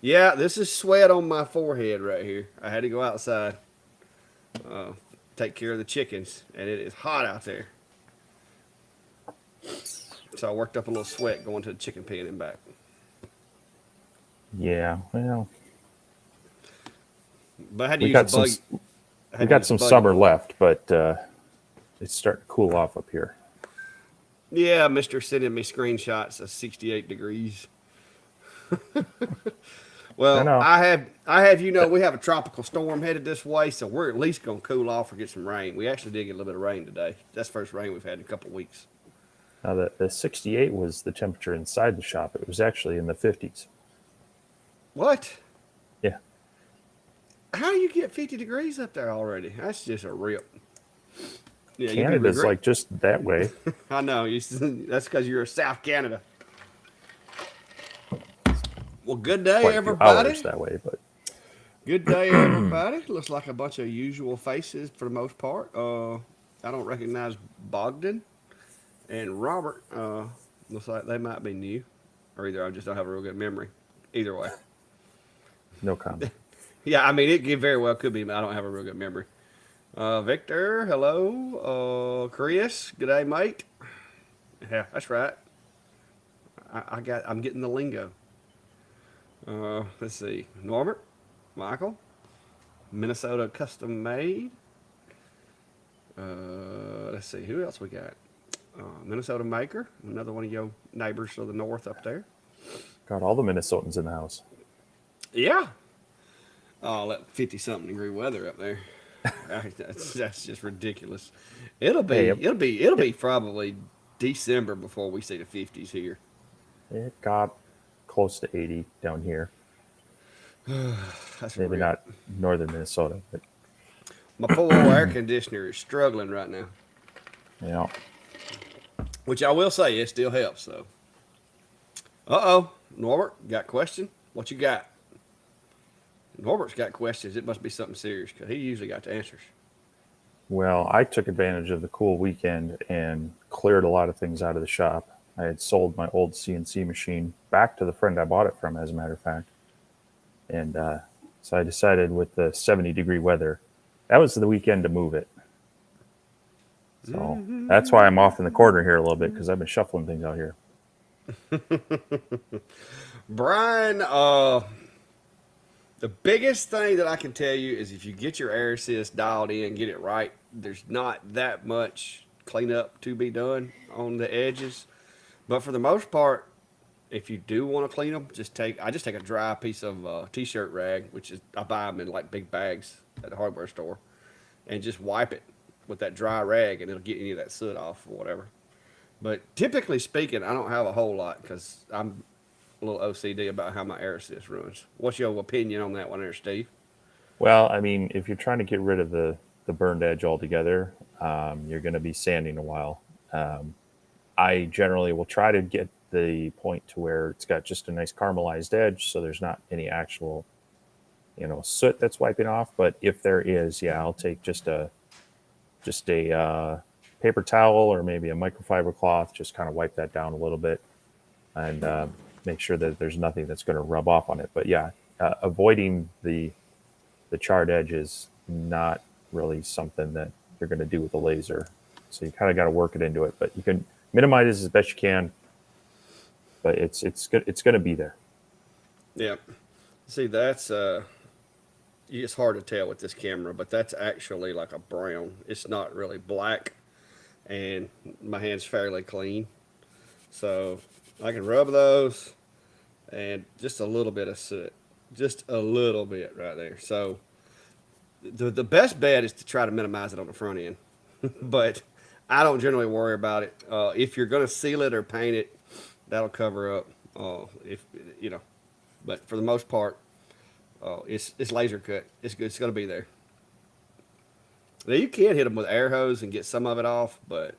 Yeah, this is sweat on my forehead right here. I had to go outside, uh, take care of the chickens, and it is hot out there. So I worked up a little sweat going to the chicken pen and back. Yeah, well, But I had to we use a got some bug. I we had to got use a some buggy. summer left, but it's starting to cool off up here. Yeah, Mister sending me screenshots of 68 degrees. I Well, know. I have we have a tropical storm headed this way, so we're at least gonna cool off or get some rain. We actually did get a little bit of rain today. That's the first rain we've had in a couple of weeks. Now the 68 was the temperature inside the shop. It was actually in the 50s. What? Yeah, How do you get 50 degrees up there already? That's just a rip. Yeah, you'd be Canada's regret. like just that way. I know. That's because you're South Canada. Well, good day, Quite a few hours everybody. that way, but Good day, everybody. Looks like a bunch of usual faces for the most part. I don't recognize Bogdan and Robert. Looks like they might be new, or either I just don't have a real good memory. Either way, no comment. yeah. I mean, very well could be, but I don't have a real good memory. Victor, hello. Chris, good day, mate. Yeah, that's right. I'm getting the lingo. Let's see. Norbert, Michael, Minnesota custom made. Let's see, who else we got? Minnesota Maker, another one of your neighbors to the north up there. Got all the Minnesotans in the house. Yeah. Oh, that 50 something degree weather up there. That's just ridiculous. It'll Hey, be it'll be it'll be probably December before we see the 50s here. it got close to 80 down here. That's a Maybe rip. not northern Minnesota, but My poor old air conditioner is struggling right now, you know, which I will say it still helps though. Oh, Norbert, got a question? What you got? Norbert's got questions. It must be something serious because he usually got the answers. well, I took advantage of the cool weekend and cleared a lot of things out of the shop. I had sold my old CNC machine back to the friend I bought it from, as a matter of fact. And so I decided with the 70-degree weather, that was the weekend to move it. So that's why I'm off in the corner here a little bit because I've been shuffling things out here. Brian, the biggest thing that I can tell you is if you get your air assist dialed in, get it right, there's not that much cleanup to be done on the edges. But for the most part, if you do want to clean them, I just take a dry piece of t-shirt rag, which is I buy them in like big bags at the hardware store, and just wipe it with that dry rag, and it'll get any of that soot off or whatever. But typically speaking, I don't have a whole lot because I'm a little OCD about how my air assist runs. What's your opinion on that one, there, Steve? Well, I mean, if you're trying to get rid of the burned edge altogether, you're going to be sanding a while. Um, I generally will try to get the point to where it's got just a nice caramelized edge, so there's not any actual, soot that's wiping off. But if there is, yeah, I'll take just a paper towel or maybe a microfiber cloth, just kind of wipe that down a little bit and make sure that there's nothing that's going to rub off on it. But yeah, avoiding the charred edge is not really something that you're going to do with a laser. So you kind of got to work it into it, but you can minimize it as best you can. But it's good. It's going to be there. Yeah. See, that's it's hard to tell with this camera, but that's actually like a brown. It's not really black, and my hand's fairly clean, so I can rub those and just a little bit of soot, just a little bit right there. So the best bet is to try to minimize it on the front end, but I don't generally worry about it. If you're going to seal it or paint it, that'll cover up. If you know, but for the most part, it's laser cut. It's good. It's going to be there. Now you can hit them with air hose and get some of it off, but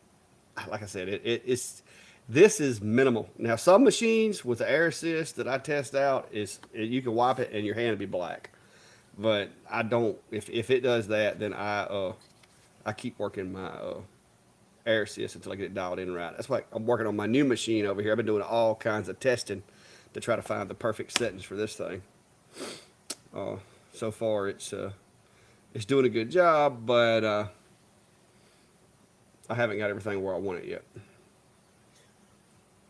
like I said, it's this is minimal. Now some machines with the air assist that I test out you can wipe it and your hand will be black. But I don't. If it does that, then I keep working my air assist until I get it dialed in right. That's why I'm working on my new machine over here. I've been doing all kinds of testing to try to find the perfect settings for this thing. So far, it's doing a good job, but I haven't got everything where I want it yet.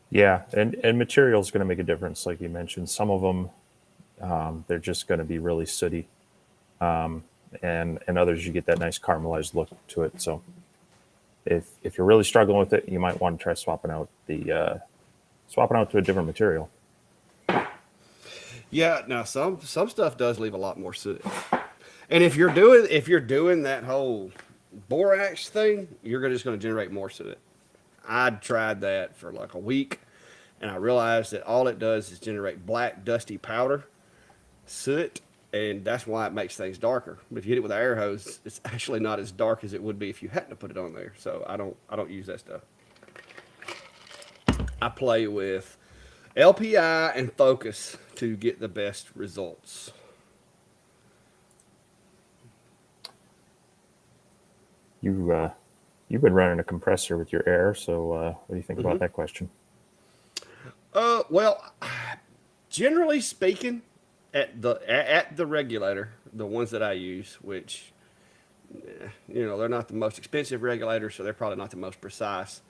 Yeah, and material is going to make a difference, like you mentioned. Some of them, they're just going to be really sooty, and others you get that nice caramelized look to it. So if you're really struggling with it, you might want to try swapping out to a different material. Yeah, now some stuff does leave a lot more soot. And if you're doing that whole borax thing, you're just going to generate more soot. I tried that for like a week, and I realized that all it does is generate black, dusty powder, soot, and that's why it makes things darker. But if you hit it with an air hose, it's actually not as dark as it would be if you hadn't put it on there. So I don't use that stuff. I play with LPI and focus to get the best results. You've been running a compressor with your air, so what do you think about that question? Well, generally speaking, at the regulator, the ones that I use, which they're not the most expensive regulators, so they're probably not the most precise.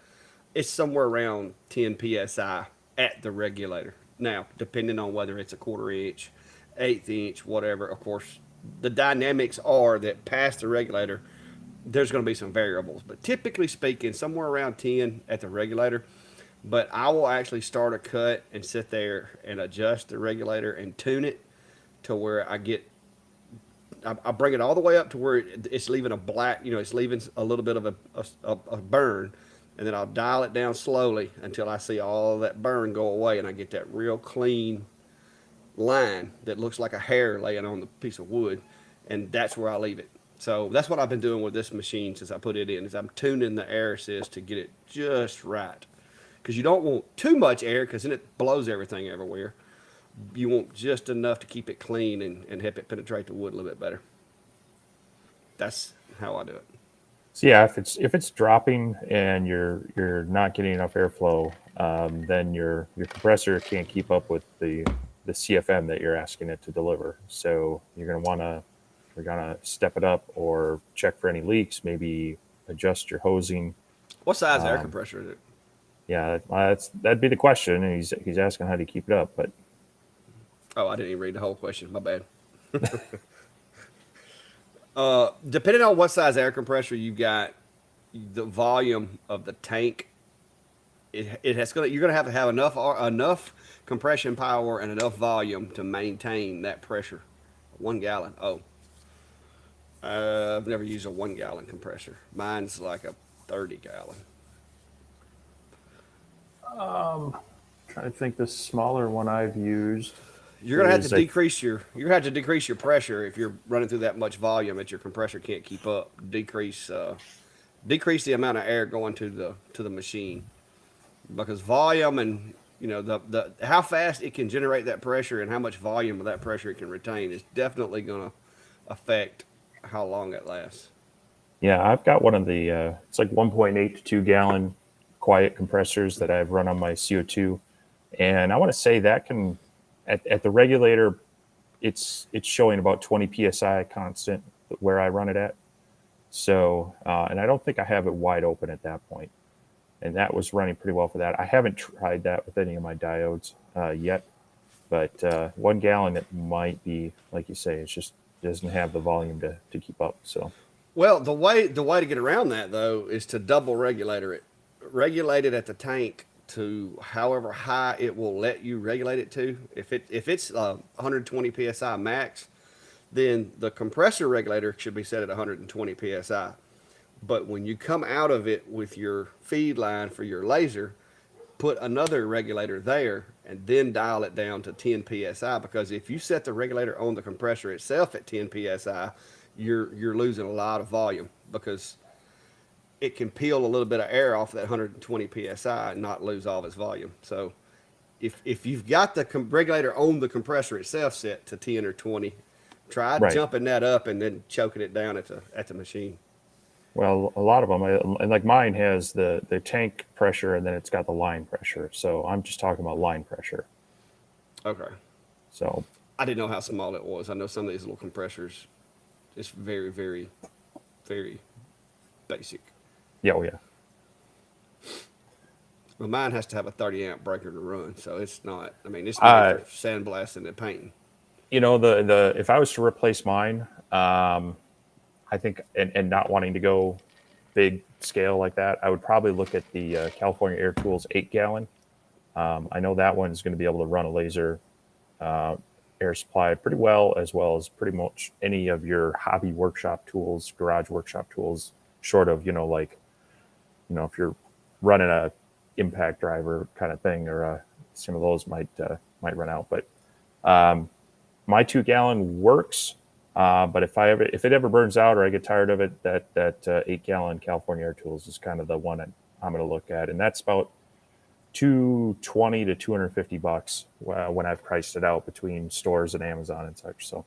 It's somewhere around 10 psi at the regulator. Now, depending on whether it's a 1/4 inch, 1/8 inch, whatever, of course, the dynamics are that past the regulator, there's going to be some variables. But typically speaking, somewhere around 10 at the regulator. But I will actually start a cut and sit there and adjust the regulator and tune it to where I bring it all the way up to where it's leaving a black, it's leaving a little bit of a burn. And then I'll dial it down slowly until I see all that burn go away, and I get that real clean line that looks like a hair laying on the piece of wood, and that's where I leave it. So that's what I've been doing with this machine since I put it in, is I'm tuning the air assist to get it just right. Because you don't want too much air, because then it blows everything everywhere. You want just enough to keep it clean and help it penetrate the wood a little bit better. That's how I do it. So yeah, if it's dropping and you're not getting enough airflow, then your compressor can't keep up with the CFM that you're asking it to deliver. So you're gonna step it up or check for any leaks. Maybe adjust your hosing. What size air compressor is it? Yeah, that'd be the question. And he's asking how to keep it up, but I didn't even read the whole question. My bad. Depending on what size air compressor you got, the volume of the tank, you're gonna have to have enough compression power and enough volume to maintain that pressure. 1 gallon. I've never used a 1 gallon compressor. Mine's like a 30 gallon. trying to think the smaller one I've used. You're gonna have to decrease your pressure if you're running through that much volume that your compressor can't keep up. Decrease the amount of air going to the machine, because volume and the how fast it can generate that pressure and how much volume of that pressure it can retain is definitely gonna affect how long it lasts. Yeah, I've got one of the it's like 1.8 to 2 gallon quiet compressors that I've run on my CO2, and I want to say that can at the regulator, it's showing about 20 psi constant where I run it at. So, and I don't think I have it wide open at that point, and that was running pretty well for that. I haven't tried that with any of my diodes yet, but 1 gallon, it might be, like you say, it's just doesn't have the volume to keep up. So, well, the way to get around that though is to double regulate it at the tank to however high it will let you regulate it to. If it's 120 psi max, then the compressor regulator should be set at 120 psi. But when you come out of it with your feed line for your laser, put another regulator there and then dial it down to 10 psi, because if you set the regulator on the compressor itself at 10 psi, you're losing a lot of volume, because it can peel a little bit of air off that 120 psi and not lose all of its volume. So if you've got the regulator on the compressor itself set to 10 or 20, try jumping that up and then choking it down at the machine. Well, a lot of them, and like mine has the tank pressure, and then it's got the line pressure. So I'm just talking about line pressure. Okay. So I didn't know how small it was. I know some of these little compressors, it's very, very, very basic. yeah, oh yeah. Well, mine has to have a 30 amp breaker to run, so it's not. I mean, it's made Uh, for sandblasting and painting. the if I was to replace mine, I think, and not wanting to go big scale like that, I would probably look at the California Air Tools 8 gallon. I know that one is going to be able to run a laser uh, air supply pretty well as pretty much any of your hobby workshop tools, garage workshop tools, short of, like, if you're running a impact driver kind of thing, or some of those might run out. But my 2 gallon works. But if it ever burns out or I get tired of it, that 8 gallon California Air Tools is kind of the one I'm going to look at, and that's about 220 to $250 when I've priced it out between stores and Amazon and such. So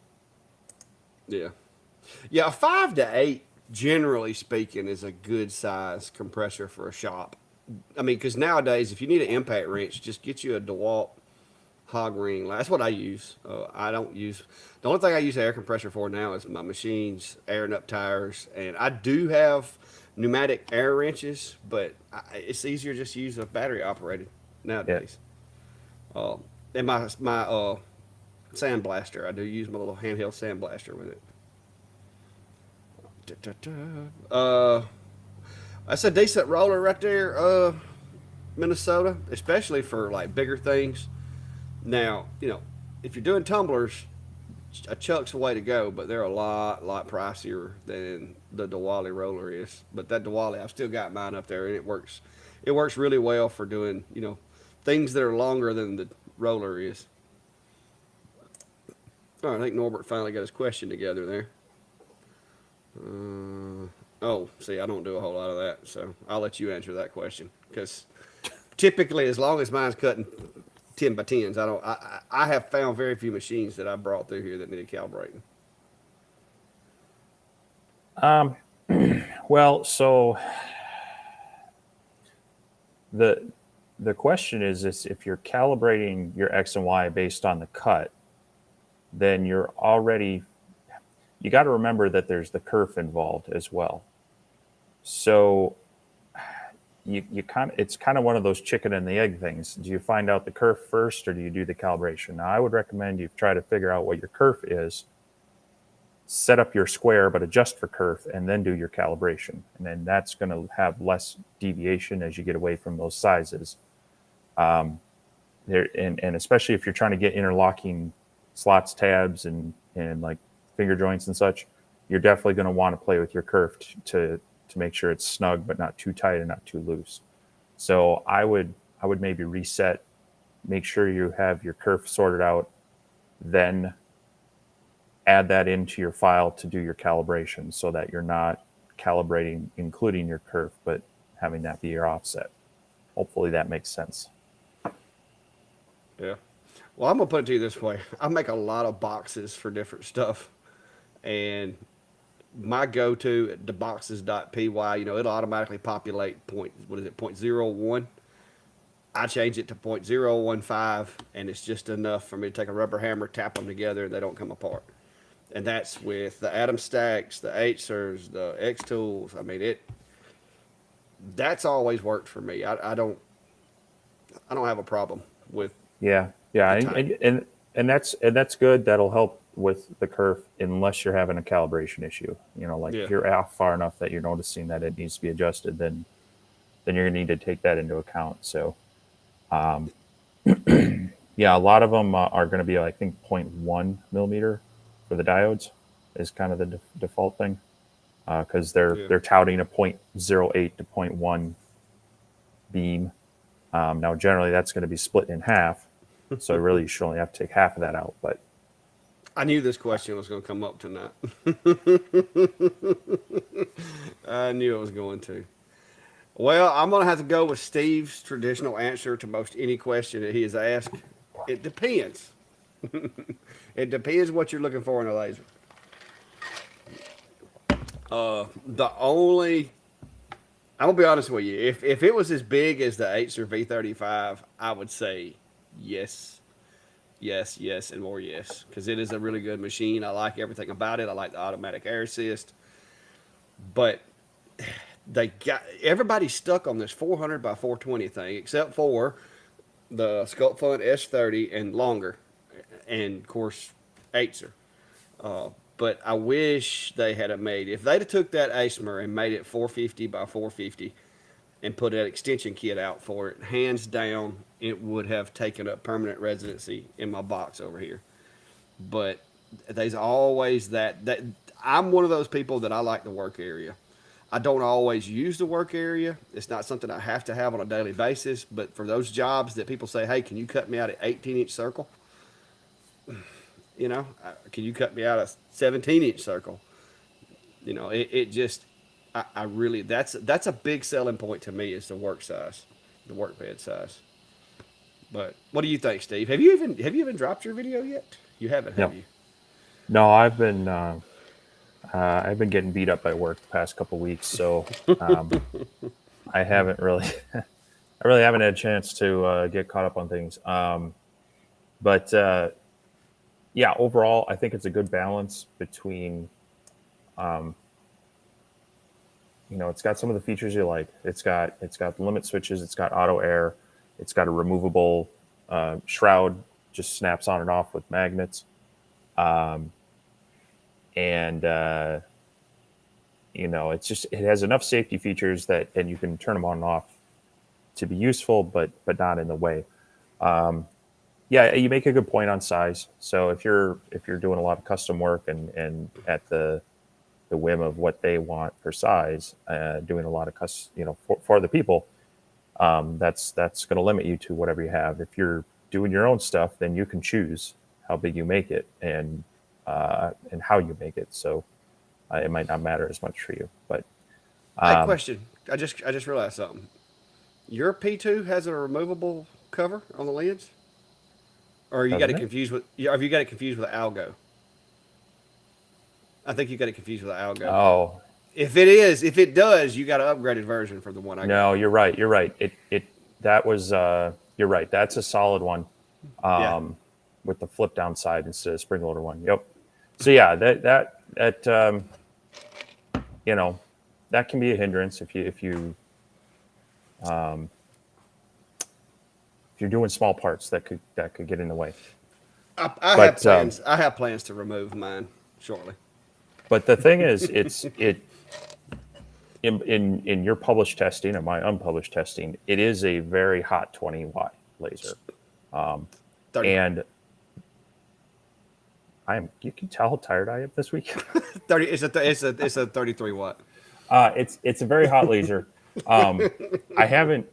Yeah. Yeah, a 5 to 8, generally speaking, is a good size compressor for a shop. I mean, because nowadays, if you need an impact wrench, just get you a DeWalt hog ring. That's what I use. I don't use the only thing I use air compressor for now is my machines, airing up tires, and I do have pneumatic air wrenches, but it's easier just to use a battery operated yeah, nowadays. Uh, and my sandblaster, I do use my little handheld sandblaster with it. That's a decent roller right there, Minnesota, especially for like bigger things. Now, if you're doing tumblers, a Chuck's the way to go, but they're a lot pricier than the Diwali roller is. But that Diwali, I've still got mine up there, and it works. It works really well for doing, things that are longer than the roller is. All right, I think Norbert finally got his question together there. Oh, see, I don't do a whole lot of that, so I'll let you answer that question because typically, as long as mine's cutting 10 by 10s, I don't. I have found very few machines that I brought through here that needed calibrating. well, so the the question is if you're calibrating your X and Y based on the cut, then you got to remember that there's the kerf involved as well. So you kind of it's kind of one of those chicken and the egg things. Do you find out the kerf first, or do you do the calibration? Now, I would recommend you try to figure out what your kerf is, set up your square, but adjust for kerf, and then do your calibration. And then that's going to have less deviation as you get away from those sizes. And especially if you're trying to get interlocking slots, tabs, and like finger joints and such, you're definitely going to want to play with your kerf to make sure it's snug but not too tight and not too loose. So I would maybe reset, make sure you have your kerf sorted out, then add that into your file to do your calibration so that you're not calibrating including your kerf but having that be your offset. Hopefully that makes sense. Yeah. Well, I'm gonna put it to you this way: I make a lot of boxes for different stuff, and my go-to at theboxes.py, it'll automatically populate what is it, 0.01. I change it to 0.015, and it's just enough for me to take a rubber hammer, tap them together, and they don't come apart. And that's with the Atom Stacks, the Hers, the X Tools. I mean, that's always worked for me. I don't have a problem with Yeah, the and type. that's good. That'll help with the kerf unless you're having a calibration issue. Like Yeah, if you're off far enough that you're noticing that it needs to be adjusted, then you're gonna need to take that into account. So yeah, a lot of them are going to be, I think, zero point 0.1 millimeter for the diodes is kind of the default thing, because yeah. they're touting a 0.08 to zero point 0.1 beam. Now, generally, that's going to be split in half, so really you should only have to take half of that out. But I knew this question was going to come up tonight. I knew it was going to. Well, I'm going to have to go with Steve's traditional answer to most any question that he has asked. It depends. It depends what you're looking for in a laser. The only, I'm gonna be honest with you. If it was as big as the Acer V35, I would say yes. Yes, yes, and more yes, because it is a really good machine. I like everything about it. I like the automatic air assist, but they got everybody's stuck on this 400 by 420 thing, except for the Sculpt Fun S30 and longer, and of course, Acer. But I wish they had made if they'd have took that ASMR and made it 450 by 450 and put an extension kit out for it, hands down, it would have taken up permanent residency in my box over here. But there's always that I'm one of those people that I like the work area. I don't always use the work area. It's not something I have to have on a daily basis. But for those jobs that people say, hey, can you cut me out an 18-inch circle? Can you cut me out a 17-inch circle? It just, I really, that's a big selling point to me is the work size, the work bed size. But what do you think, Steve? Have you even dropped your video yet? You haven't, have No, you? no, I've been getting beat up by work the past couple weeks, so um, I haven't really, I really haven't had a chance to get caught up on things. But yeah, overall, I think it's a good balance between, um, it's got some of the features you like. It's got limit switches. It's got auto air. It's got a removable shroud, just snaps on and off with magnets. Um, and it has enough safety features that, and you can turn them on and off to be useful, but not in the way. Um, yeah, you make a good point on size. So if you're doing a lot of custom work and at the whim of what they want for size, doing a lot of for the people, that's going to limit you to whatever you have. If you're doing your own stuff, then you can choose how big you make it and how you make it. So it might not matter as much for you. But Hey, um, question. I just realized something. Your P2 has a removable cover on the lens, or you got doesn't it it? confused with? Yeah, have you got it confused with the Algo? I think you got it confused with the Algo. Oh If it does, you got an upgraded version for the one I got. no, you're right. You're right. It that was you're right. That's a solid one, Yeah, um, with the flip down side instead of spring loader one. Yep. So yeah, that you know that can be a hindrance um, if you're doing small parts that could get in the way. I have But plans. I have plans to remove mine shortly. but the thing is, it in your published testing and my unpublished testing, it is a very hot 20-watt laser, 30, and you can tell how tired I am this week. 30. It's a 33 watt. It's a very hot laser. Um, I haven't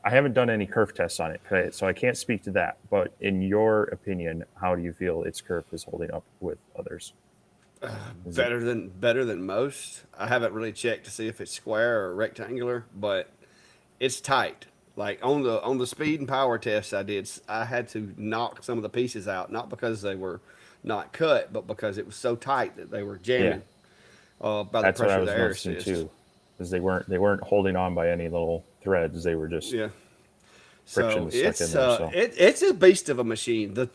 I haven't done any kerf tests on it, okay, so I can't speak to that. But in your opinion, how do you feel its kerf is holding up with others? Is it Better than most. I haven't really checked to see if it's square or rectangular, but it's tight. Like on the speed and power tests I did, I had to knock some of the pieces out, not because they were not cut, but because it was so tight that they were yeah, jamming by the that's what I pressure of the was air noticing assist. too, because they weren't holding on by any little threads. They were just Yeah. So friction stuck in it's there. So it's a beast of a machine. The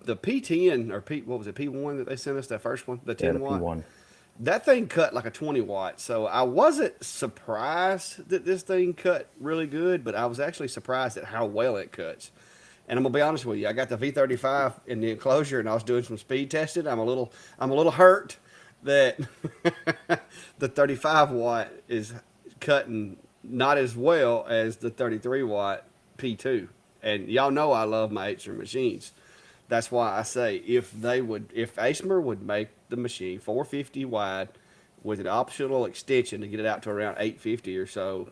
P10 or P what was it P1 that they sent us, that first one, the yeah, 10 the watt. P1. That thing cut like a 20 watt. So I wasn't surprised that this thing cut really good, but I was actually surprised at how well it cuts. And I'm gonna be honest with you, I got the V35 in the enclosure, and I was doing some speed testing. I'm a little hurt that the 35 watt is cutting not as well as the 33 watt P2. And y'all know I love my Acer machines. That's why I say if ASMR would make the machine 450 wide with an optional extension to get it out to around 850 or so,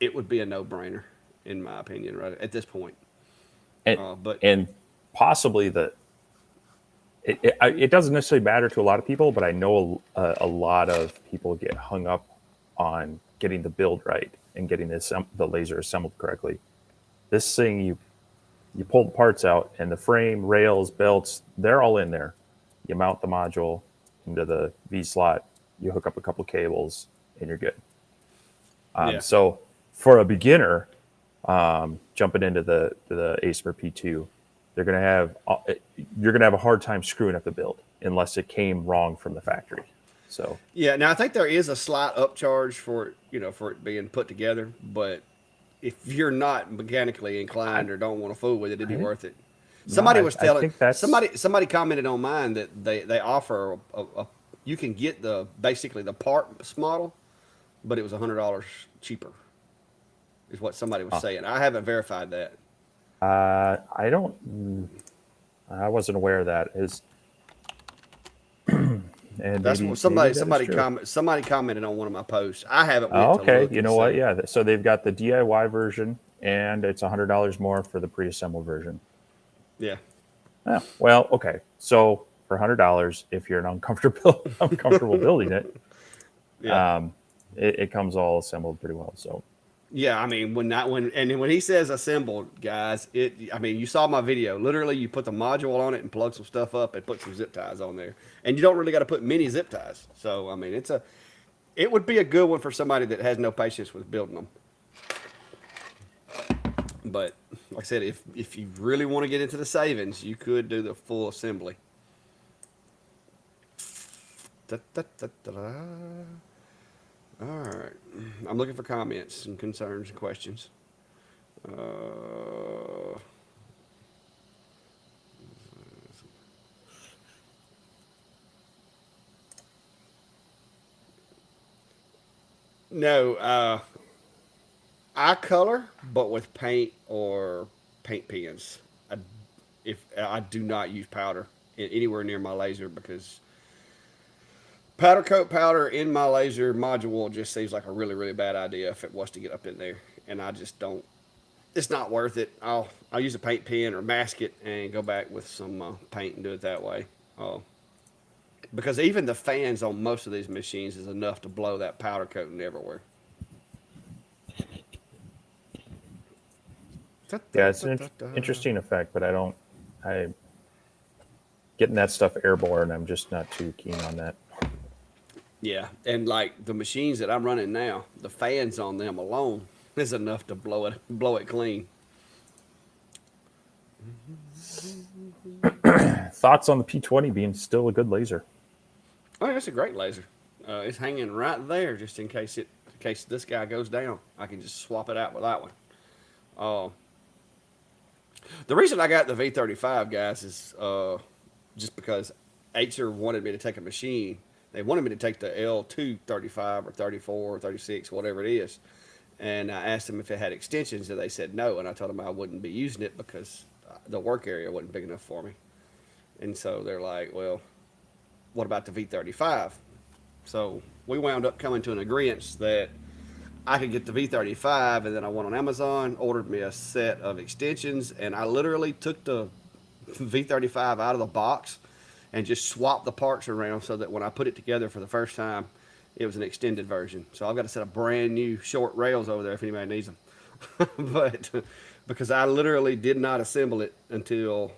it would be a no-brainer in my opinion right at this point. and But and possibly it doesn't necessarily matter to a lot of people, but I know a lot of people get hung up on getting the build right and getting the laser assembled correctly. This thing, you pull the parts out, and the frame, rails, belts, they're all in there. You mount the module into the V slot, you hook up a couple cables, and you're good. yeah, So for a beginner, jumping into the ASMR P2, they're going to have you're going to have a hard time screwing up the build unless it came wrong from the factory. So Yeah, now I think there is a slight upcharge for it, for it being put together, but if you're not mechanically inclined or don't want to fool with it, it'd be I, worth it. no, Somebody was I telling think that's somebody commented on mine that they offer you can get basically the parts model, but it was $100 cheaper, is what somebody was saying. I haven't verified that. I don't. I wasn't aware of that. Is and That's maybe, what maybe that is true. somebody commented on one of my posts. I haven't Oh, went to okay. look You and know what? see. Yeah. So they've got the DIY version, and it's $100 more for the pre-assembled version. Yeah. Oh, well, okay. So for $100, if you're uncomfortable building it, Yeah. it comes all assembled pretty well. So Yeah, I mean when he says assembled, guys, you saw my video. Literally, you put the module on it and plug some stuff up and put some zip ties on there, and you don't really got to put many zip ties. So I mean, it would be a good one for somebody that has no patience with building them. But like I said, if you really want to get into the savings, you could do the full assembly. Da, da, da, da, da. All right. I'm looking for comments and concerns and questions. No, I color, but with paint or paint pens. If I do not use powder anywhere near my laser, because powder coat powder in my laser module just seems like a really, really bad idea if it was to get up in there. And I just don't. It's not worth it. I'll use a paint pen or mask it and go back with some paint and do it that way. Because even the fans on most of these machines is enough to blow that powder coating everywhere. yeah, it's an interesting effect, but I getting that stuff airborne. I'm just not too keen on that. Yeah, and like the machines that I'm running now, the fans on them alone is enough to blow it clean. Thoughts on the P20 being still a good laser? Oh, it's a great laser. It's hanging right there just in case this guy goes down. I can just swap it out with that one. The reason I got the V35, guys, is just because Acer wanted me to take a machine. They wanted me to take the L235 or 34 or 36, whatever it is. And I asked them if it had extensions, and they said no. And I told them I wouldn't be using it because the work area wasn't big enough for me. And so they're like, well, what about the V35? So we wound up coming to an agreement that I could get the V35, and then I went on Amazon, ordered me a set of extensions, and I literally took the V35 out of the box and just swapped the parts around so that when I put it together for the first time, it was an extended version. So I've got a set of brand new short rails over there if anybody needs them. But because I literally did not assemble it until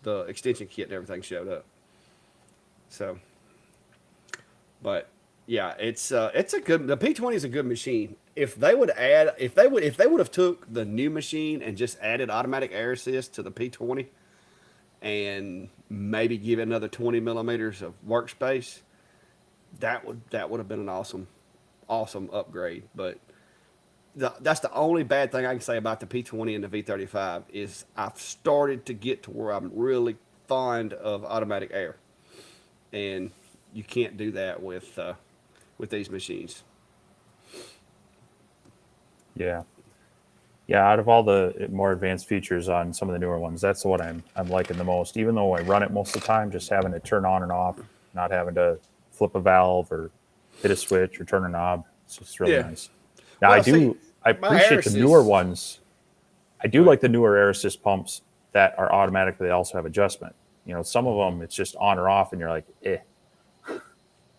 the extension kit and everything showed up. So, but yeah, it's a good. The P20 is a good machine. If they would have took the new machine and just added automatic air assist to the P20, and maybe give it another 20 millimeters of workspace, that would have been an awesome upgrade. But that's the only bad thing I can say about the P20 and the V35 is I've started to get to where I'm really fond of automatic air, and you can't do that with these machines. Yeah. Yeah, out of all the more advanced features on some of the newer ones, that's what I'm liking the most. Even though I run it most of the time, just having it turn on and off, not having to flip a valve or hit a switch or turn a knob, it's just really nice. Now Well, I appreciate the newer ones. I do like the newer air assist pumps that are automatic. They also have adjustment. Some of them it's just on or off, and you're like, eh.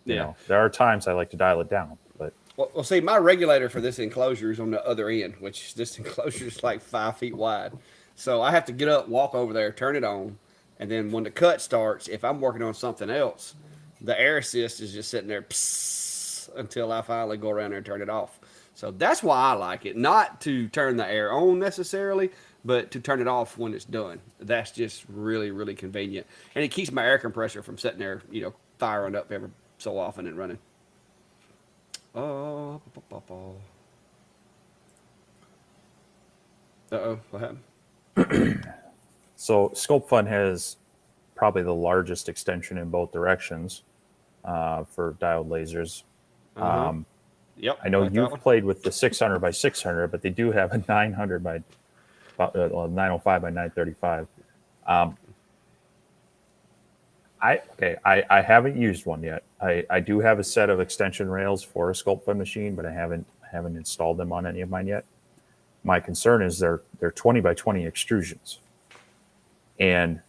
There are times I like to dial it down, but. Well, see, my regulator for this enclosure is on the other end, which this enclosure is like 5 feet wide. So I have to get up, walk over there, turn it on, and then when the cut starts, if I'm working on something else, the air assist is just sitting there until I finally go around there and turn it off. So that's why I like it. Not to turn the air on necessarily, but to turn it off when it's done. That's just really, really convenient. And it keeps my air compressor from sitting there, firing up every so often and running. Oh, uh-oh, what happened? So Scope Fun has probably the largest extension in both directions for diode lasers. Uh-huh. Yep, I know like that you've one. played with the 600 by 600, but they do have a 900 by 905 by 935. I haven't used one yet. I do have a set of extension rails for a Scope Fun machine, but I haven't installed them on any of mine yet. My concern is they're 20 by 20 extrusions, and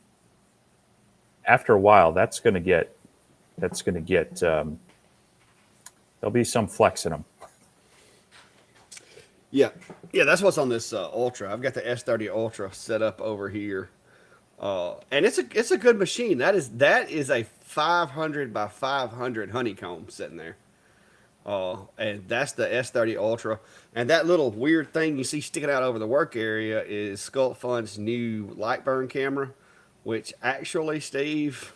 after a while, that's going to get there'll be some flex in them. Yeah, yeah, that's what's on this Ultra. I've got the S30 Ultra set up over here, and it's a good machine. That is a 500 by 500 honeycomb sitting there. And that's the S30 Ultra. And that little weird thing you see sticking out over the work area is Sculpt Fun's new light burn camera, which actually, Steve,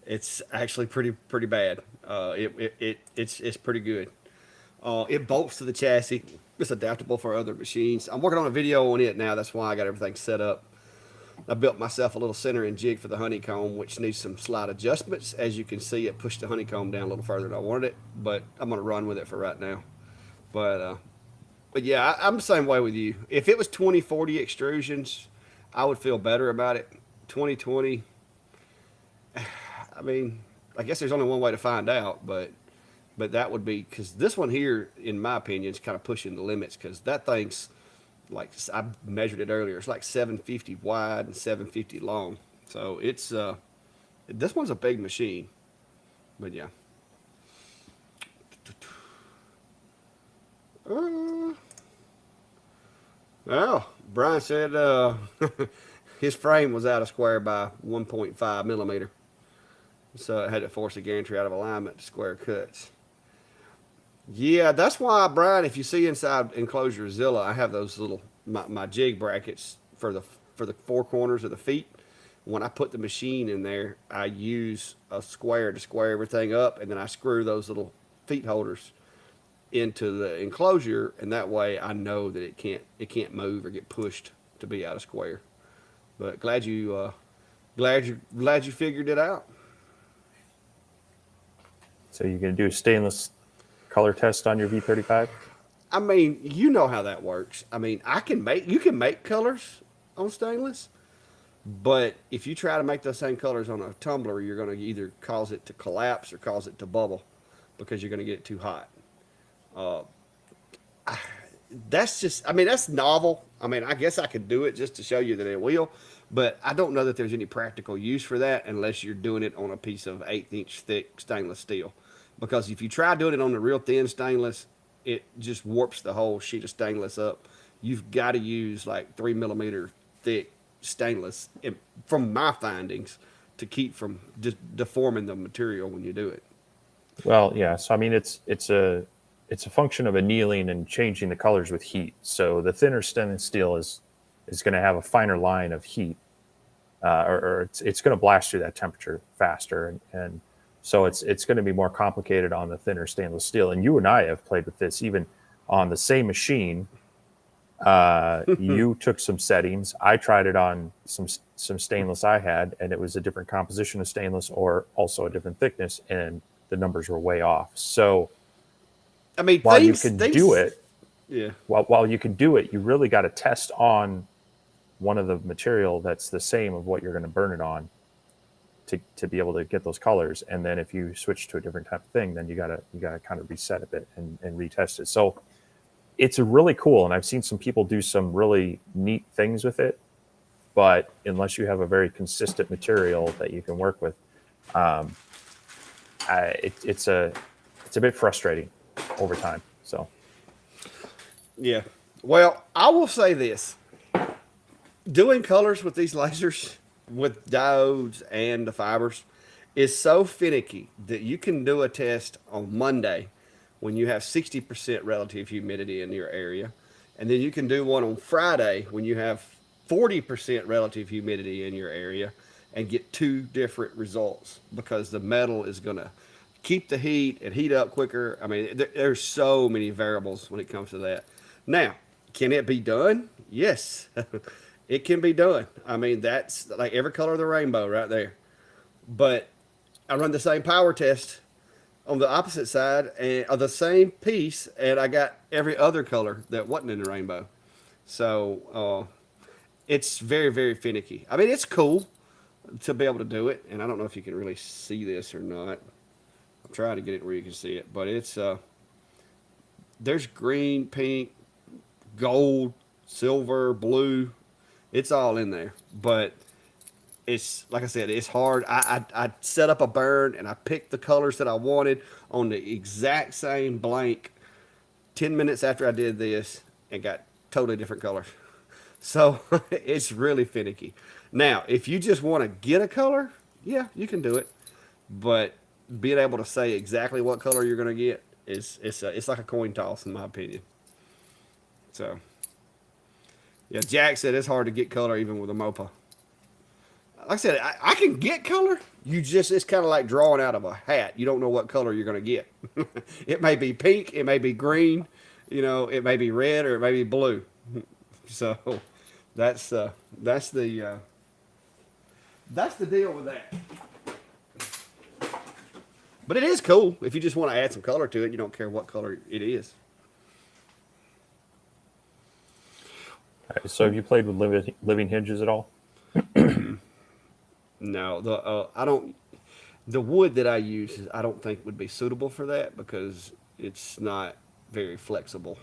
it's actually pretty bad. It's pretty good. It bolts to the chassis. It's adaptable for other machines. I'm working on a video on it now. That's why I got everything set up. I built myself a little centering jig for the honeycomb, which needs some slight adjustments. As you can see, it pushed the honeycomb down a little further than I wanted it, but I'm going to run with it for right now. But yeah, I'm the same way with you. If it was 2040 extrusions, I would feel better about it. 2020, I mean, I guess there's only one way to find out, but that would be because this one here, in my opinion, is kind of pushing the limits because that thing's like I measured it earlier. It's like 750 wide and 750 long. So it's this one's a big machine, but yeah. Well, Brian said his frame was out of square by 1.5 millimeter, so it had to force the gantry out of alignment to square cuts. Yeah, that's why, Brian, if you see inside Enclosure Zilla, I have those little my jig brackets for the four corners of the feet. When I put the machine in there, I use a square to square everything up, and then I screw those little feet holders into the enclosure, and that way I know that it can't move or get pushed to be out of square. But glad you figured it out. So you're going to do a stainless color test on your V35? I mean, you know how that works. I mean, you can make colors on stainless, but if you try to make those same colors on a tumbler, you're going to either cause it to collapse or cause it to bubble because you're going to get it too hot. That's just, I mean, that's novel. I mean, I guess I could do it just to show you that it will, but I don't know that there's any practical use for that unless you're doing it on a piece of 1/8 thick stainless steel. Because if you try doing it on the real thin stainless, it just warps the whole sheet of stainless up. You've got to use like 3 millimeter thick stainless, from my findings, to keep from just deforming the material when you do it. Well, yeah. So I mean, it's a function of annealing and changing the colors with heat. So the thinner stainless steel is going to have a finer line of heat, or it's going to blast through that temperature faster, and so it's going to be more complicated on the thinner stainless steel. And you and I have played with this even on the same machine. You took some settings. I tried it on some stainless I had, and it was a different composition of stainless or also a different thickness, and the numbers were way off. So I mean, while you can do it, yeah. While you can do it, you really got to test on one of the material that's the same of what you're going to burn it on to be able to get those colors. And then if you switch to a different type of thing, then you gotta kind of reset a bit and retest it. So it's really cool, and I've seen some people do some really neat things with it. But unless you have a very consistent material that you can work with, it's a bit frustrating over time. So Yeah. Well, I will say this. Doing colors with these lasers, with diodes and the fibers, is so finicky that you can do a test on Monday when you have 60% relative humidity in your area. And then you can do one on Friday when you have 40% relative humidity in your area and get two different results because the metal is going to keep the heat and heat up quicker. I mean, there's so many variables when it comes to that. Now, can it be done? Yes, it can be done. I mean, that's like every color of the rainbow right there. But I run the same power test on the opposite side and of the same piece, and I got every other color that wasn't in the rainbow. So it's very, very finicky. I mean, it's cool to be able to do it, and I don't know if you can really see this or not. I'm trying to get it where you can see it, but it's there's green, pink, gold, silver, blue. It's all in there, but it's like I said, it's hard. I set up a burn and I picked the colors that I wanted on the exact same blank 10 minutes after I did this and got totally different colors. So it's really finicky. Now, if you just want to get a color, yeah, you can do it. But being able to say exactly what color you're going to get is it's like a coin toss in my opinion. So yeah, Jack said it's hard to get color even with a MOPA. Like I said, I can get color. You just it's kind of like drawing out of a hat. You don't know what color you're going to get. It may be pink, it may be green, it may be red or it may be blue. So that's that's the deal with that. But it is cool if you just want to add some color to it. You don't care what color it is. All right, so have you played with living hinges at all? No, I don't. The wood that I use, I don't think would be suitable for that because it's not very flexible.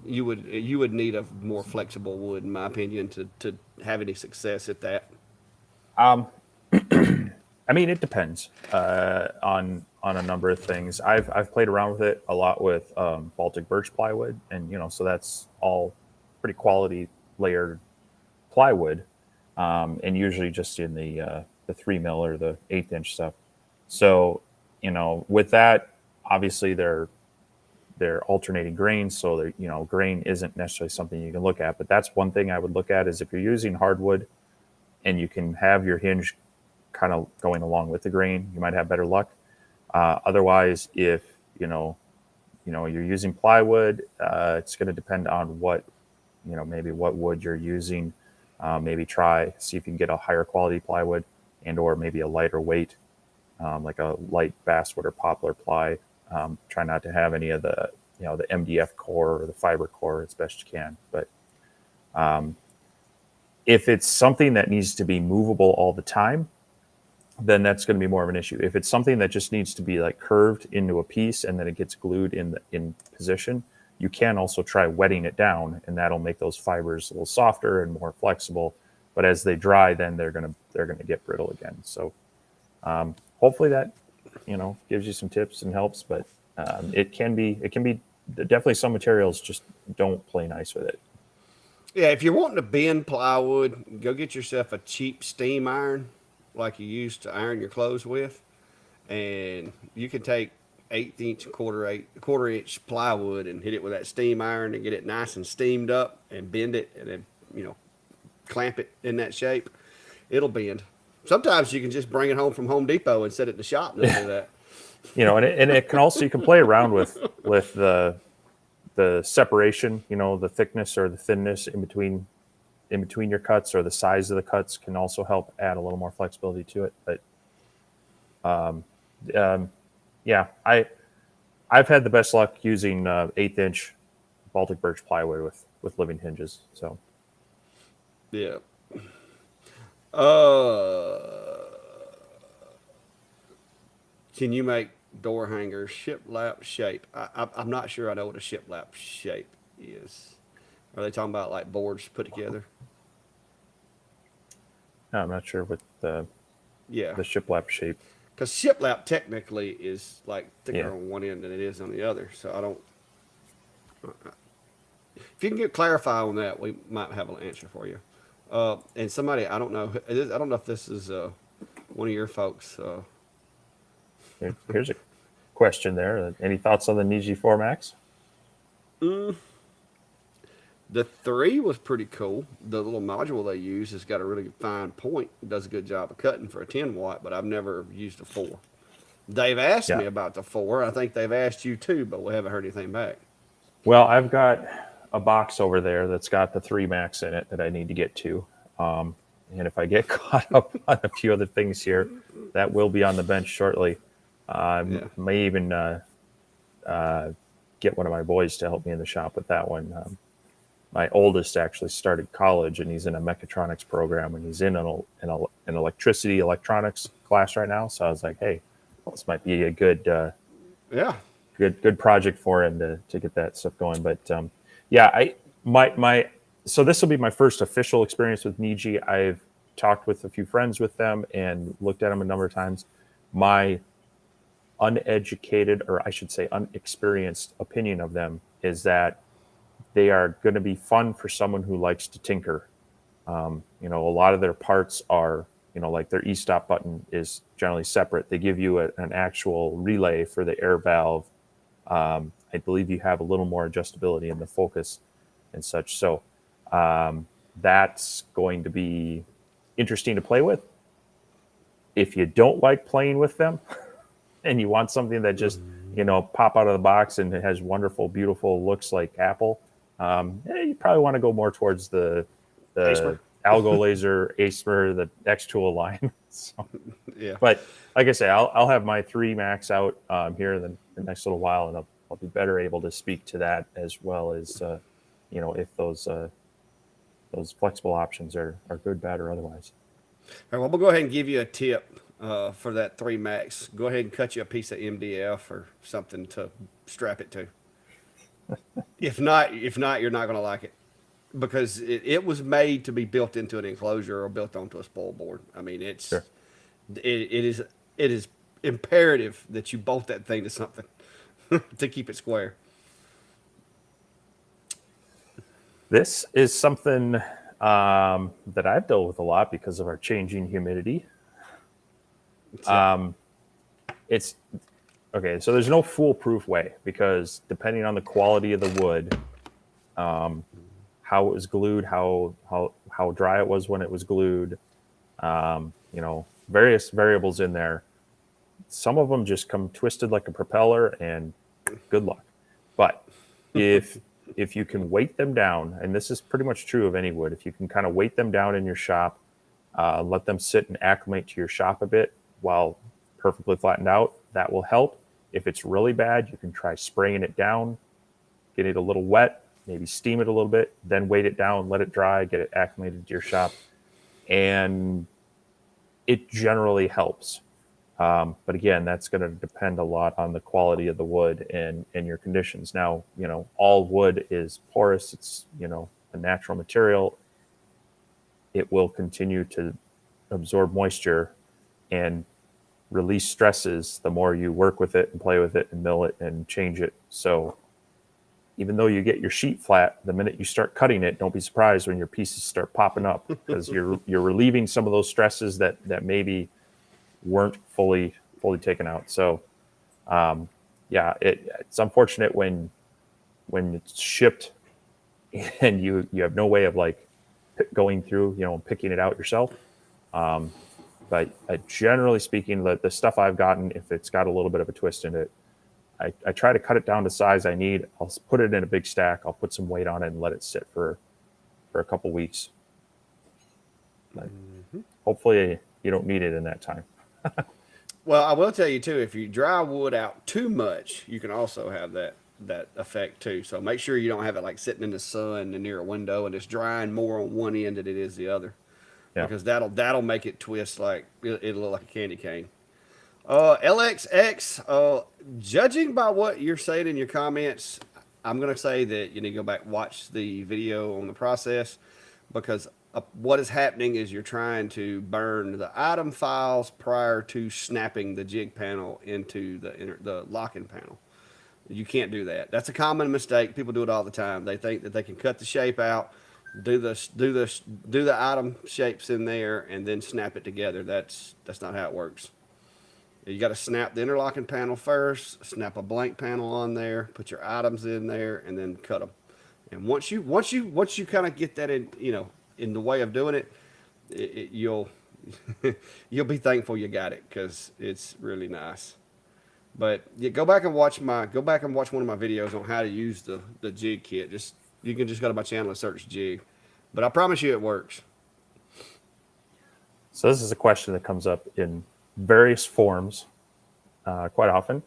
You would need a more flexible wood, in my opinion, to have any success at that. Um, I mean, it depends on a number of things. I've played around with it a lot with Baltic birch plywood, and so that's all pretty quality layered plywood, and usually just in the 3 mil or the 1/8 inch stuff. So with that, obviously they're alternating grains, so grain isn't necessarily something you can look at. But that's one thing I would look at is if you're using hardwood and you can have your hinge kind of going along with the grain, you might have better luck. Otherwise, if you're using plywood, it's going to depend on what maybe what wood you're using. Maybe see if you can get a higher quality plywood and or maybe a lighter weight, like a light basswood or poplar ply. Try not to have any of the the MDF core or the fiber core as best you can. But if it's something that needs to be movable all the time, then that's going to be more of an issue. If it's something that just needs to be like curved into a piece and then it gets glued in position, you can also try wetting it down, and that'll make those fibers a little softer and more flexible. But as they dry, then they're gonna get brittle again. So hopefully that gives you some tips and helps. But it can be definitely some materials just don't play nice with it. Yeah, if you're wanting to bend plywood, go get yourself a cheap steam iron like you used to iron your clothes with, and you can take 1/8 inch, quarter inch plywood and hit it with that steam iron and get it nice and steamed up and bend it and then clamp it in that shape. It'll bend. Sometimes you can just bring it home from Home Depot and set it in the shop and do that. And it can also, you can play around with the separation, the thickness or the thinness in between your cuts, or the size of the cuts can also help add a little more flexibility to it. But yeah, I've had the best luck using 1/8 inch Baltic birch plywood with living hinges. So yeah. Can you make door hangers shiplap shape? I'm not sure I know what a shiplap shape is. Are they talking about like boards put together? no, I'm not sure what the Yeah. shiplap shape. Because shiplap technically is like thicker Yeah. on one end than it is on the other. So I don't. If you can clarify on that, we might have an answer for you. And somebody, I don't know. I don't know if this is one of your folks. Here's a question there. Any thoughts on the Niji 4 Max? The 3 was pretty cool. The little module they use has got a really fine point. It does a good job of cutting for a 10 watt, but I've never used a 4. They've asked Yeah. me about the 4. I think they've asked you too, but we haven't heard anything back. Well, I've got a box over there that's got the 3 Max in it that I need to get to. And if I get caught up on a few other things here, that will be on the bench shortly. Yeah. May even get one of my boys to help me in the shop with that one. My oldest actually started college, and he's in a mechatronics program, and he's in an electricity electronics class right now. So I was like, hey, this might be a Yeah. good project for him to get that stuff going. But yeah, my so this will be my first official experience with Niji. I've talked with a few friends with them and looked at them a number of times. My uneducated, or I should say unexperienced opinion of them is that they are going to be fun for someone who likes to tinker. A lot of their parts are, like their e-stop button is generally separate. They give you an actual relay for the air valve. I believe you have a little more adjustability in the focus and such. So that's going to be interesting to play with. If you don't like playing with them and you want something that just, pop out of the box and it has wonderful, beautiful looks like Apple, you probably want to go more towards the Acer. Algo Laser, Acer, the X Tool line. So, Yeah. but like I say, I'll have my 3 Max out here in the next little while, and I'll be better able to speak to that as well as, if those flexible options are good, bad, or otherwise. All right, well, we'll go ahead and give you a tip for that 3 Max. Go ahead and cut you a piece of MDF or something to strap it to. If not, you're not going to like it because it was made to be built into an enclosure or built onto a spoil board. I mean, Sure. it is imperative that you bolt that thing to something to keep it square. This is something that I've dealt with a lot because of our changing humidity. It's okay. So there's no foolproof way because depending on the quality of the wood, how it was glued, how dry it was when it was glued, various variables in there. Some of them just come twisted like a propeller, and good luck. But if you can weight them down, and this is pretty much true of any wood, if you can kind of weight them down in your shop, let them sit and acclimate to your shop a bit while perfectly flattened out, that will help. If it's really bad, you can try spraying it down, get it a little wet, maybe steam it a little bit, then weight it down, let it dry, get it acclimated to your shop, and it generally helps. But again, that's going to depend a lot on the quality of the wood and your conditions. Now, all wood is porous. It's, a natural material. It will continue to absorb moisture and release stresses the more you work with it and play with it and mill it and change it. So even though you get your sheet flat, the minute you start cutting it, don't be surprised when your pieces start popping up because you're relieving some of those stresses that maybe weren't fully taken out. So it's unfortunate when it's shipped and you have no way of like going through, and picking it out yourself. But generally speaking, the stuff I've gotten, if it's got a little bit of a twist in it, I try to cut it down to size I need. I'll put it in a big stack. I'll put some weight on it and let it sit for a couple weeks. But hopefully you don't need it in that time. Well, I will tell you too, if you dry wood out too much, you can also have that effect too. So make sure you don't have it like sitting in the sun and near a window and it's drying more on one end than it is the other. Yeah. Because that'll make it twist like it'll look like a candy cane. LXX, judging by what you're saying in your comments, I'm gonna say that you need to go back and watch the video on the process because what is happening is you're trying to burn the item files prior to snapping the jig panel into the locking panel. You can't do that. That's a common mistake. People do it all the time. They think that they can cut the shape out, do the item shapes in there, and then snap it together. That's not how it works. You got to snap the interlocking panel first, snap a blank panel on there, put your items in there, and then cut them. And once you kind of get that in, in the way of doing it, you'll you'll be thankful you got it because it's really nice. But yeah, go back and watch one of my videos on how to use the jig kit. Just you can just go to my channel and search jig. But I promise you it works. So this is a question that comes up in various forms quite often.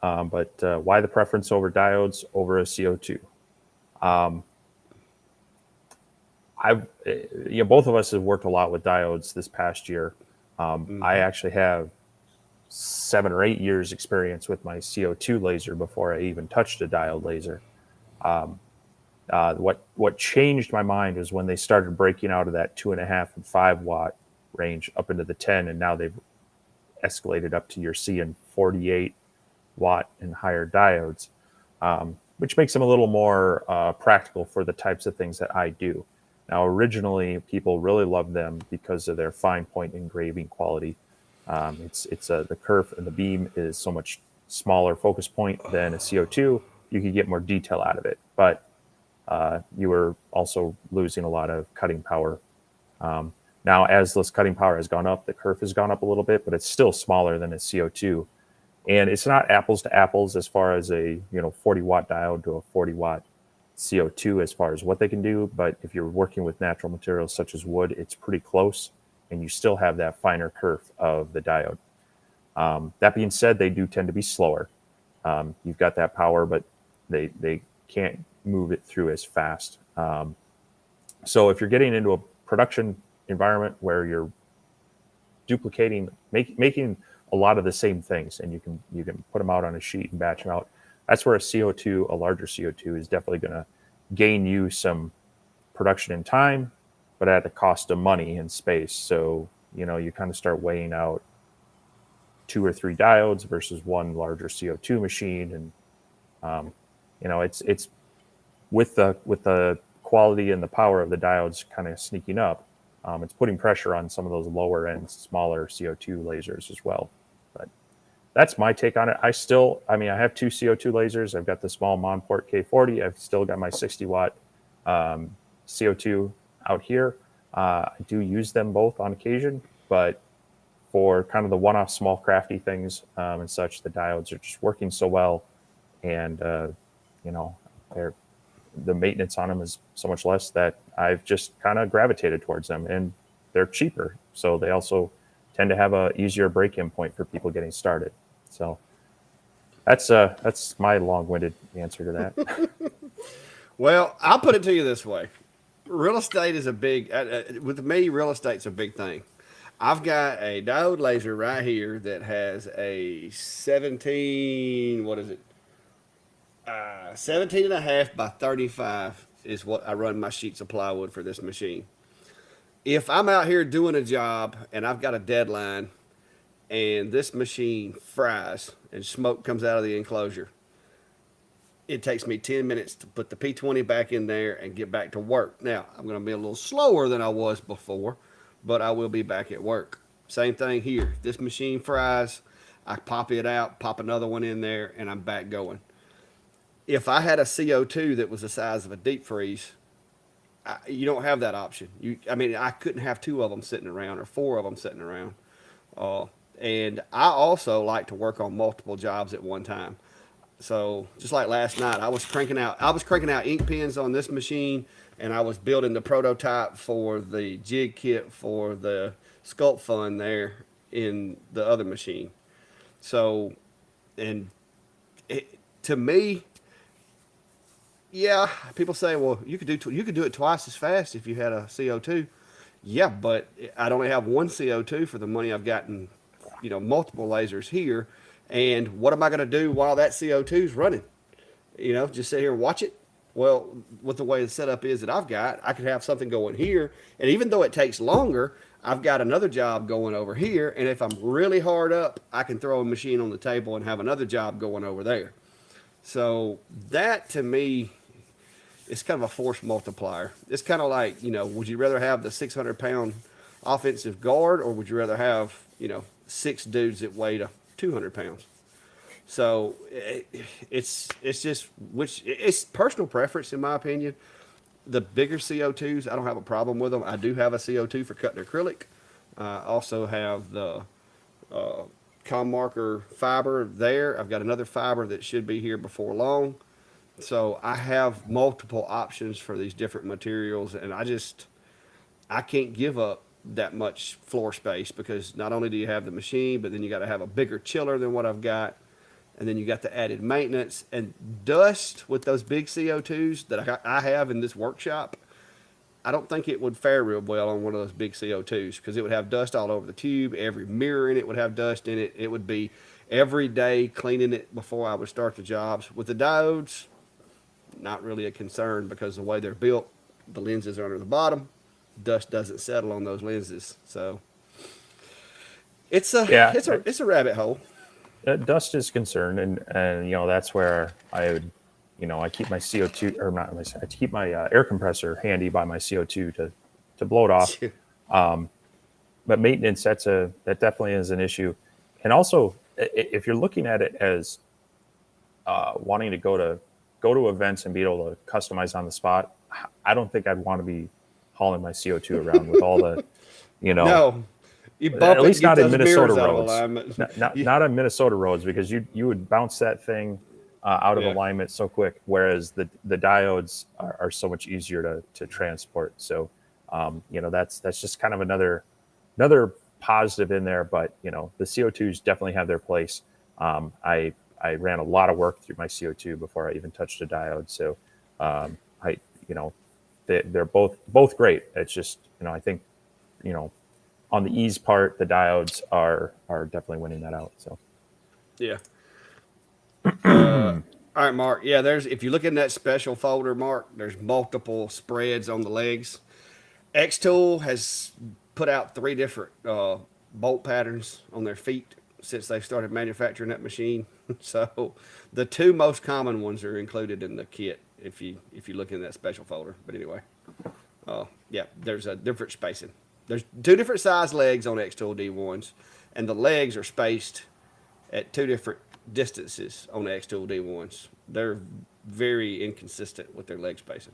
But why the preference over diodes over a CO2? Both of us have worked a lot with diodes this past year. I actually have 7 or 8 years experience with my CO2 laser before I even touched a diode laser. What changed my mind was when they started breaking out of that 2.5 and 5 watt range up into the 10, and now they've escalated up to you're seeing 48 watt and higher diodes, which makes them a little more practical for the types of things that I do. Now, originally, people really loved them because of their fine point engraving quality. The kerf and the beam is so much smaller focus point than a CO2. You could get more detail out of it, but you were also losing a lot of cutting power. Now, as this cutting power has gone up, the kerf has gone up a little bit, but it's still smaller than a CO2. And it's not apples to apples as far as a 40 watt diode to a 40 watt CO2 as far as what they can do. But if you're working with natural materials such as wood, it's pretty close, and you still have that finer kerf of the diode. That being said, they do tend to be slower. You've got that power, but they can't move it through as fast. So if you're getting into a production environment where you're duplicating, making a lot of the same things, and you can put them out on a sheet and batch them out, that's where a larger CO2 is definitely going to gain you some production in time, but at the cost of money and space. So you kind of start weighing out 2 or 3 diodes versus one larger CO2 machine, and it's with the quality and the power of the diodes kind of sneaking up, it's putting pressure on some of those lower end, smaller CO2 lasers as well. But that's my take on it. I have 2 CO2 lasers. I've got the small Monport K40. I've still got my 60 watt CO2 out here. I do use them both on occasion, but for kind of the one-off small crafty things and such, the diodes are just working so well, and the maintenance on them is so much less that I've just kind of gravitated towards them, and they're cheaper. So they also tend to have a easier break-in point for people getting started. So that's my long-winded answer to that. Well, I'll put it to you this way. Real estate is with me, real estate's a big thing. I've got a diode laser right here that has a 17, what is it? 17 and a half by 35 is what I run my sheets of plywood for this machine. If I'm out here doing a job and I've got a deadline and this machine fries and smoke comes out of the enclosure, it takes me 10 minutes to put the P20 back in there and get back to work. Now, I'm going to be a little slower than I was before, but I will be back at work. Same thing here. This machine fries, I pop it out, pop another one in there, and I'm back going. If I had a CO2 that was the size of a deep freeze, you don't have that option. I couldn't have 2 of them sitting around or 4 of them sitting around. And I also like to work on multiple jobs at one time. So just like last night, I was cranking out ink pens on this machine, and I was building the prototype for the jig kit for the Sculpt Fun there in the other machine. So, to me, yeah, people say, well, you could do it twice as fast if you had a CO2. Yeah, but I'd only have one CO2 for the money I've gotten, multiple lasers here. And what am I going to do while that CO2 is running? Just sit here and watch it? Well, with the way the setup is that I've got, I could have something going here. And even though it takes longer, I've got another job going over here. And if I'm really hard up, I can throw a machine on the table and have another job going over there. So that to me, it's kind of a force multiplier. It's kind of like, would you rather have the 600-pound offensive guard, or would you rather have, 6 dudes that weigh 200 pounds? So it's just which it's personal preference in my opinion. The bigger CO2s, I don't have a problem with them. I do have a CO2 for cutting acrylic. I also have the com marker fiber there. I've got another fiber that should be here before long. So I have multiple options for these different materials, and I can't give up that much floor space because not only do you have the machine, but then you got to have a bigger chiller than what I've got, and then you got the added maintenance and dust with those big CO2s that I have in this workshop. I don't think it would fare real well on one of those big CO2s because it would have dust all over the tube. Every mirror in it would have dust in it. It would be every day cleaning it before I would start the jobs. With the diodes, not really a concern because the way they're built, the lenses are under the bottom. Dust doesn't settle on those lenses, so it's a Yeah, it's a rabbit hole. dust is concerned, and that's where I would, I keep my CO2 or not my I keep my air compressor handy by my CO2 to blow it off. But maintenance, that definitely is an issue, and also if you're looking at it as wanting to go to events and be able to customize on the spot, I don't think I'd want to be hauling my CO2 around with all the, No, you bump at it, least get not in those Minnesota mirrors out of roads. alignment. Not on Minnesota roads because you would bounce that thing out of Yeah. alignment so quick. Whereas the diodes are so much easier to transport. So that's just kind of another positive in there. But the CO2s definitely have their place. I ran a lot of work through my CO2 before I even touched a diode. So I they're both great. It's just I think on the ease part, the diodes are definitely winning that out. So Yeah. All right, Mark. Yeah, there's if you look in that special folder, Mark, there's multiple spreads on the legs. Xtool has put out 3 different bolt patterns on their feet since they started manufacturing that machine. So the 2 most common ones are included in the kit if you look in that special folder. But anyway, yeah, there's a different spacing. There's 2 different size legs on Xtool D1s, and the legs are spaced at 2 different distances on the Xtool D1s. They're very inconsistent with their leg spacing.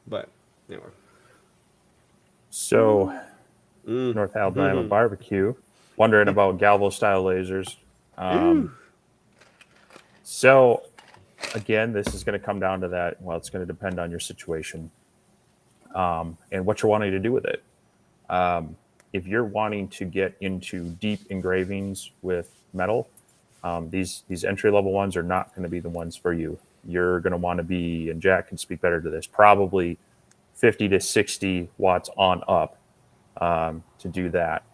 But anyway. so North Alabama barbecue, wondering about Galvo style lasers. So again, this is going to come down to that. Well, it's going to depend on your situation and what you're wanting to do with it. If you're wanting to get into deep engravings with metal, these entry level ones are not going to be the ones for you. You're going to want to be, and Jack can speak better to this, probably 50 to 60 watts on up to do that.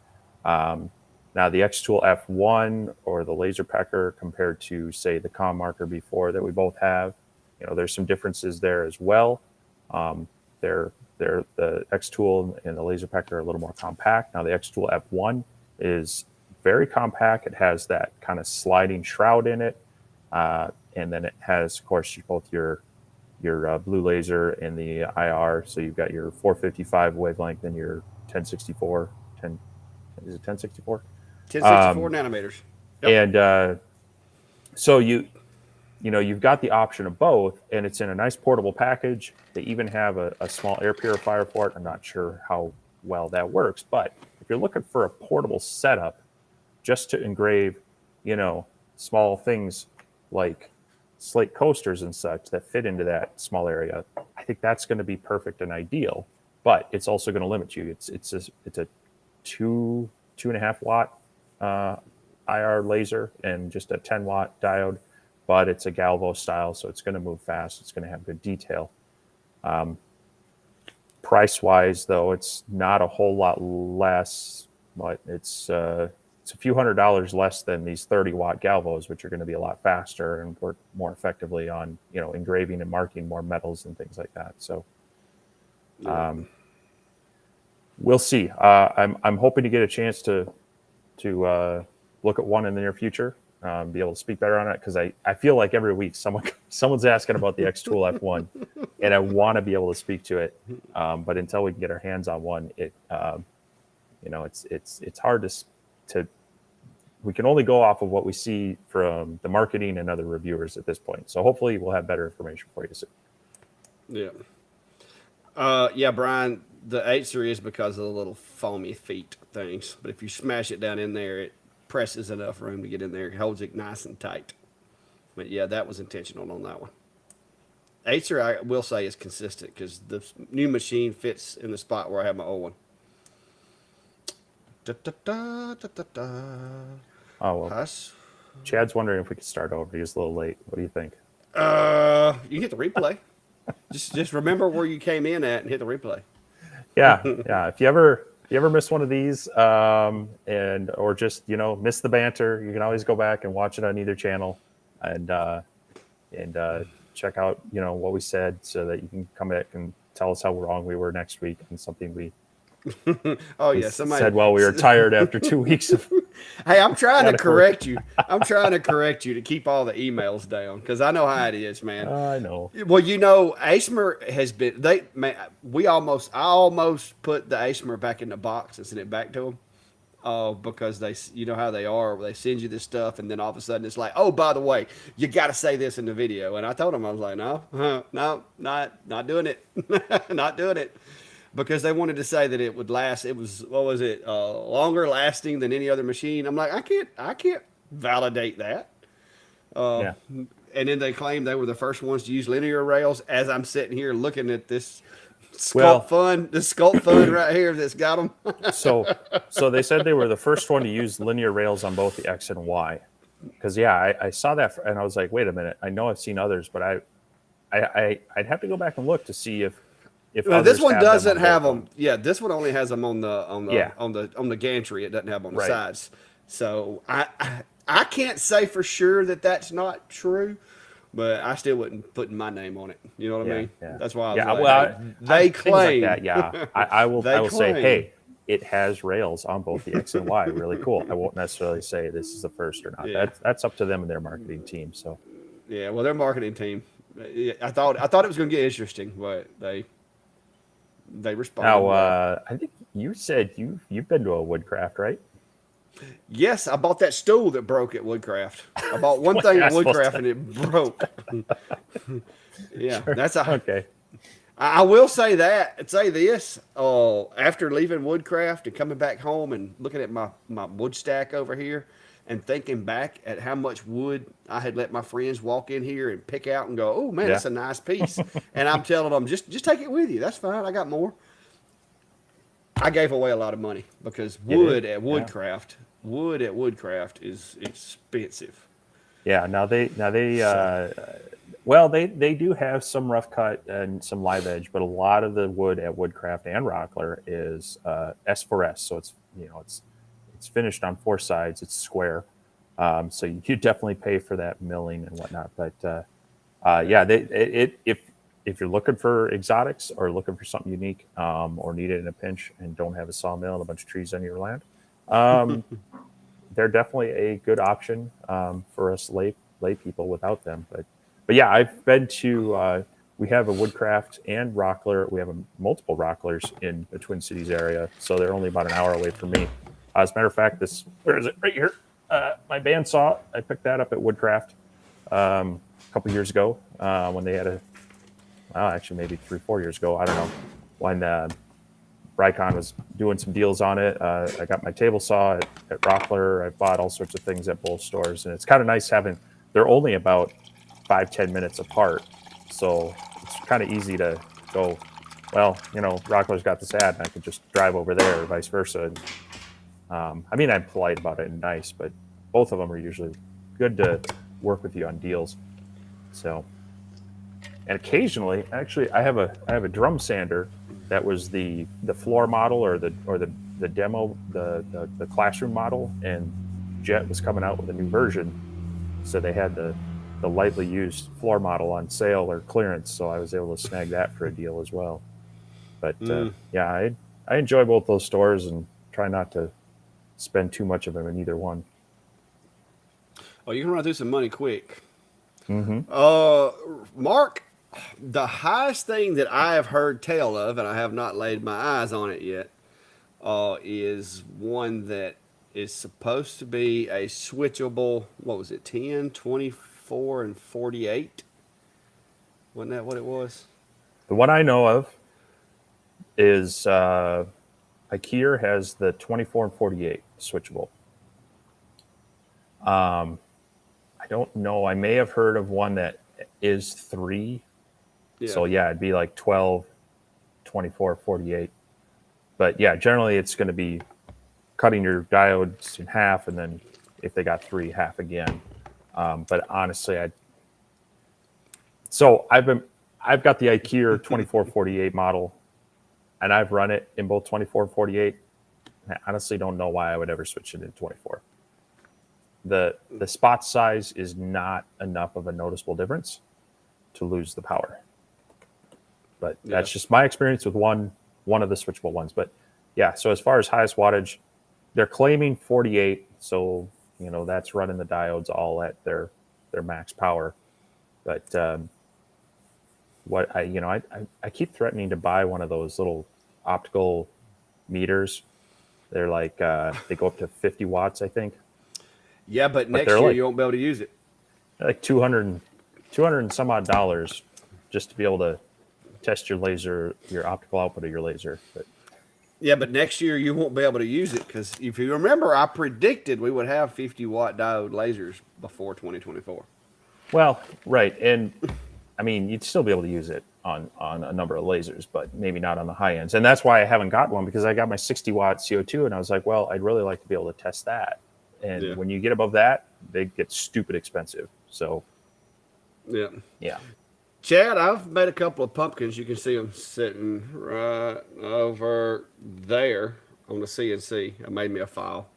Now the Xtool F1 or the Laser Pecker compared to say the Com Marker B4 that we both have, there's some differences there as well. They're the Xtool and the Laser Pecker are a little more compact. Now the Xtool F1 is very compact. It has that kind of sliding shroud in it, and then it has, of course, both your blue laser and the IR. So you've got your 455 wavelength and your 1064. Is it 1064? 1064 nanometers. Yep. And so you've got the option of both, and it's in a nice portable package. They even have a small air purifier for it. I'm not sure how well that works, but if you're looking for a portable setup just to engrave, small things like slate coasters and such that fit into that small area, I think that's going to be perfect and ideal. But it's also going to limit you. It's a 2.5 watt IR laser and just a 10 watt diode, but it's a Galvo style, so it's going to move fast. It's going to have good detail. Price wise, though, it's not a whole lot less, but it's a few $100s less than these 30 watt Galvos, which are going to be a lot faster and work more effectively on engraving and marking more metals and things like that. So we'll see. I'm hoping to get a chance to look at one in the near future, be able to speak better on it, because I feel like every week someone's asking about the Xtool F1, and I want to be able to speak to it, but until we can get our hands on one, it's hard to we can only go off of what we see from the marketing and other reviewers at this point. So hopefully we'll have better information for you soon. Yeah. Yeah, Brian, the Acer is because of the little foamy feet things. But if you smash it down in there, it presses enough room to get in there. It holds it nice and tight. But yeah, that was intentional on that one. Acer, I will say, is consistent because the new machine fits in the spot where I have my old one. Da, da, da, da, da, da. Oh, well, Hush. Chad's wondering if we could start over. He's a little late. What do you think? You hit the replay. just remember where you came in at and hit the replay. Yeah, yeah. If you ever miss one of these, and or just miss the banter, you can always go back and watch it on either channel, and check out what we said, so that you can come back and tell us how wrong we were next week on something we Oh yeah, somebody said while we were tired after 2 weeks of. Hey, I'm trying to correct you. I'm trying to correct you to keep all the emails down because I know how it is, man. I know. Well, ASMR has been I almost put the ASMR back in the box and sent it back to them. Because they, you know how they are. They send you this stuff, and then all of a sudden it's like, oh, by the way, you got to say this in the video. And I told them, I was like, no, not doing it, not doing it. Because they wanted to say that it would last. It was, what was it, longer lasting than any other machine. I'm like, I can't validate that. Yeah. And then they claimed they were the first ones to use linear rails. As I'm sitting here looking at this Sculpt Fun right here that's got them. So they said they were the first one to use linear rails on both the X and Y. Because I saw that and I was like, wait a minute. I know I've seen others, but I'd have to go back and look to see if this one doesn't them have them. Yeah, this one only has them on the gantry. It doesn't have them on the Right. sides. So I can't say for sure that that's not true, but I still wouldn't put my name on it. You know what I mean? Yeah. That's why I was Yeah, like, well, hey, they things claim like that. Yeah, I will say, claim. hey, it has rails on both the X and Y. Really cool. I won't necessarily say this is the first or not. Yeah. That's up to them and their marketing team. So Yeah, well, their marketing team. I thought it was going to get interesting, but they responded. now, well. I think you said you've been to a Woodcraft, right? Yes, I bought that stool that broke at Woodcraft. I bought one What thing you're at not supposed Woodcraft to- and it broke. Yeah, that's a. Okay. I will say this. After leaving Woodcraft and coming back home and looking at my wood stack over here and thinking back at how much wood I had let my friends walk in here and pick out and go, oh man, Yeah. that's a nice piece. And I'm telling them, just take it with you. That's fine. I got more. I gave away a lot of money because wood at Woodcraft is expensive. Yeah. Now they well, they do have some rough cut and some live edge, but a lot of the wood at Woodcraft and Rockler is S4S, so it's it's finished on four sides. It's square, so you definitely pay for that milling and whatnot. But yeah, if you're looking for exotics or looking for something unique, or need it in a pinch and don't have a sawmill and a bunch of trees on your land, they're definitely a good option for us lay people without them. But yeah, I've been to. We have a Woodcraft and Rockler. We have multiple Rocklers in the Twin Cities area, so they're only about an hour away from me. As a matter of fact, where is it? Right here. My bandsaw. I picked that up at Woodcraft a couple years ago when they had actually maybe 3-4 years ago. I don't know when Brycon was doing some deals on it. I got my table saw at Rockler. I bought all sorts of things at both stores, and it's kind of nice having. They're only about 5-10 minutes apart, so it's kind of easy to go. Well, Rockler's got this ad, and I could just drive over there, or vice versa. And, I mean, I'm polite about it and nice, but both of them are usually good to work with you on deals. So, and occasionally, actually, I have a drum sander that was the floor model or the demo, the classroom model, and Jet was coming out with a new version, so they had the lightly used floor model on sale or clearance, so I was able to snag that for a deal as well. But yeah, I enjoy both those stores and try not to spend too much of them in either one. Oh, you can run through some money quick. Mm-hmm. Mark, the highest thing that I have heard tell of, and I have not laid my eyes on it yet, is one that is supposed to be a switchable, what was it, 10, 24, and 48? Wasn't that what it was? The one I know of is IKEA has the 24 and 48 switchable. I don't know. I may have heard of one that is 3. Yeah. So yeah, it'd be like 12, 24, 48. But yeah, generally it's going to be cutting your diodes in half, and then if they got 3, half again. But honestly, I've got the IKEA 2448 model, and I've run it in both 2448. I honestly don't know why I would ever switch it in 24. The spot size is not enough of a noticeable difference to lose the power. But that's just my experience with one of the switchable ones. But yeah, so as far as highest wattage, they're claiming 48, so that's running the diodes all at their max power. But what I keep threatening to buy one of those little optical meters. They're like they go up to 50 watts, I think. Yeah, but next year you won't be able to use it. Like 200 and some odd dollars just to be able to test your laser, your optical output of your laser. But yeah, but next year you won't be able to use it because if you remember, I predicted we would have 50-watt diode lasers before 2024. Well, right, and I mean you'd still be able to use it on a number of lasers, but maybe not on the high ends. And that's why I haven't got one, because I got my 60-watt CO2, and I was like, well, I'd really like to be able to test that. And when you get above that, they get stupid expensive. So yeah. Chad, I've made a couple of pumpkins. You can see them sitting right over there on the CNC. I made me a file.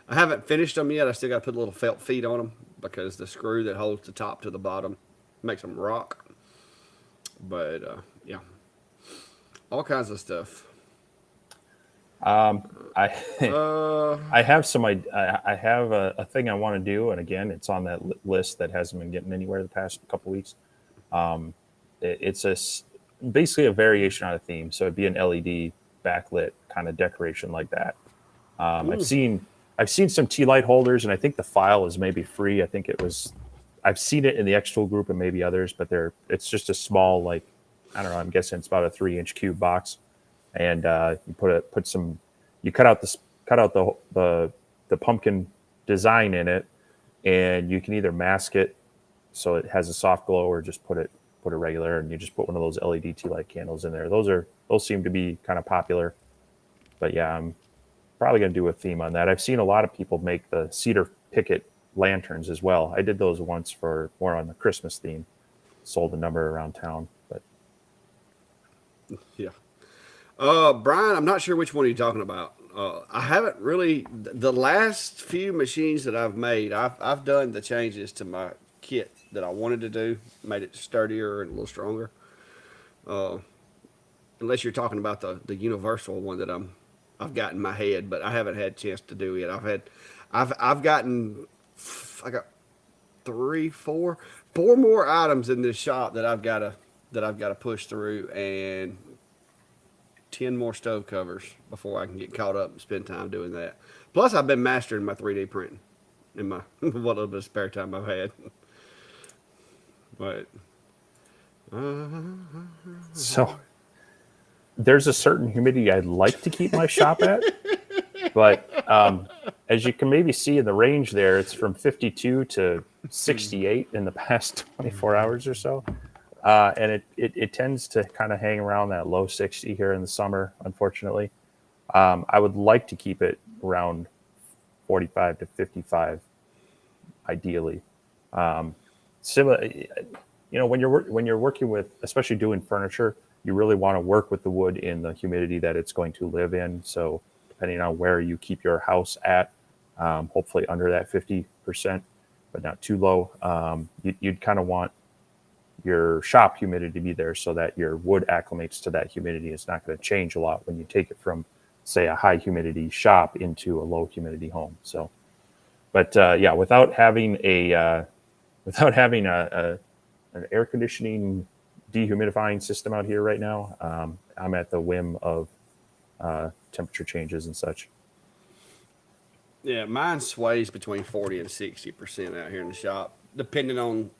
I haven't finished them yet. I still got to put a little felt feet on them because the screw that holds the top to the bottom makes them rock. But yeah, all kinds of stuff. I have I have a thing I want to do, and again, it's on that list that hasn't been getting anywhere the past couple weeks. It's basically a variation on a theme, so it'd be an LED backlit kind of decoration like that. I've seen some tea light holders, and I think the file is maybe free. I think I've seen it in the X-Tool group and maybe others, but it's just a small, like, I don't know, I'm guessing it's about a 3-inch cube box. And you cut out the pumpkin design in it, and you can either mask it so it has a soft glow, or just put it regular, and you just put one of those LED tea light candles in there. Those seem to be kind of popular. But yeah, I'm probably going to do a theme on that. I've seen a lot of people make the cedar picket lanterns as well. I did those once for more on the Christmas theme. Sold a number around town, but yeah. Brian, I'm not sure which one you're talking about. I haven't really. The last few machines that I've made, I've done the changes to my kit that I wanted to do, made it sturdier and a little stronger. Unless you're talking about the universal one that I've got in my head, but I haven't had a chance to do it. I got 4 more items in this shop that I've got to push through, and 10 more stove covers before I can get caught up and spend time doing that. Plus, I've been mastering my 3D printing in my what little bit of spare time I've had. But so there's a certain humidity I'd like to keep my shop at, but as you can maybe see in the range there, it's from 52 to 68 in the past 24 hours or so. And it tends to kind of hang around that low 60 here in the summer, unfortunately. I would like to keep it around 45 to 55, ideally. Similar, when you're working with, especially doing furniture, you really want to work with the wood in the humidity that it's going to live in. So depending on where you keep your house at, hopefully under that 50%, but not too low. You'd kind of want your shop humidity to be there so that your wood acclimates to that humidity. It's not going to change a lot when you take it from, say, a high humidity shop into a low humidity home. So, but yeah, without having an air conditioning dehumidifying system out here right now, I'm at the whim of temperature changes and such. Yeah, mine sways between 40 and 60% out here in the shop, depending on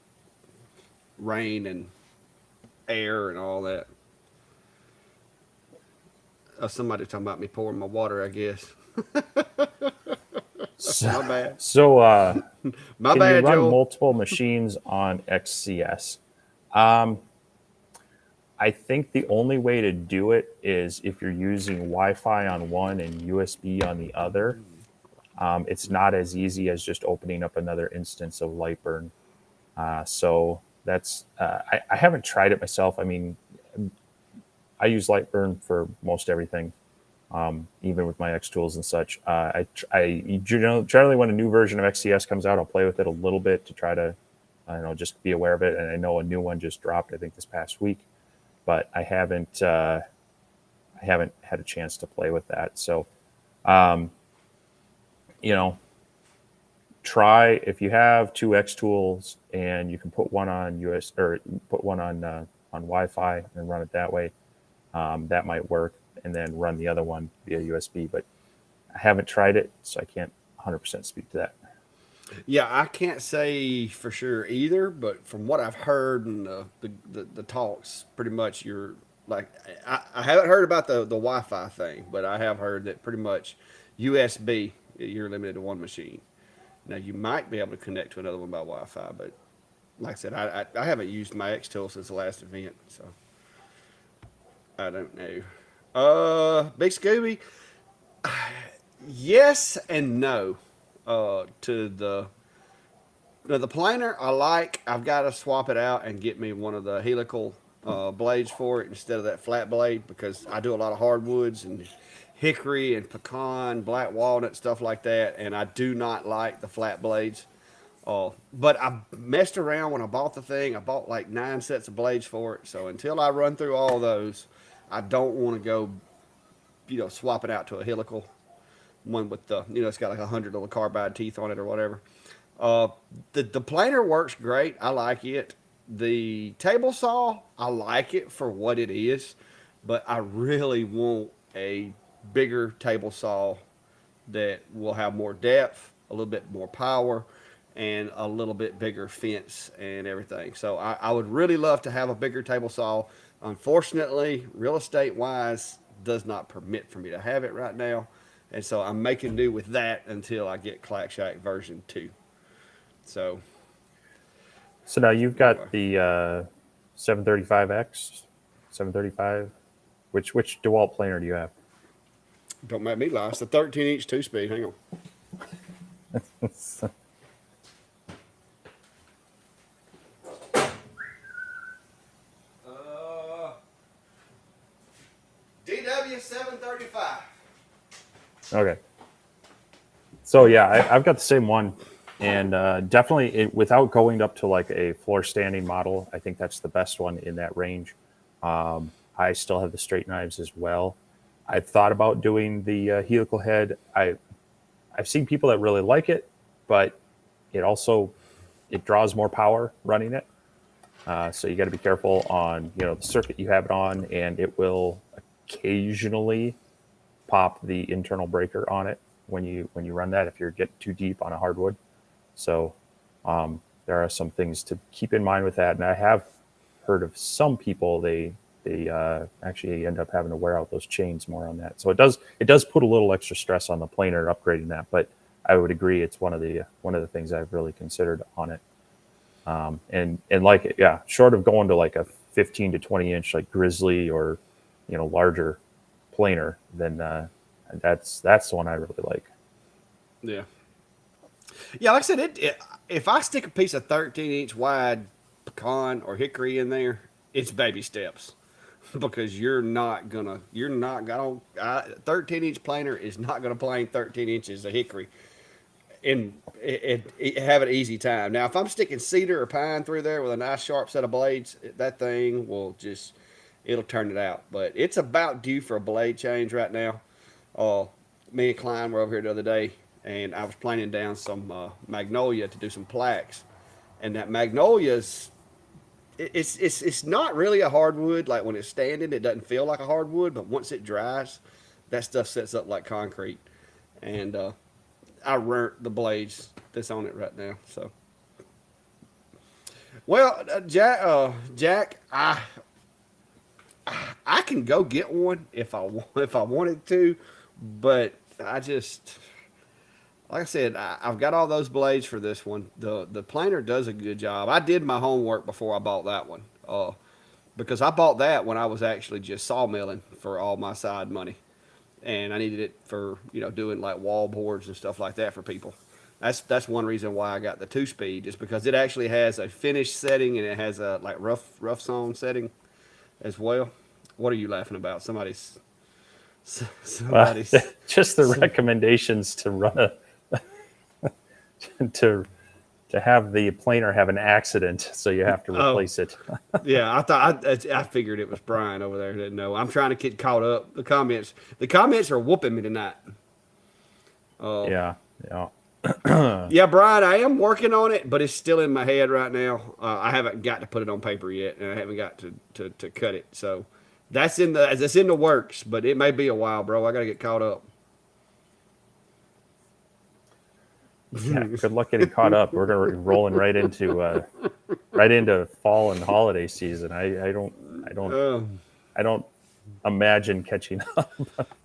rain and air and all that. Somebody talking about me pouring my water, I guess. So, My bad. so My can you bad, run Joel. multiple machines on XCS? Um, I think the only way to do it is if you're using Wi-Fi on one and USB on the other. It's not as easy as just opening up another instance of Lightburn. So that's I haven't tried it myself. I mean, I use Lightburn for most everything, even with my X tools and such. Generally when a new version of XCS comes out, I'll play with it a little bit to try to, I don't know, just be aware of it. And I know a new one just dropped, I think this past week, but I haven't had a chance to play with that. So, um, you know, try if you have two X tools and you can put one on US or put one on Wi-Fi and run it that way. That might work, and then run the other one via USB. But I haven't tried it, so I can't 100% speak to that. Yeah, I can't say for sure either, but from what I've heard and the talks, pretty much you're like, I haven't heard about the Wi-Fi thing, but I have heard that pretty much USB, you're limited to one machine. Now, you might be able to connect to another one by Wi-Fi, but like I said, I haven't used my X tool since the last event, so I don't know. Big Scooby, yes and no. To the planer, I like. I've got to swap it out and get me one of the helical blades for it instead of that flat blade because I do a lot of hardwoods and hickory and pecan, black walnut, stuff like that, and I do not like the flat blades. But I messed around when I bought the thing. I bought like 9 sets of blades for it. So until I run through all those, I don't want to go, swap it out to a helical one with the, it's got like 100 little carbide teeth on it or whatever. Uh, the planer works great. I like it. The table saw, I like it for what it is, but I really want a bigger table saw that will have more depth, a little bit more power, and a little bit bigger fence and everything. So I would really love to have a bigger table saw. Unfortunately, real estate wise, does not permit for me to have it right now. And so I'm making do with that until I get Clack Shack version 2. So So now you've anyway, got the 735X, 735. Which DeWalt planer do you have? don't make me lie. It's the 13-inch 2-speed. Hang on. DW 735. Okay. So yeah, I've got the same one, and definitely without going up to like a floor standing model, I think that's the best one in that range. I still have the straight knives as well. I've thought about doing the helical head. I've seen people that really like it, but it also it draws more power running it. So you got to be careful on the circuit you have it on, and it will occasionally pop the internal breaker on it when you run that if you're getting too deep on a hardwood. So there are some things to keep in mind with that. And I have heard of some people they actually end up having to wear out those chains more on that. So it does put a little extra stress on the planer upgrading that. But I would agree it's one of the things I've really considered on it. And like it, yeah, short of going to like a 15 to 20 inch like Grizzly or larger planer, then that's the one I really like. Yeah. Yeah, like I said, if I stick a piece of 13-inch wide pecan or hickory in there, it's baby steps. Because you're not gonna 13-inch planer is not gonna plane 13 inches of hickory and it have an easy time. Now, if I'm sticking cedar or pine through there with a nice sharp set of blades, that thing will it'll turn it out. But it's about due for a blade change right now. Uh, Me and Klein were over here the other day, and I was planing down some magnolia to do some plaques, and that magnolia's it's not really a hardwood. Like when it's standing, it doesn't feel like a hardwood, but once it dries, that stuff sets up like concrete. And I rent the blades that's on it right now. So, well, Jack, I can go get one if I wanted to, but I just like I said, I've got all those blades for this one. The planer does a good job. I did my homework before I bought that one, because I bought that when I was actually just sawmilling for all my side money, and I needed it for doing like wall boards and stuff like that for people. That's one reason why I got the 2 speed, is because it actually has a finish setting and it has a like rough sawn setting as well. What are you laughing about? Somebody's Just the recommendations to run a to have the planer have an accident, so you have to replace it. Yeah, I figured it was Brian over there. Didn't know. I'm trying to get caught up. The comments are whooping me tonight. Yeah. Yeah, Brian, I am working on it, but it's still in my head right now. I haven't got to put it on paper yet, and I haven't got to cut it. So that's in the works, but it may be a while, bro. I got to get caught up. Yeah, good luck getting caught up. We're gonna be rolling right into fall and holiday season. I don't imagine catching up.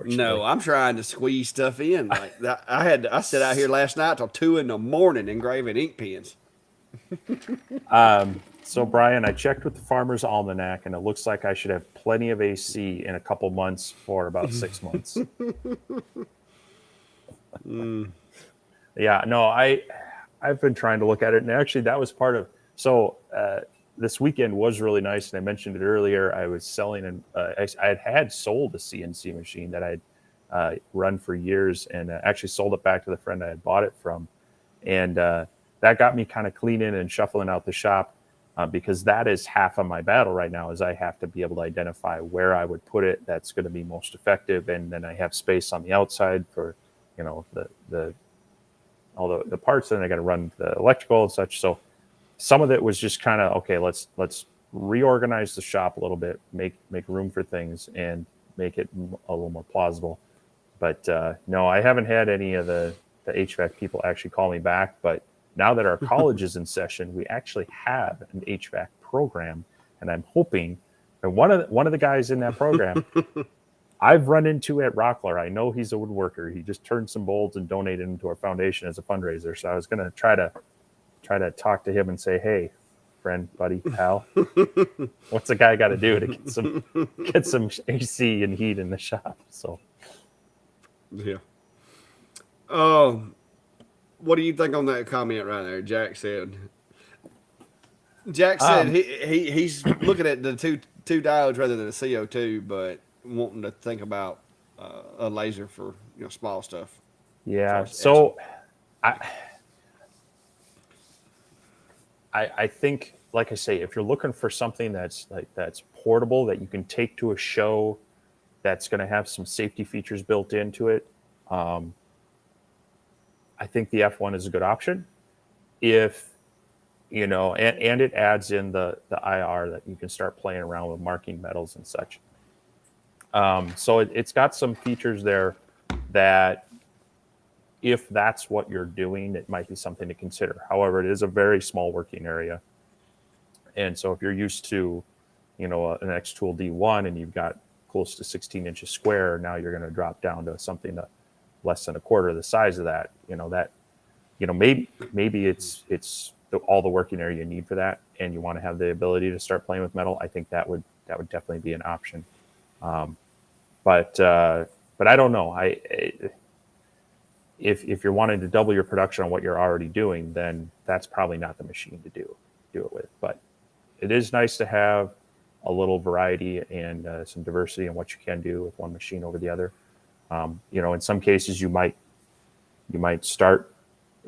No, I'm trying to squeeze stuff in. Like that, I sat out here last night till 2 a.m. engraving ink pens. So Brian, I checked with the Farmer's Almanac, and it looks like I should have plenty of AC in a couple months for about 6 months. Yeah, no, I've been trying to look at it, and actually that was part of. So this weekend was really nice, and I mentioned it earlier. I was selling, and I had sold a CNC machine that I'd run for years, and actually sold it back to the friend I had bought it from, and that got me kind of cleaning and shuffling out the shop, because that is half of my battle right now. Is I have to be able to identify where I would put it that's going to be most effective, and then I have space on the outside for all the parts, and I got to run the electrical and such. So some of it was just kind of, okay, let's reorganize the shop a little bit, make room for things, and make it a little more plausible. But no, I haven't had any of the HVAC people actually call me back. But now that our college is in session, we actually have an HVAC program, and I'm hoping. And one of the guys in that program, I've run into at Rockler. I know he's a woodworker. He just turned some bolts and donated them to our foundation as a fundraiser. So I was going to try to talk to him and say, hey, friend, buddy, pal, what's the guy got to do to get some AC and heat in the shop? So, yeah. What do you think on that comment right there? Jack said he's looking at the two diodes rather than a CO2, but wanting to think about a laser for small stuff. Yeah. So I think, like I say, if you're looking for something that's portable, that you can take to a show, that's going to have some safety features built into it, I think the F1 is a good option. If and it adds in the IR that you can start playing around with marking metals and such. So it's got some features there that, if that's what you're doing, it might be something to consider. However, it is a very small working area. And so if you're used to, an Xtool D1 and you've got close to 16 inches square, now you're going to drop down to something less than a quarter of the size of that. Maybe it's all the working area you need for that, and you want to have the ability to start playing with metal. I think that would definitely be an option. But I don't know. If you're wanting to double your production on what you're already doing, then that's probably not the machine to do it with. But it is nice to have a little variety and some diversity in what you can do with one machine over the other. In some cases you might start,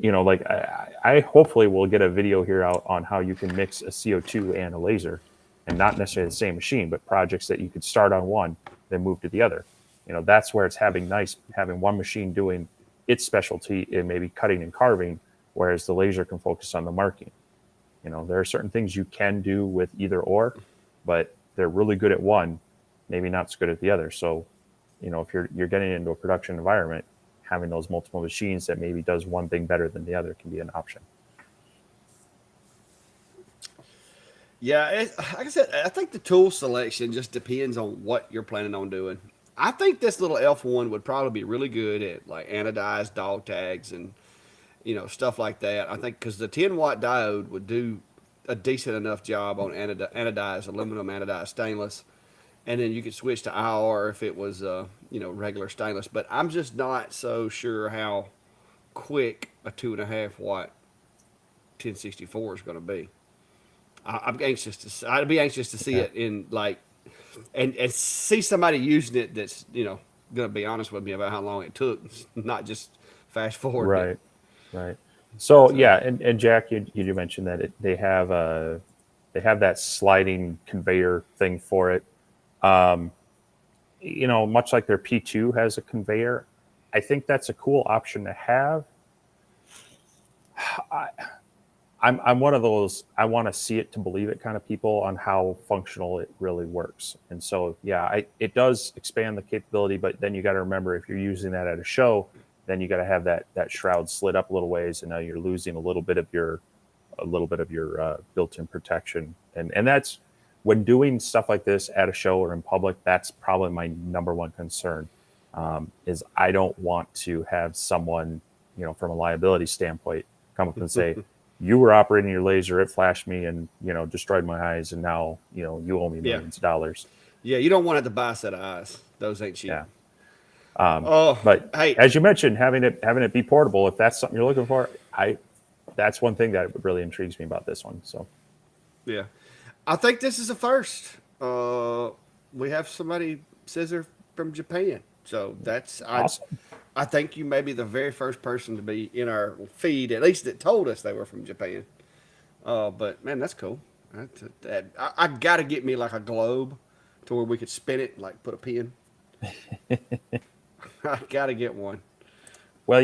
like I hopefully will get a video here out on how you can mix a CO2 and a laser, and not necessarily the same machine, but projects that you could start on one, then move to the other. That's where it's having one machine doing its specialty in maybe cutting and carving, whereas the laser can focus on the marking. There are certain things you can do with either or, but they're really good at one, maybe not so good at the other. So, if you're getting into a production environment, having those multiple machines that maybe does one thing better than the other can be an option. Yeah, like I said, I think the tool selection just depends on what you're planning on doing. I think this little F1 would probably be really good at like anodized dog tags and stuff like that. I think because the 10-watt diode would do a decent enough job on anodized aluminum, anodized stainless, and then you could switch to IR if it was regular stainless. But I'm just not so sure how quick a 2.5-watt 1064 is going to be. I'm anxious to. I'd be anxious to see it in like, and see somebody using it that's going to be honest with me about how long it took, not just fast forward. Right, right. So yeah, and Jack, you mentioned that they have that sliding conveyor thing for it. Much like their P2 has a conveyor, I think that's a cool option to have. I'm one of those I want to see it to believe it kind of people on how functional it really works. And so, yeah, it does expand the capability, but then you got to remember if you're using that at a show, then you got to have that shroud slid up a little ways, and now you're losing a little bit of your built-in protection. And that's when doing stuff like this at a show or in public, that's probably my number one concern. Is I don't want to have someone, from a liability standpoint, come up and say, you were operating your laser, it flashed me and, destroyed my eyes. And now, you owe me millions of dollars. Yeah. You don't want it to buy a set of eyes. Those ain't cheap. Yeah. But hey, as you mentioned, having it be portable, if that's something you're looking for, that's one thing that really intrigues me about this one. So, yeah, I think this is a first. We have somebody says they're from Japan. So that's awesome. I think you may be the very first person to be in our feed, at least that told us they were from Japan. But man, that's cool. I got to get me like a globe to where we could spin it, and like put a pin. I got to get one. Well,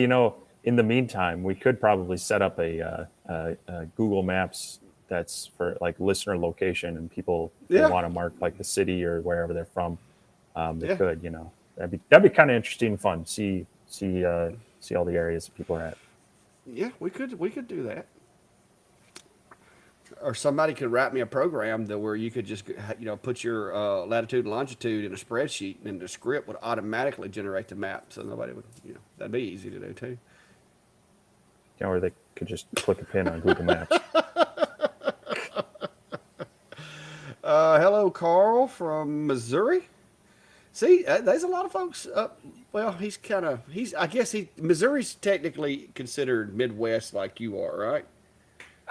in the meantime, we could probably set up a Google Maps that's for like listener location, and people if they want to mark like the city or wherever they're from, they could. That'd be kind of interesting, and fun. See all the areas that people are at. Yeah, we could do that. Or somebody could write me a program where you could just put your latitude and longitude in a spreadsheet, and then the script would automatically generate the map, so nobody would that'd be easy to do too. Or they could just click a pin on Google Maps. Hello, Carl from Missouri. See, there's a lot of folks. Well, I guess Missouri's technically considered Midwest like you are, right?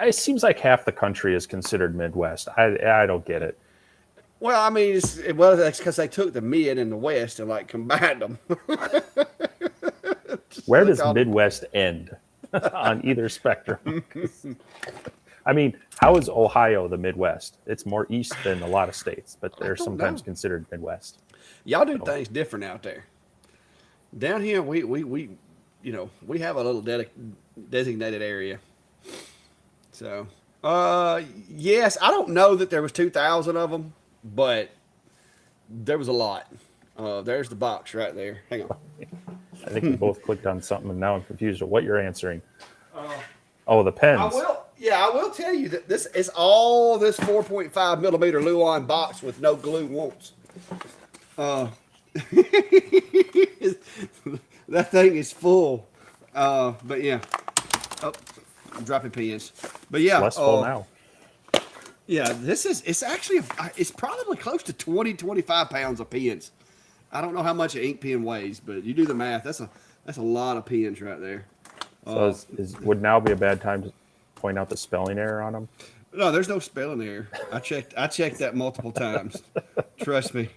It seems like half the country is considered Midwest. I don't get it. Well, I mean, that's because they took the mid and the west and like combined them. Where does Midwest end on either spectrum? I mean, how is Ohio the Midwest? It's more east than a lot of states, but they're sometimes considered Midwest. Y'all do things different out there. Down here, we have a little designated area. So, yes, I don't know that there was 2,000 of them, but there was a lot. There's the box right there. Hang on. I think we both clicked on something, and now I'm confused with what you're answering. The pens. I will tell you that this is all this 4.5 millimeter Luan box with no glue wants. That thing is full. But yeah. Oh, I'm dropping pins. But yeah. Less full now. Yeah, it's probably close to 25 pounds of pins. I don't know how much an ink pen weighs, but you do the math. That's a lot of pins right there. So would now be a bad time to point out the spelling error on them? No, there's no spelling error. I checked that multiple times. Trust me.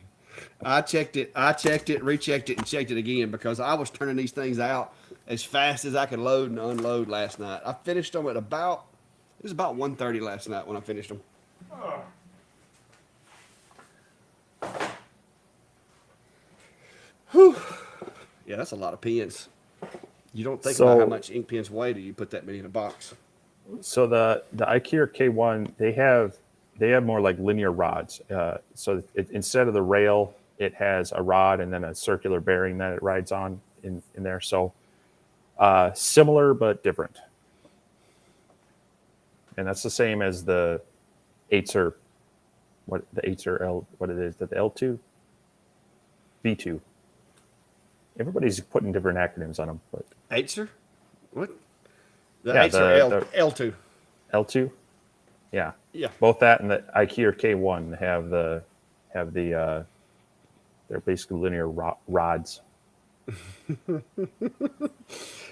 I checked it, rechecked it, and checked it again because I was turning these things out as fast as I could load and unload last night. I finished them it was about 1:30 last night when I finished them. Whew. Yeah, that's a lot of pens. You don't think about how much ink pens weigh till you put that many in a box. So the IKEA K1, they have more like linear rods. So instead of the rail, it has a rod and then a circular bearing that it rides on in there. So Similar but different. And that's the same as the Acer. What the Acer L? What it is? The L2, V2. Everybody's putting different acronyms on them, but Acer? What? The yeah, Acer the L2. L2. Yeah, Yeah. both that and the IKEA K1 have the they're basically linear rods.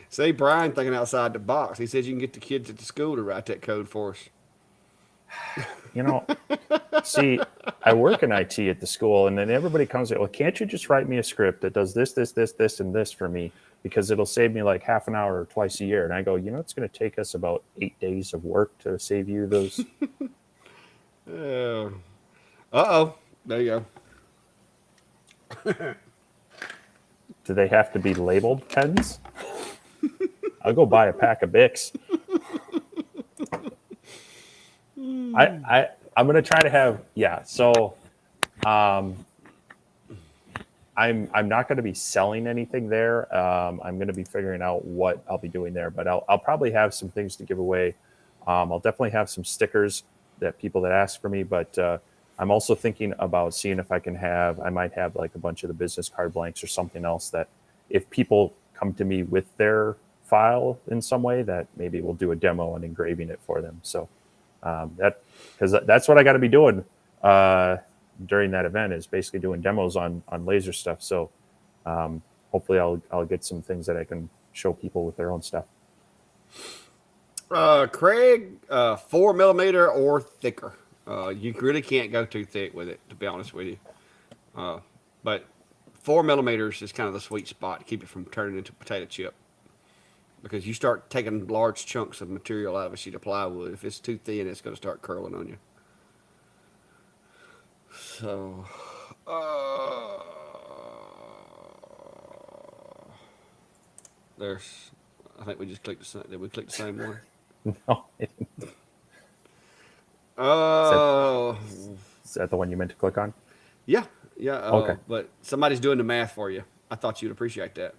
See, Brian thinking outside the box. He says you can get the kids at the school to write that code for us. You know, see, I work in IT at the school, and then everybody comes in. Well, can't you just write me a script that does this, this, this, this, and this for me? Because it'll save me like half an hour twice a year. And I go, it's going to take us about 8 days of work to save you those. Uh oh. There you go. Do they have to be labeled pens? I'll go buy a pack of Bics. I'm gonna try to have So, I'm not going to be selling anything there. I'm going to be figuring out what I'll be doing there, but I'll probably have some things to give away. I'll definitely have some stickers that people that ask for me, but I'm also thinking about seeing if I might have like a bunch of the business card blanks or something else that if people come to me with their file in some way, that maybe we'll do a demo and engraving it for them. So because that's what I got to be doing during that event, is basically doing demos on laser stuff. So hopefully I'll get some things that I can show people with their own stuff. Craig, 4mm or thicker. You really can't go too thick with it, to be honest with you. But 4mm is kind of the sweet spot to keep it from turning into potato chip. Because you start taking large chunks of material out of a sheet of plywood. If it's too thin, it's going to start curling on you. So, I think we just clicked the same. Did we click the same one? No. Is that the one you meant to click on? Yeah. Okay. But somebody's doing the math for you. I thought you'd appreciate that.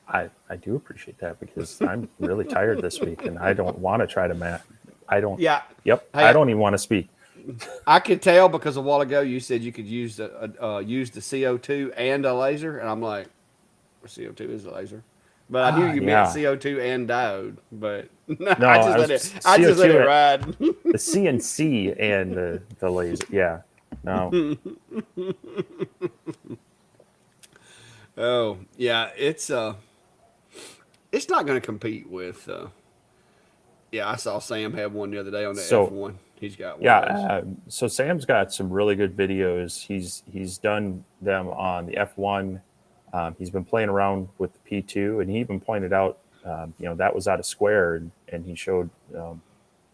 I do appreciate that, because I'm really tired this week and I don't want to try to math. I don't. Yeah. Yep. Hey, I don't even want to speak. I could tell because a while ago you said you could use the CO2 and a laser, and I'm like, CO2 is a laser, but I knew you meant CO2 and diode. But No, I just let it ride. The CNC and the laser. Yeah. No. Oh yeah, it's not going to compete with. Yeah, I saw Sam have one the other day on the F1. He's got one. Yeah, so Sam's got some really good videos. He's done them on the F1. He's been playing around with the P2, and he even pointed out, that was out of square, and he showed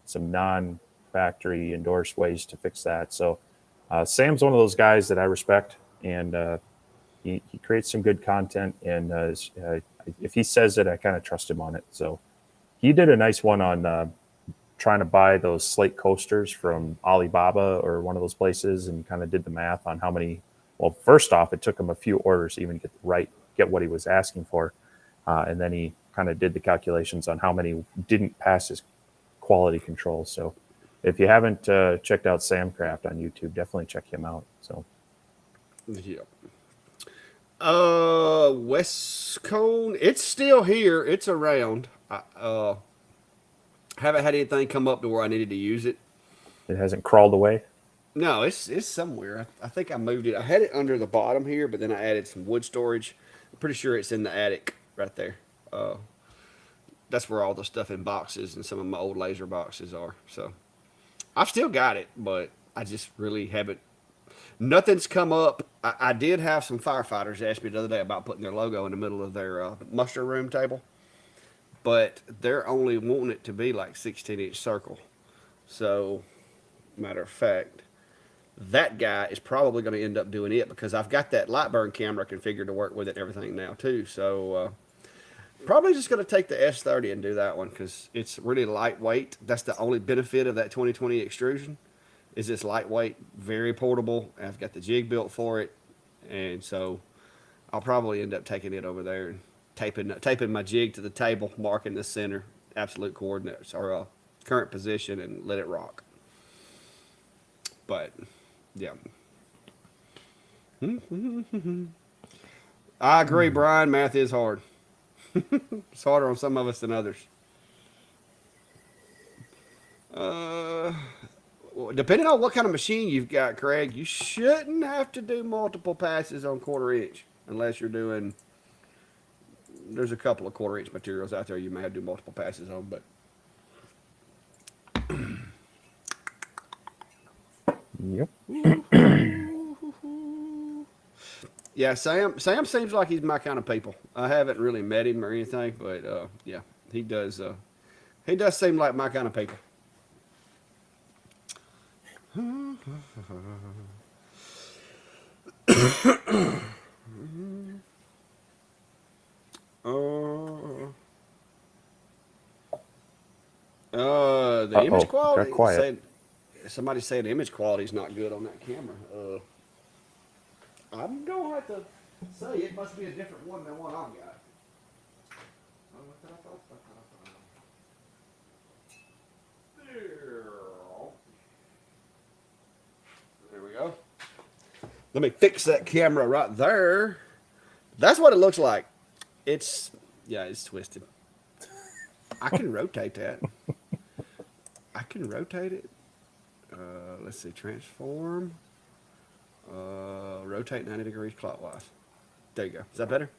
some non-factory endorsed ways to fix that. So Sam's one of those guys that I respect, and he creates some good content. And if he says it, I kind of trust him on it. So he did a nice one on trying to buy those slate coasters from Alibaba or one of those places, and kind of did the math on how many. Well, first off, it took him a few orders to even get what he was asking for, and then he kind of did the calculations on how many didn't pass his quality control. So if you haven't checked out Sam Craft on YouTube, definitely check him out. So yeah. West Cone, it's still here. It's around. Haven't had anything come up to where I needed to use it. It hasn't crawled away? No, it's somewhere. I think I moved it. I had it under the bottom here, but then I added some wood storage. I'm pretty sure it's in the attic right there. That's where all the stuff in boxes and some of my old laser boxes are. So I've still got it, but I just really haven't. Nothing's come up. I did have some firefighters ask me the other day about putting their logo in the middle of their muster room table. But they're only wanting it to be like 16-inch circle. So, matter of fact, that guy is probably going to end up doing it, because I've got that Lightburn camera configured to work with it and everything now too. So, probably just going to take the S30 and do that one, because it's really lightweight. That's the only benefit of that 2020 extrusion, is it's lightweight, very portable. I've got the jig built for it, and so I'll probably end up taking it over there and taping my jig to the table, marking the center, absolute coordinates or current position, and let it rock. But yeah, I agree, Brian. Math is hard. It's harder on some of us than others. Well, depending on what kind of machine you've got, Craig, you shouldn't have to do multiple passes on 1/4 inch unless you're doing. There's a couple of 1/4 inch materials out there you may have to do multiple passes on, but Yep. yeah, Sam seems like he's my kind of people. I haven't really met him or anything, but yeah, he does. He does seem like my kind of people. The image quality. Got quiet. Somebody said the image quality is not good on that camera. I'm gonna have to say it must be a different one than what I've got. There we go. Let me fix that camera right there. That's what it looks like. It's twisted. I can rotate that. I can rotate it. Let's see, transform. Rotate 90 degrees clockwise. There you go. Is that better?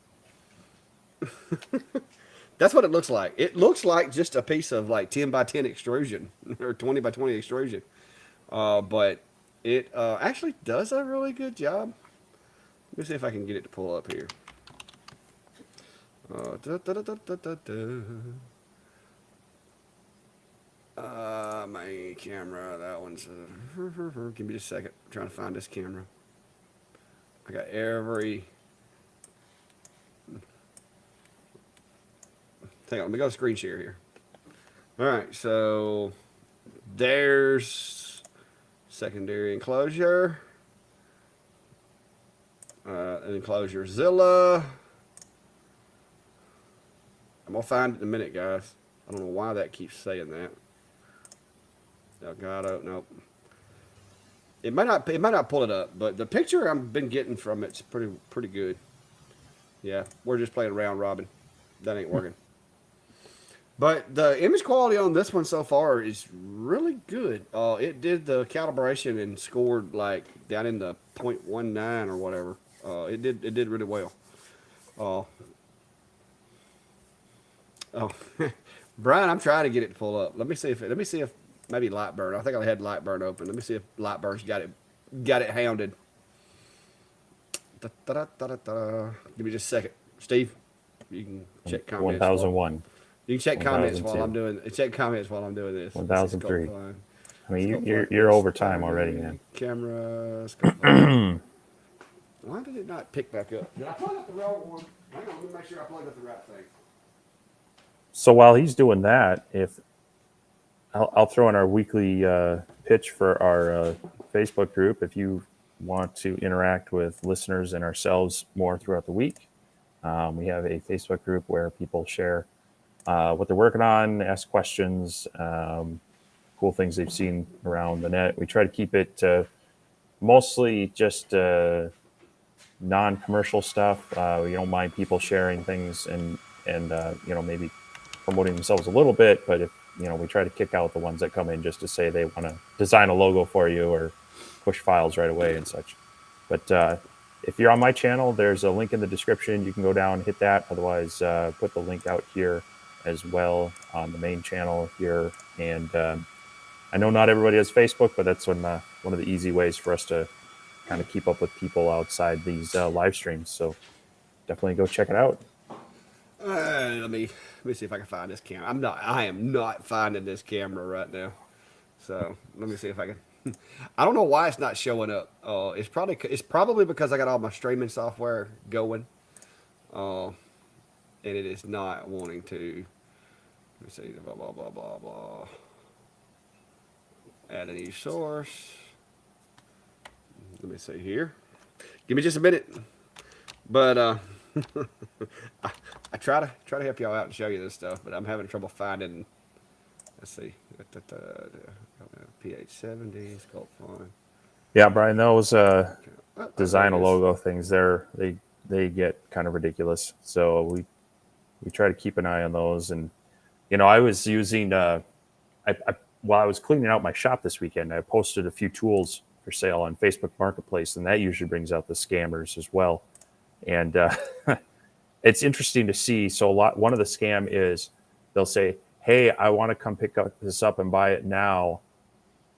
That's what it looks like. It looks like just a piece of like 10 by 10 extrusion or 20 by 20 extrusion. But it actually does a really good job. Let me see if I can get it to pull up here. My camera, that one's give me just a second. I'm trying to find this camera. I got every hang on, let me go screen share here. Alright, so there's secondary enclosure. An enclosure Zilla. I'm gonna find it in a minute, guys. I don't know why that keeps saying that. Elgato, nope. It might not pull it up, but the picture I've been getting from it's pretty good. Yeah, we're just playing round robin. That ain't working. But the image quality on this one so far is really good. It did the calibration and scored like down in the 0.19 or whatever. It did really well. Oh, Brian, I'm trying to get it to pull up. Let me see if maybe Lightburn. I think I had Lightburn open. Let me see if Lightburn's got it hounded. Give me just a second, Steve. You can check comments. 1001. You can check comments while I'm doing. Check comments while I'm doing this. 1003. I mean, you're over time already, man. Camera. Why did it not pick back up? Did I plug up the wrong one? Hang on, let me make sure I plugged up the right thing. So while he's doing that, if I'll throw in our weekly pitch for our Facebook group, if you want to interact with listeners and ourselves more throughout the week, we have a Facebook group where people share what they're working on, ask questions, cool things they've seen around the net. We try to keep it mostly just non-commercial stuff. We don't mind people sharing things and maybe promoting themselves a little bit, but if we try to kick out the ones that come in just to say they want to design a logo for you or push files right away and such. But if you're on my channel, there's a link in the description. You can go down and hit that. Otherwise, put the link out here as well on the main channel here. And I know not everybody has Facebook, but that's one of the easy ways for us to kind of keep up with people outside these live streams. So definitely go check it out. Let me see if I can find this camera. I am not finding this camera right now. So let me see if I can. I don't know why it's not showing up. It's probably because I got all my streaming software going. And it is not wanting to. Let me see. Blah blah blah blah blah. Add a new source. Let me see here. Give me just a minute. But I try to help y'all out and show you this stuff, but I'm having trouble finding. Let's see, PH70 Sculpt Font. Yeah, Brian, those Oh, there design it a is. logo things, they get kind of ridiculous. So we try to keep an eye on those. And I was using I while I was cleaning out my shop this weekend, I posted a few tools for sale on Facebook Marketplace, and that usually brings out the scammers as well. And it's interesting to see. So one of the scam is they'll say, "Hey, I want to come pick up this up and buy it now.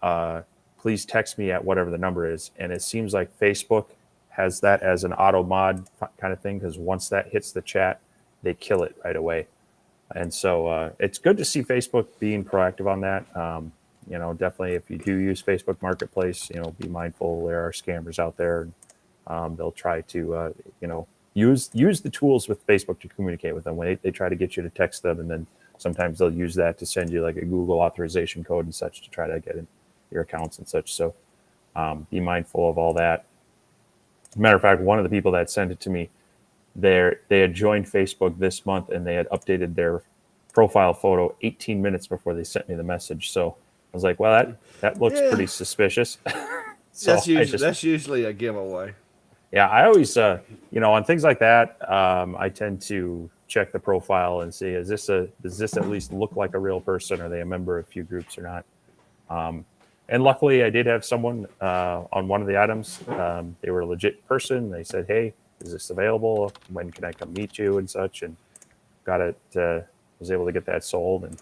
Uh, Please text me at whatever the number is." And it seems like Facebook has that as an auto mod kind of thing, because once that hits the chat, they kill it right away. And so it's good to see Facebook being proactive on that. Definitely if you do use Facebook Marketplace, be mindful there are scammers out there. They'll try to, use the tools with Facebook to communicate with them. When they try to get you to text them, and then sometimes they'll use that to send you like a Google authorization code and such to try to get in your accounts and such. So be mindful of all that. Matter of fact, one of the people that sent it to me, they had joined Facebook this month, and they had updated their profile photo 18 minutes before they sent me the message. So I was like, well, that looks Yeah, pretty suspicious. So I just, that's usually a giveaway. yeah, I always, on things like that, I tend to check the profile and see, does this at least look like a real person? Are they a member of a few groups or not? And luckily, I did have someone on one of the items. They were a legit person. They said, "Hey, is this available? When can I come meet you?" and such. And got it. Was able to get that sold and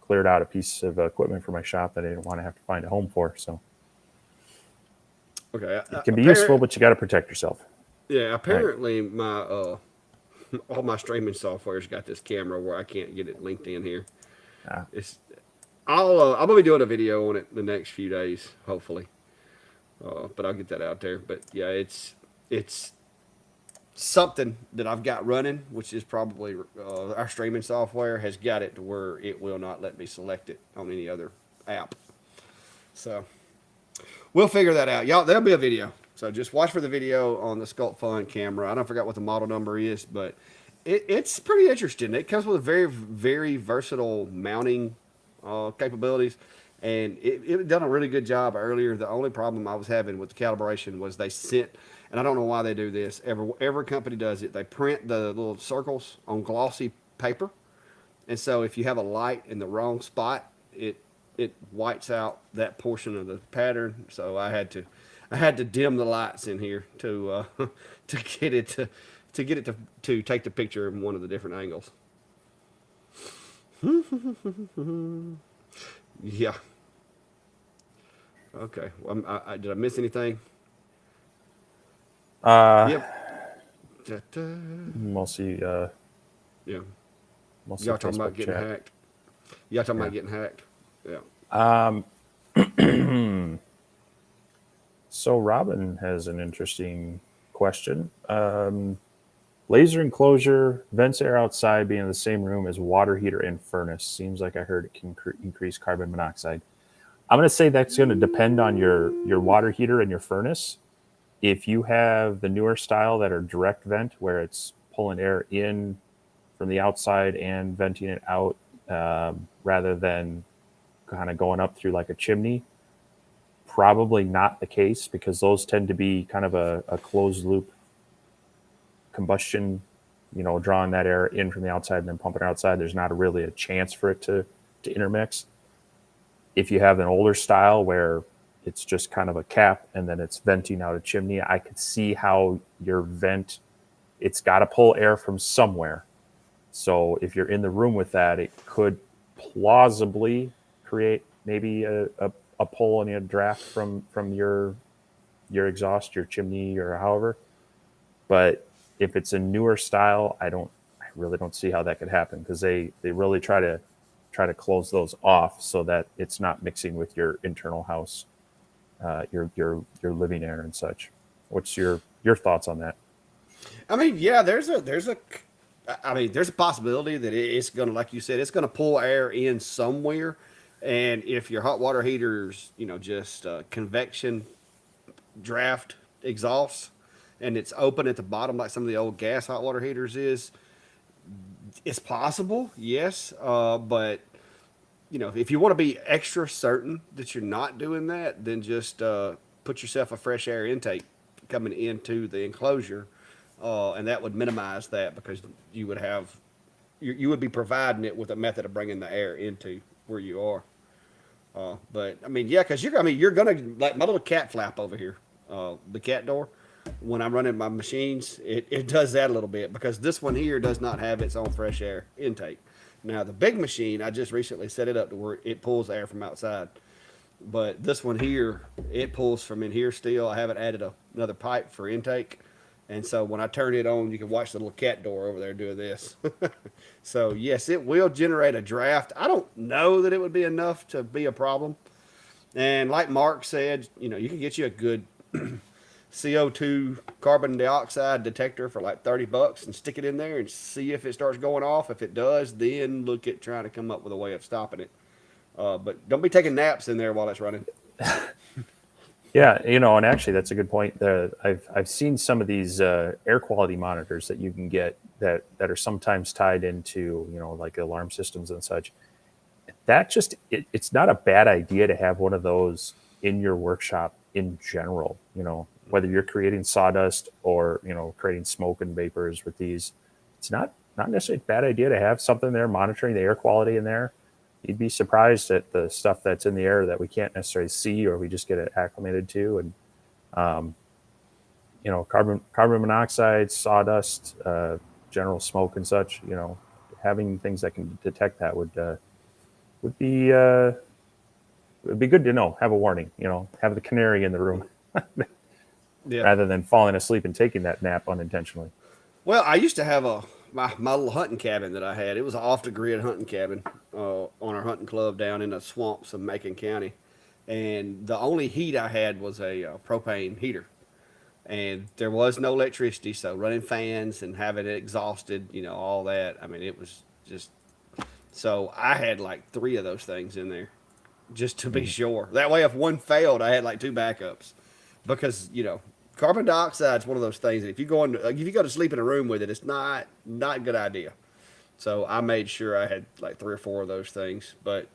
cleared out a piece of equipment for my shop that I didn't want to have to find a home for. So Okay. it can be useful, but you got to protect yourself. Yeah. Right. Apparently, my all my streaming software's got this camera where I can't get it linked in here. Uh, It's I'm gonna be doing a video on it the next few days, hopefully. But I'll get that out there. But yeah, it's something that I've got running, which is probably our streaming software has got it to where it will not let me select it on any other app. So we'll figure that out, y'all. There'll be a video, so just watch for the video on the Sculpt Fun camera. I don't forget what the model number is, but it's pretty interesting. It comes with a very versatile mounting capabilities, and it done a really good job earlier. The only problem I was having with the calibration was they sent, and I don't know why they do this. Every company does it. They print the little circles on glossy paper, and so if you have a light in the wrong spot, it whites out that portion of the pattern. So I had to dim the lights in here to to get it to take the picture in one of the different angles. Yeah. Okay. Well, did I miss anything? uh, Yep. Da-da. mostly, Yeah. mostly Y'all talking about Facebook getting chat. hacked? Y'all talking Yeah. about getting hacked? Yeah. So Robin has an interesting question. Laser enclosure, vents air outside being in the same room as water heater and furnace. Seems like I heard it can increase carbon monoxide. I'm going to say that's going to depend on your water heater and your furnace. If you have the newer style that are direct vent, where it's pulling air in from the outside and venting it out, rather than kind of going up through like a chimney, probably not the case, because those tend to be kind of a closed loop combustion, drawing that air in from the outside and then pumping it outside. There's not really a chance for it to intermix. If you have an older style where it's just kind of a cap and then it's venting out a chimney, I could see how your vent, it's got to pull air from somewhere. So if you're in the room with that, it could plausibly create maybe a pull and a draft from your exhaust, your chimney, or however. But if it's a newer style, I really don't see how that could happen, because they really try to close those off so that it's not mixing with your internal house, your living air and such. What's your thoughts on that? I mean, yeah. There's a possibility that it's gonna, like you said, it's gonna pull air in somewhere. And if your hot water heater's, just convection draft exhaust, and it's open at the bottom like some of the old gas hot water heaters is, it's possible, yes, but if you want to be extra certain that you're not doing that, then just put yourself a fresh air intake coming into the enclosure, and that would minimize that because you would have you would be providing it with a method of bringing the air into where you are. But I mean, yeah, because you're gonna like my little cat flap over here, the cat door. When I'm running my machines, it does that a little bit because this one here does not have its own fresh air intake. Now the big machine, I just recently set it up to where it pulls air from outside. But this one here, it pulls from in here still. I haven't added another pipe for intake. And so when I turn it on, you can watch the little cat door over there doing this. So yes, it will generate a draft. I don't know that it would be enough to be a problem. And like Mark said, you can get you a good CO2 carbon dioxide detector for like $30 and stick it in there and see if it starts going off. If it does, then look at trying to come up with a way of stopping it. But don't be taking naps in there while it's running. Yeah, and actually that's a good point. I've seen some of these air quality monitors that you can get that are sometimes tied into like alarm systems and such. That it's not a bad idea to have one of those in your workshop in general. Whether you're creating sawdust or creating smoke and vapors with these, it's not necessarily a bad idea to have something there monitoring the air quality in there. You'd be surprised at the stuff that's in the air that we can't necessarily see or we just get it acclimated to. And, carbon monoxide, sawdust, general smoke and such, having things that can detect that would be good to know, have a warning, have the canary in the room Yeah. rather than falling asleep and taking that nap unintentionally. Well, I used to have my little hunting cabin that I had. It was an off the grid hunting cabin on our hunting club down in the swamps of Macon County, and the only heat I had was a propane heater, and there was no electricity, so running fans and having it exhausted, all that. I mean, it was just so I had like 3 of those things in there just to be sure. That way, if one failed, I had like 2 backups because carbon dioxide is one of those things that if you go to sleep in a room with it, it's not a good idea. So I made sure I had like 3 or 4 of those things. But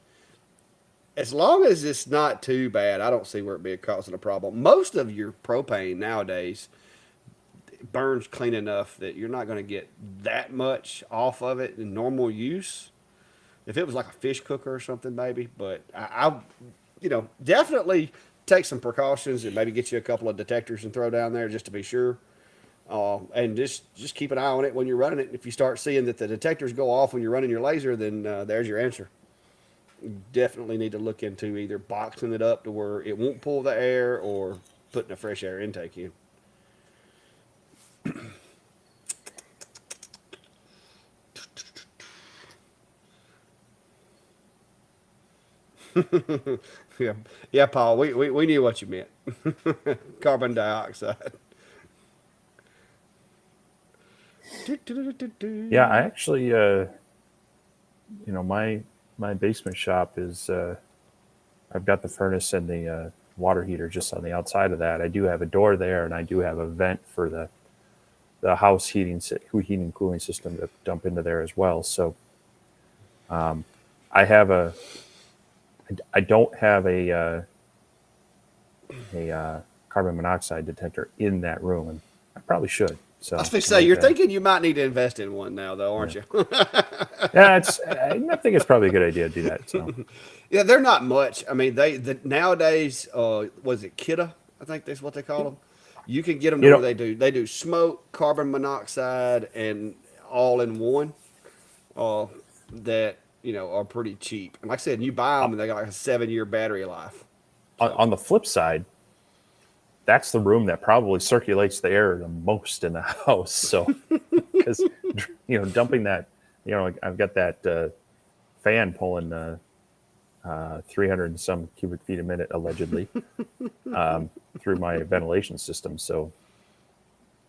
as long as it's not too bad, I don't see where it be causing a problem. Most of your propane nowadays burns clean enough that you're not going to get that much off of it in normal use. If it was like a fish cooker or something, maybe. But I definitely take some precautions and maybe get you a couple of detectors and throw down there just to be sure. And just keep an eye on it when you're running it. If you start seeing that the detectors go off when you're running your laser, then there's your answer. You definitely need to look into either boxing it up to where it won't pull the air or putting a fresh air intake in. Yeah, Paul. We knew what you meant. Carbon dioxide. Yeah, I actually, my basement shop is, I've got the furnace and the water heater just on the outside of that. I do have a door there, and I do have a vent for the house heating and cooling system to dump into there as well. So, I don't have a carbon monoxide detector in that room, and I probably should. So I was going to say, you're thinking you might need to invest in one now, though, aren't you? Yeah, I think it's probably a good idea to do that. So Yeah, they're not much. I mean, nowadays, was it Kidda? I think that's what they call them. You can get them where they do smoke, carbon monoxide, and all in one. That are pretty cheap. And like I said, you buy them and they got like a 7-year battery life. on the flip side, that's the room that probably circulates the air the most in the house. So, because dumping that, I've got that fan pulling 300 and some cubic feet a minute allegedly through my ventilation system. So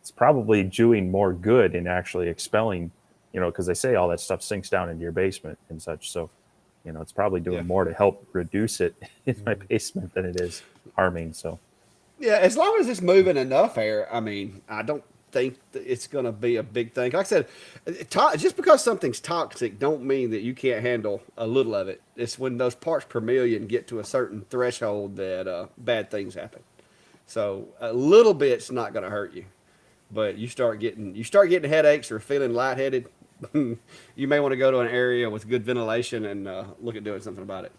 it's probably doing more good in actually expelling, because they say all that stuff sinks down into your basement and such. So, it's probably doing more to help reduce it in my basement than it is harming. So. Yeah, as long as it's moving enough air, I mean, I don't think that it's going to be a big thing. Like I said, just because something's toxic don't mean that you can't handle a little of it. It's when those parts per million get to a certain threshold that bad things happen. So a little bit's not going to hurt you, but you start getting headaches or feeling lightheaded. You may want to go to an area with good ventilation and look at doing something about it.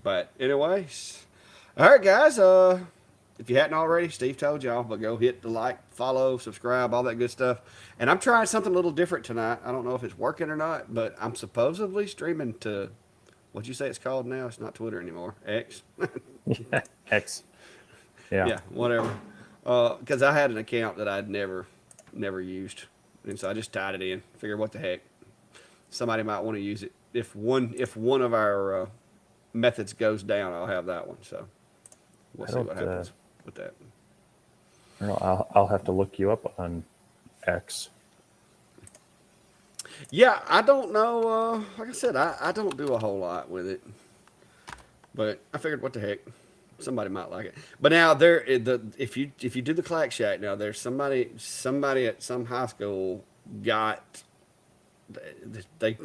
But anyways, all right, guys. If you hadn't already, Steve told y'all, but go hit the like, follow, subscribe, all that good stuff. And I'm trying something a little different tonight. I don't know if it's working or not, but I'm supposedly streaming to what you say it's called now. It's not Twitter anymore. X. Yeah, X. Yeah. Yeah, whatever. Because I had an account that I'd never used, and so I just tied it in. Figured what the heck, somebody might want to use it. If one of our methods goes down, I'll have that one. So we'll I see don't, what happens with that. I don't know. I'll have to look you up on X. Yeah, I don't know. Like I said, I don't do a whole lot with it, but I figured what the heck, somebody might like it. But now if you do the Clack Shack now, there's somebody at some high school got they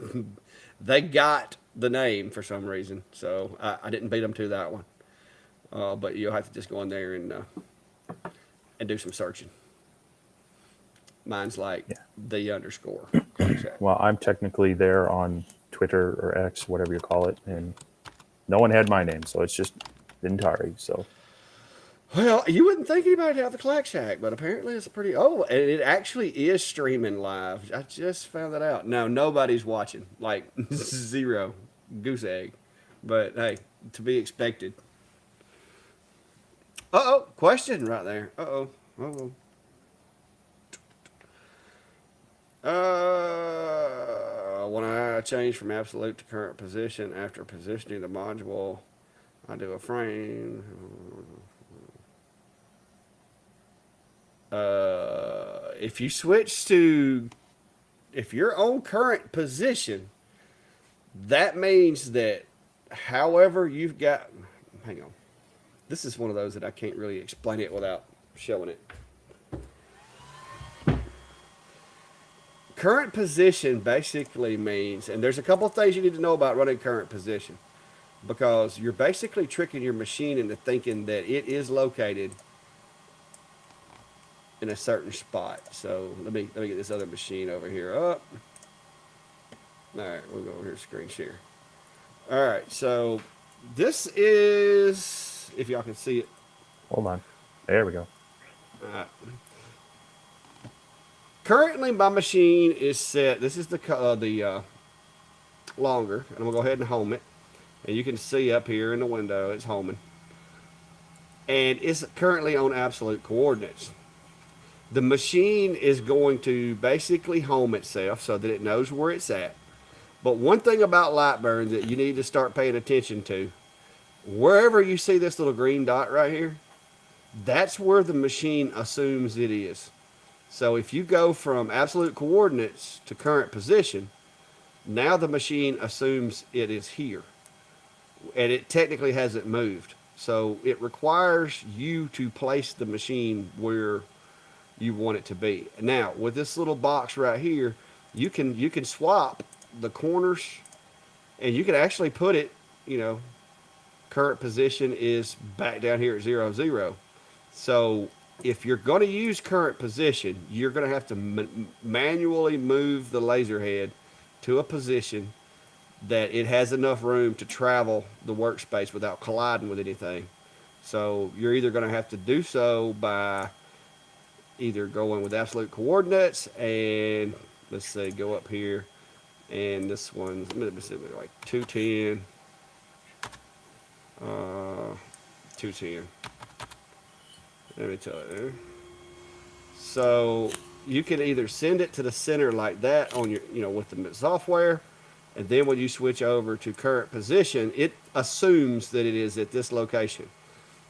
they got the name for some reason, so I didn't beat them to that one. But you'll have to just go in there and do some searching. Mine's like Yeah. the underscore Clack Shack. Well, I'm technically there on Twitter or X, whatever you call it, and no one had my name, so it's just Vintari. So Well, you wouldn't think anybody'd have the Clack Shack, but apparently it's pretty. Oh, and it actually is streaming live. I just found that out. No, nobody's watching. Like zero, goose egg. But hey, to be expected. Question right there. Uh-oh. When I change from absolute to current position after positioning the module, I do a frame. If you switch to, if you're on current position, that means that however you've got, hang on. This is one of those that I can't really explain it without showing it. Current position basically means, and there's a couple of things you need to know about running current position, because you're basically tricking your machine into thinking that it is located in a certain spot. So let me get this other machine over here up. All right, we'll go over here, screen share. All right, so this is, if y'all can see it. hold on. There we go. All right. Currently, my machine is set. This is the longer, and I'm gonna go ahead and home it. And you can see up here in the window, it's homing, and it's currently on absolute coordinates. The machine is going to basically home itself so that it knows where it's at. But one thing about Lightburn that you need to start paying attention to, wherever you see this little green dot right here, that's where the machine assumes it is. So if you go from absolute coordinates to current position, now the machine assumes it is here. And it technically hasn't moved. So it requires you to place the machine where you want it to be. Now, with this little box right here, you can swap the corners, and you can actually put it, current position is back down here at 0, 0. So if you're going to use current position, you're going to have to manually move the laser head to a position that it has enough room to travel the workspace without colliding with anything. So you're either going to have to do so by either going with absolute coordinates, and let's say go up here, and this one's like 210, 210. Let me tell you. So you can either send it to the center like that on your, with the software, and then when you switch over to current position, it assumes that it is at this location.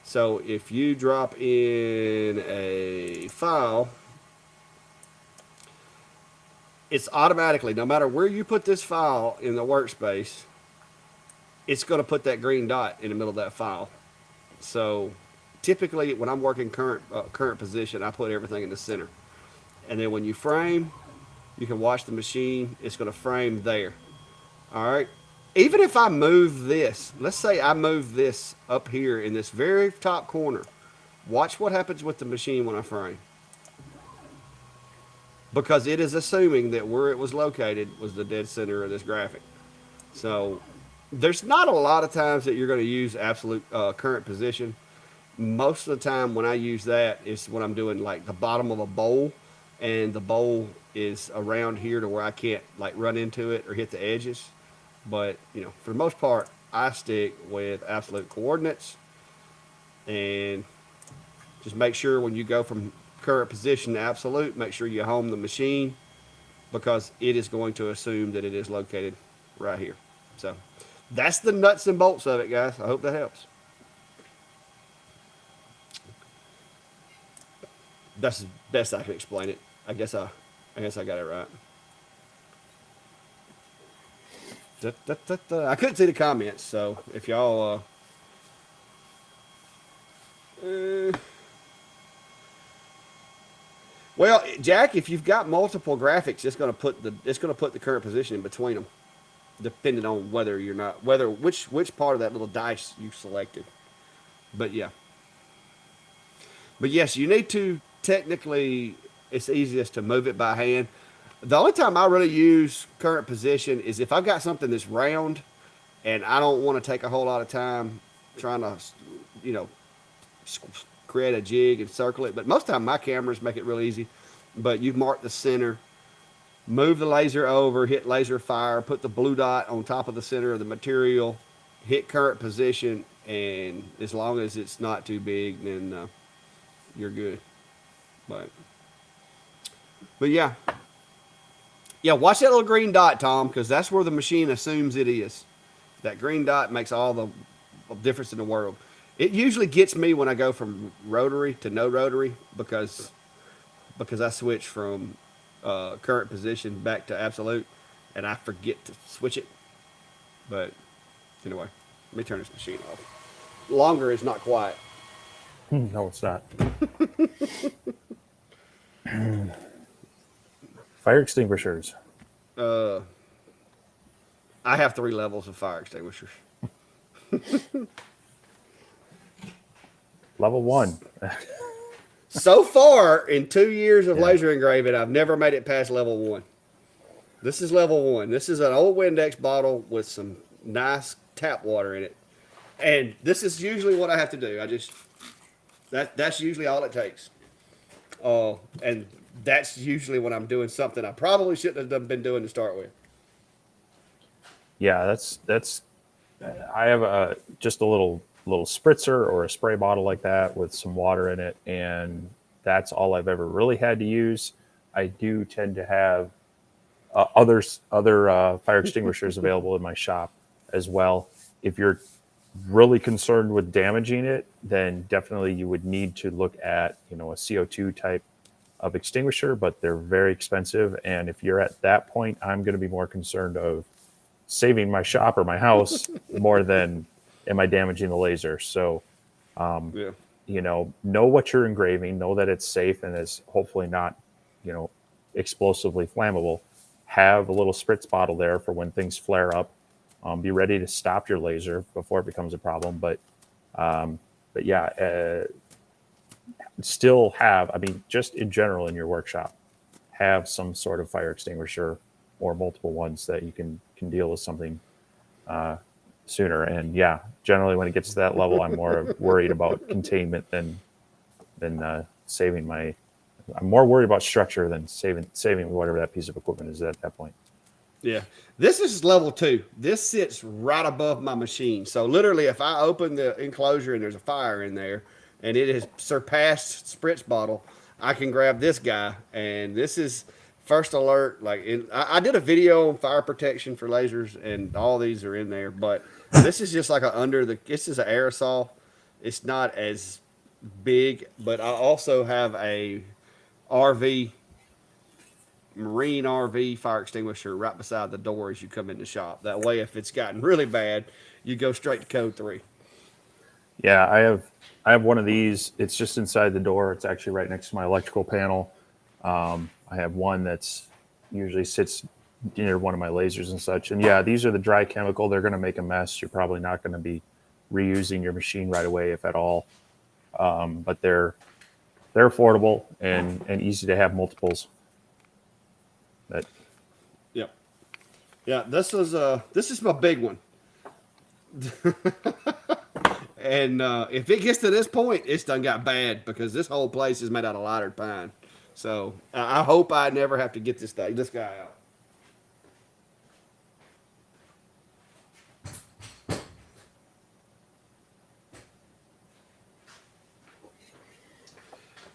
So if you drop in a file, it's automatically, no matter where you put this file in the workspace, it's going to put that green dot in the middle of that file. So typically when I'm working current position, I put everything in the center. And then when you frame, you can watch the machine. It's going to frame there. All right. Even if I move this, let's say I move this up here in this very top corner, watch what happens with the machine when I frame. Because it is assuming that where it was located was the dead center of this graphic. So there's not a lot of times that you're going to use absolute current position. Most of the time when I use that is when I'm doing like the bottom of a bowl and the bowl is around here to where I can't like run into it or hit the edges. But, you know, for the most part, I stick with absolute coordinates and just make sure when you go from current position to absolute, make sure you home the machine because it is going to assume that it is located right here. So that's the nuts and bolts of it, guys. I hope that helps. That's the best I can explain it. I guess I got it right. I couldn't see the comments, so if y'all well, Jack, if you've got multiple graphics, it's going to put the current position in between them, depending on which part of that little dice you selected. But yeah, but yes, you need to technically. It's easiest to move it by hand. The only time I really use current position is if I've got something that's round, and I don't want to take a whole lot of time trying to, you know, create a jig and circle it. But most of the time my cameras make it real easy. But you mark the center, move the laser over, hit laser fire, put the blue dot on top of the center of the material, hit current position, and as long as it's not too big, then you're good. But yeah. Yeah, watch that little green dot, Tom, because that's where the machine assumes it is. That green dot makes all the difference in the world. It usually gets me when I go from rotary to no rotary because I switch from current position back to absolute, and I forget to switch it. But anyway, let me turn this machine off. Longer is not quiet. No, it's not. Fire extinguishers. I have 3 levels of fire extinguishers. Level 1. So far, in 2 years of laser engraving, I've never made it past level 1. This is level 1. This is an old Windex bottle with some nice tap water in it. And this is usually what I have to do. That's usually all it takes. And that's usually when I'm doing something I probably shouldn't have been doing to start with. Yeah, that's. I have just a little spritzer or a spray bottle like that with some water in it, and that's all I've ever really had to use. I do tend to have other fire extinguishers available in my shop as well. If you're really concerned with damaging it, then definitely you would need to look at a CO2 type of extinguisher, but they're very expensive. And if you're at that point, I'm going to be more concerned of saving my shop or my house more than am I damaging the laser. So, know what you're engraving, know that it's safe and is hopefully not, explosively flammable. Have a little spritz bottle there for when things flare up. Be ready to stop your laser before it becomes a problem. But yeah, still have, just in general in your workshop, have some sort of fire extinguisher or multiple ones that you can deal with something sooner. And yeah, generally when it gets to that level, I'm more worried about containment than saving my. I'm more worried about structure than saving whatever that piece of equipment is at that point. Yeah, this is level 2. This sits right above my machine. So literally, if I open the enclosure and there's a fire in there, and it has surpassed spritz bottle, I can grab this guy, and this is first alert. I did a video on fire protection for lasers, and all these are in there. But this is just like this is an aerosol. It's not as big, but I also have a marine RV fire extinguisher right beside the door as you come in the shop. That way, if it's gotten really bad, you go straight to code 3. Yeah, I have one of these. It's just inside the door. It's actually right next to my electrical panel. I have one that's usually sits near one of my lasers and such. And yeah, these are the dry chemical. They're going to make a mess. You're probably not going to be reusing your machine right away, if at all. But they're affordable and easy to have multiples. That Yep. Yeah, this is my big one. And if it gets to this point, it's done got bad because this whole place is made out of lighted pine. So I hope I never have to get this guy out.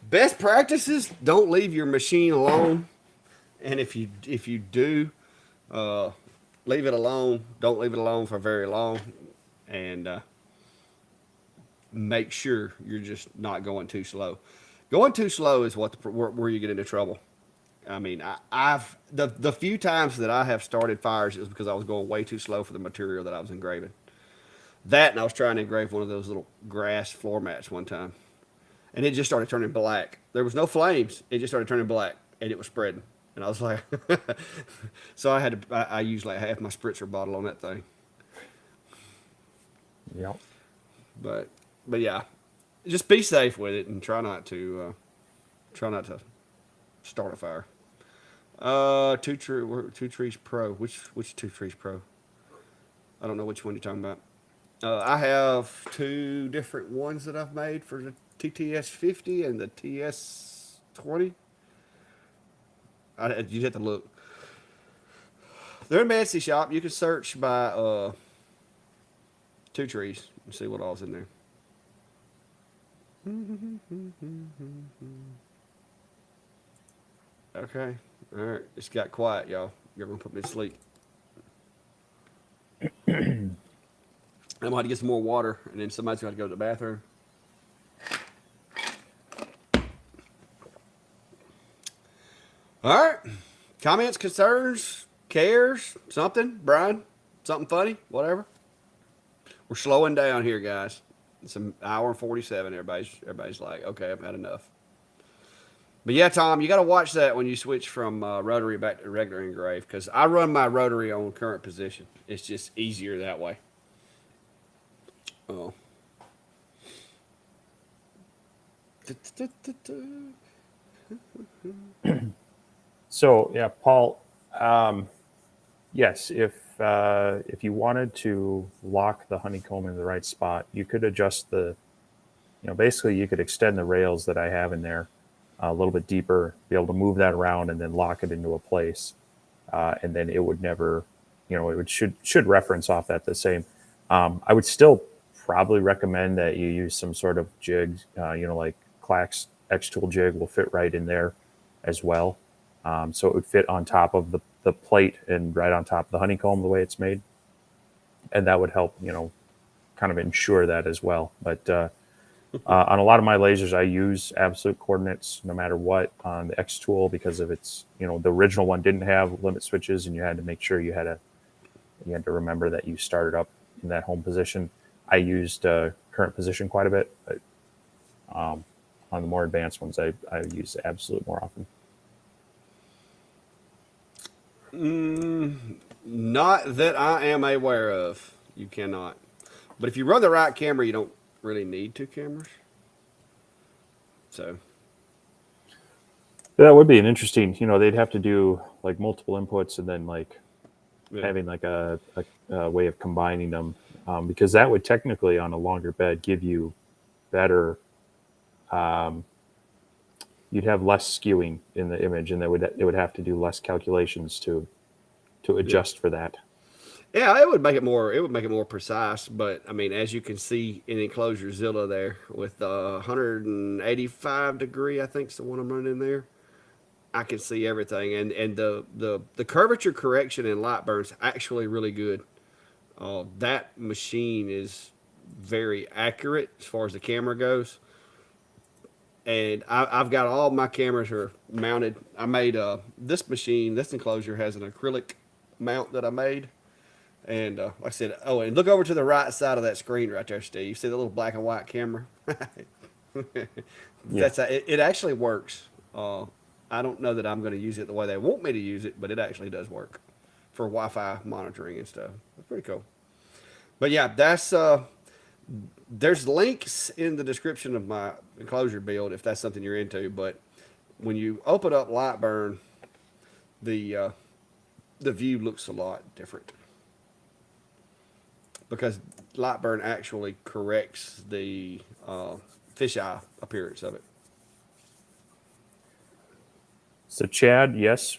Best practices: don't leave your machine alone, and if you do, uh, leave it alone. Don't leave it alone for very long, and make sure you're just not going too slow. Going too slow is where you get into trouble. I mean, I've the few times that I have started fires, it was because I was going way too slow for the material that I was engraving. That, and I was trying to engrave one of those little grass floor mats one time, and it just started turning black. There was no flames; it just started turning black, and it was spreading. And I was like, so I had to. I used like half my spritzer bottle on that thing. yeah. But yeah, just be safe with it and try not to start a fire. Two trees pro. Which two trees pro? I don't know which one you're talking about. I have two different ones that I've made for the TTS 50 and the TS 20. You'd have to look. They're in Etsy shop. You can search by two trees and see what all's in there. Okay. All right. It's got quiet, y'all. You're gonna put me to sleep. I'm gonna have to get some more water, and then somebody's gonna go to the bathroom. All right. Comments, concerns, cares, something, Brian, something funny, whatever. We're slowing down here, guys. It's an hour and 47. Everybody's like, okay, I've had enough. But yeah, Tom, you got to watch that when you switch from rotary back to regular engrave, because I run my rotary on current position. It's just easier that way. Oh. So yeah, Paul. Yes, if you wanted to lock the honeycomb in the right spot, you could adjust basically you could extend the rails that I have in there a little bit deeper, be able to move that around and then lock it into a place, and then it would never, it should reference off that the same. I would still probably recommend that you use some sort of jig, like Clax X Tool jig will fit right in there as well. So it would fit on top of the plate and right on top of the honeycomb the way it's made. And that would help, kind of ensure that as well. But on a lot of my lasers, I use absolute coordinates no matter what on the X Tool because of its, the original one didn't have limit switches and you had to make sure you had to remember that you started up in that home position. I used current position quite a bit, but on the more advanced ones, I use absolute more often. Not that I am aware of. You cannot. But if you run the right camera, you don't really need two cameras. So that would be an interesting. They'd have to do like multiple inputs and then like having like a way of combining them, because that would technically on a longer bed give you better. You'd have less skewing in the image, and it would have to do less calculations to adjust for that. Yeah, it would make it more. It would make it more precise. But I mean, as you can see in Enclosure Zilla there with 185 degree, I think is the one I'm running in there. I can see everything, and the curvature correction in Lightburn's actually really good. That machine is very accurate as far as the camera goes. And I've got all my cameras are mounted. I made this machine. This enclosure has an acrylic mount that I made. And like I said, oh, and look over to the right side of that screen right there, Steve. You see the little black and white camera? Yeah. It actually works. I don't know that I'm going to use it the way they want me to use it, but it actually does work for Wi-Fi monitoring and stuff. It's pretty cool. But yeah, that's there's links in the description of my enclosure build if that's something you're into. But when you open up Lightburn, the uh, the view looks a lot different because Lightburn actually corrects the fisheye appearance of it. So Chad, yes,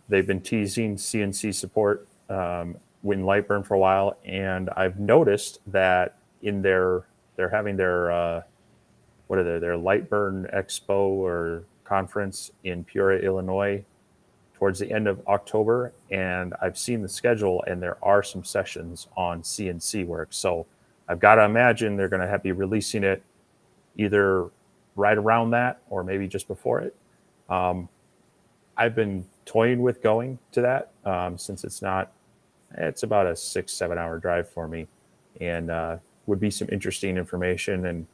they've been teasing CNC support in Lightburn for a while, and I've noticed that in they're having their what are they, their Lightburn Expo or conference in Peoria, Illinois, towards the end of October, and I've seen the schedule, and there are some sessions on CNC work. So I've got to imagine they're going to be releasing it either right around that or maybe just before it. I've been toying with going to that since it's about a 6-7 hour drive for me, and would be some interesting information. And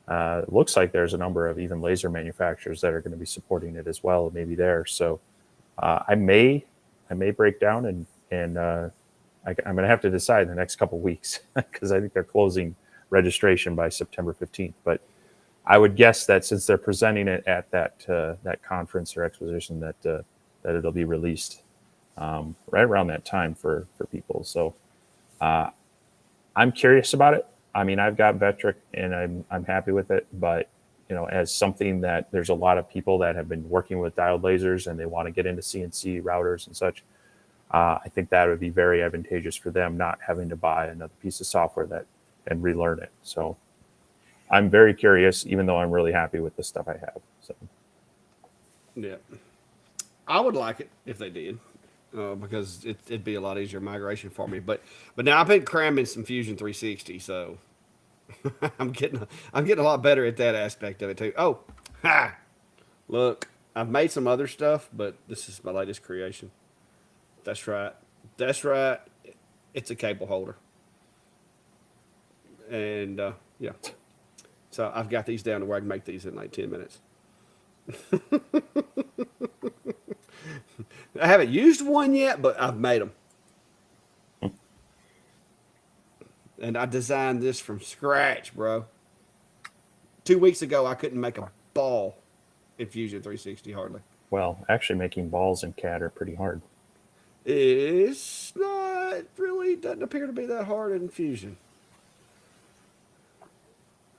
it looks like there's a number of even laser manufacturers that are going to be supporting it as well, maybe there. So I may break down and I'm going to have to decide in the next couple of weeks because I think they're closing registration by September 15th. But I would guess that since they're presenting it at that conference or exposition, that it'll be released right around that time for people. So I'm curious about it. I mean, I've got Vectric and I'm happy with it, but as something that there's a lot of people that have been working with diode lasers and they want to get into CNC routers and such. I think that would be very advantageous for them, not having to buy another piece of software and relearn it. So I'm very curious, even though I'm really happy with the stuff I have. So Yeah, I would like it if they did, because it'd be a lot easier migration for me. But now I've been cramming some Fusion 360, so I'm getting a lot better at that aspect of it too. Oh, ha! Look, I've made some other stuff, but this is my latest creation. That's right. That's right. It's a cable holder, and yeah. So I've got these down to where I can make these in like 10 minutes. I haven't used one yet, but I've made them. And I designed this from scratch, bro. 2 weeks ago, I couldn't make a ball in Fusion 360 hardly. well, actually making balls in CAD are pretty hard. It's not really, doesn't appear to be that hard in Fusion.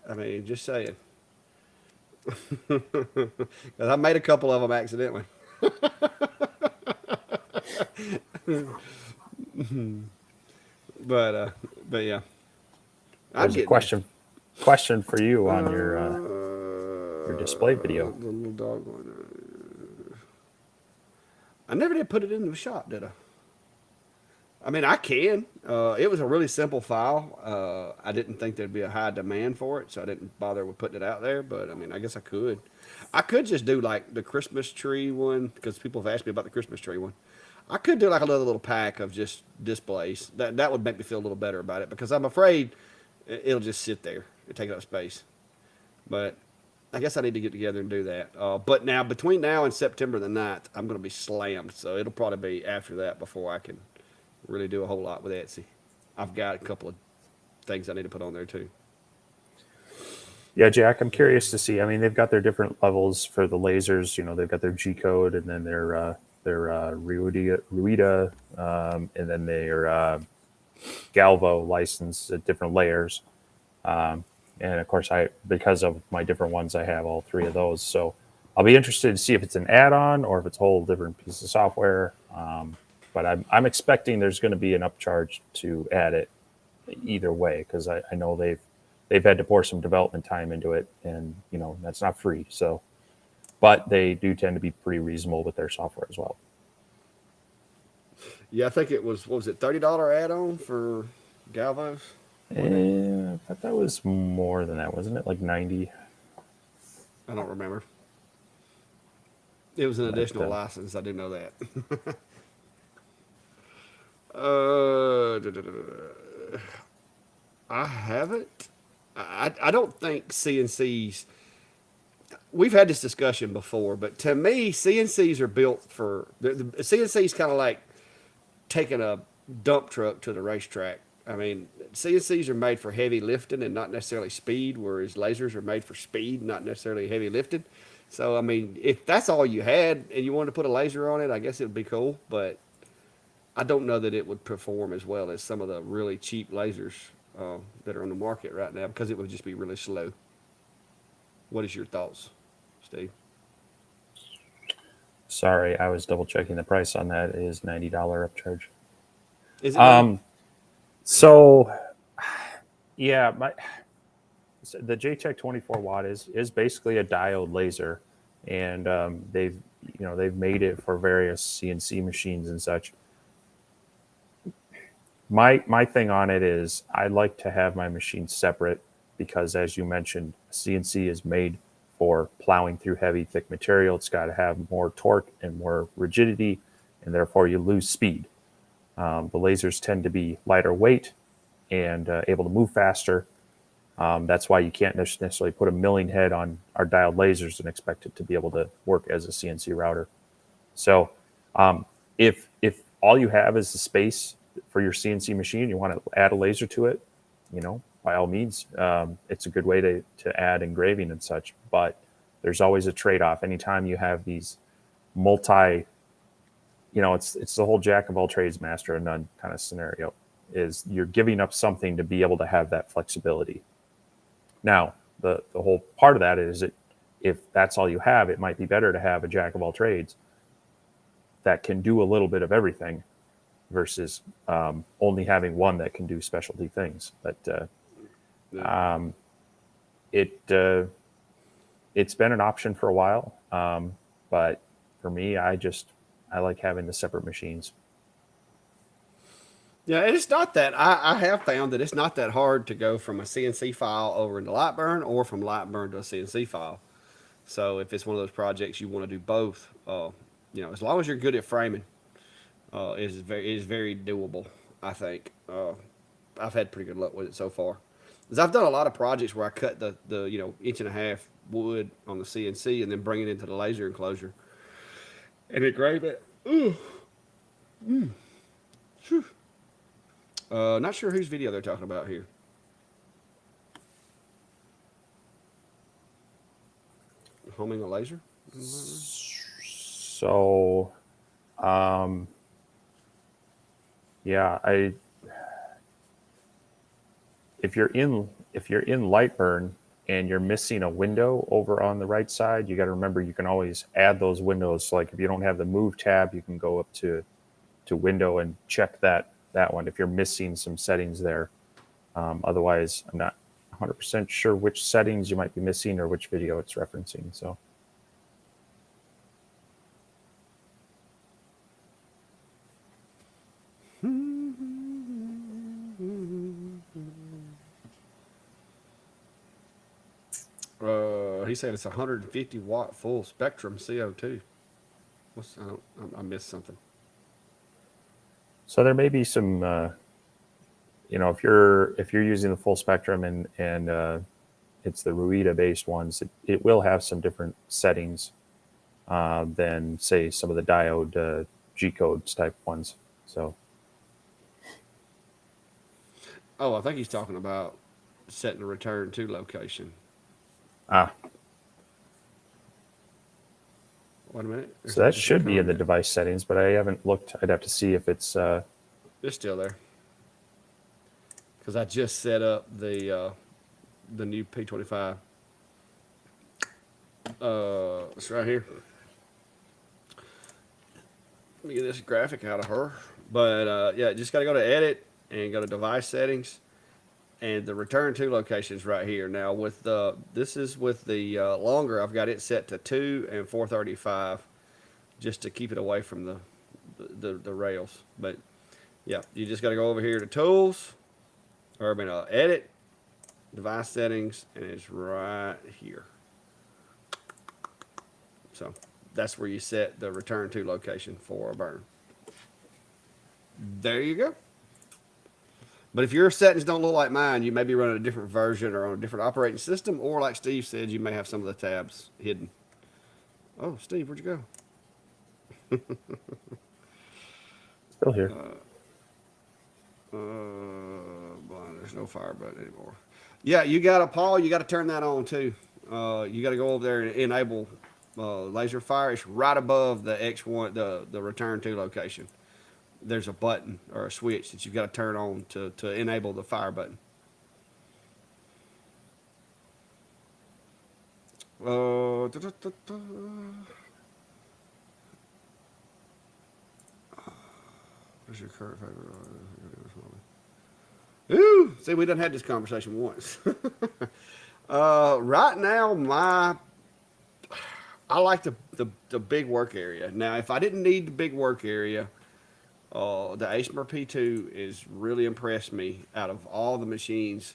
I mean, just saying. 'Cause I made a couple of them accidentally. But uh, but yeah, I'm There's a getting question for you on there. your display video. The little dog one. I never did put it in the shop, did I? I mean, I can. It was a really simple file. I didn't think there'd be a high demand for it, so I didn't bother with putting it out there. But I mean, I guess I could. I could just do like the Christmas tree one because people have asked me about the Christmas tree one. I could do like a little pack of just displays. That would make me feel a little better about it because I'm afraid it'll just sit there and take up space. But I guess I need to get together and do that. But now between now and September the 9th, I'm going to be slammed. So it'll probably be after that before I can really do a whole lot with Etsy. I've got a couple of things I need to put on there too. Yeah, Jack, I'm curious to see. I mean, they've got their different levels for the lasers. They've got their G code and then their Ruida, and then their Galvo license at different layers. And of course, because of my different ones, I have all three of those. So I'll be interested to see if it's an add-on or if it's a whole different piece of software. But I'm expecting there's going to be an upcharge to add it either way because I know they've had to pour some development time into it, and that's not free. So, but they do tend to be pretty reasonable with their software as well. Yeah, I think it was, what was it, $30 add-on for Galvos? I thought that was more than that, wasn't it? Like 90. I don't remember. It was an additional license. I do know that. I haven't. I don't think CNCs. We've had this discussion before, but to me, CNCs are built for the CNCs kind of like taking a dump truck to the racetrack. I mean, CNCs are made for heavy lifting and not necessarily speed, whereas lasers are made for speed, not necessarily heavy lifting. So, I mean, if that's all you had and you wanted to put a laser on it, I guess it would be cool. But I don't know that it would perform as well as some of the really cheap lasers that are on the market right now because it would just be really slow. What is your thoughts, Steve? Sorry, I was double checking the price on that. It is $90 upcharge. Is it? Really? So yeah, the JTech 24 watt is basically a diode laser, and they've made it for various CNC machines and such. My thing on it is I like to have my machine separate because, as you mentioned, CNC is made for plowing through heavy, thick material. It's got to have more torque and more rigidity, and therefore you lose speed. The lasers tend to be lighter weight and able to move faster. That's why you can't necessarily put a milling head on our diode lasers and expect it to be able to work as a CNC router. So if all you have is the space for your CNC machine, you want to add a laser to it, by all means, it's a good way to add engraving and such. But there's always a trade-off. Anytime you have these multi, it's the whole jack of all trades, master of none kind of scenario. Is you're giving up something to be able to have that flexibility. Now, the whole part of that is that if that's all you have, it might be better to have a jack of all trades that can do a little bit of everything versus only having one that can do specialty things. But it's been an option for a while. But for me, I like having the separate machines. Yeah, and it's not that I have found that it's not that hard to go from a CNC file over into Lightburn or from Lightburn to a CNC file. So if it's one of those projects you want to do both, as long as you're good at framing, is very doable. I think I've had pretty good luck with it so far. Because I've done a lot of projects where I cut the inch and a half wood on the CNC and then bring it into the laser enclosure and engrave it. Ooh. Not sure whose video they're talking about here. Homing a laser? So, yeah, if you're in Lightburn and you're missing a window over on the right side, you got to remember you can always add those windows. Like if you don't have the move tab, you can go up to window and check that one if you're missing some settings there. Otherwise, I'm not 100% sure which settings you might be missing or which video it's referencing. So. He said it's 150 watt full spectrum CO2. I missed something. So there may be some, if you're using the full spectrum and it's the Ruida based ones, it will have some different settings than say some of the diode G codes type ones. So. Oh, I think he's talking about setting the return to location. Wait a minute. So that should be in the device settings, but I haven't looked. I'd have to see if it's. It's still there. Because I just set up the new P25. It's right here. Let me get this graphic out of her. But yeah, just got to go to edit and go to device settings. And the return to location is right here. Now with this is with the longer, I've got it set to 2 and 435 just to keep it away from the rails. But yeah, you just got to go over here to tools, or edit, device settings, and it's right here. So that's where you set the return to location for a burn. There you go. But if your settings don't look like mine, you may be running a different version or on a different operating system, or like Steve said, you may have some of the tabs hidden. Oh, Steve, where'd you go? Still here. Blind, there's no fire button anymore. Yeah, you got to, Paul, you got to turn that on too. You got to go over there and enable laser fire. It's right above the X1, the return to location. There's a button or a switch that you've got to turn on to enable the fire button. What's your current favorite? Ooh, see, we done had this conversation once. Right now, I like the big work area. Now, if I didn't need the big work area, the ASMR P2 is really impressed me out of all the machines.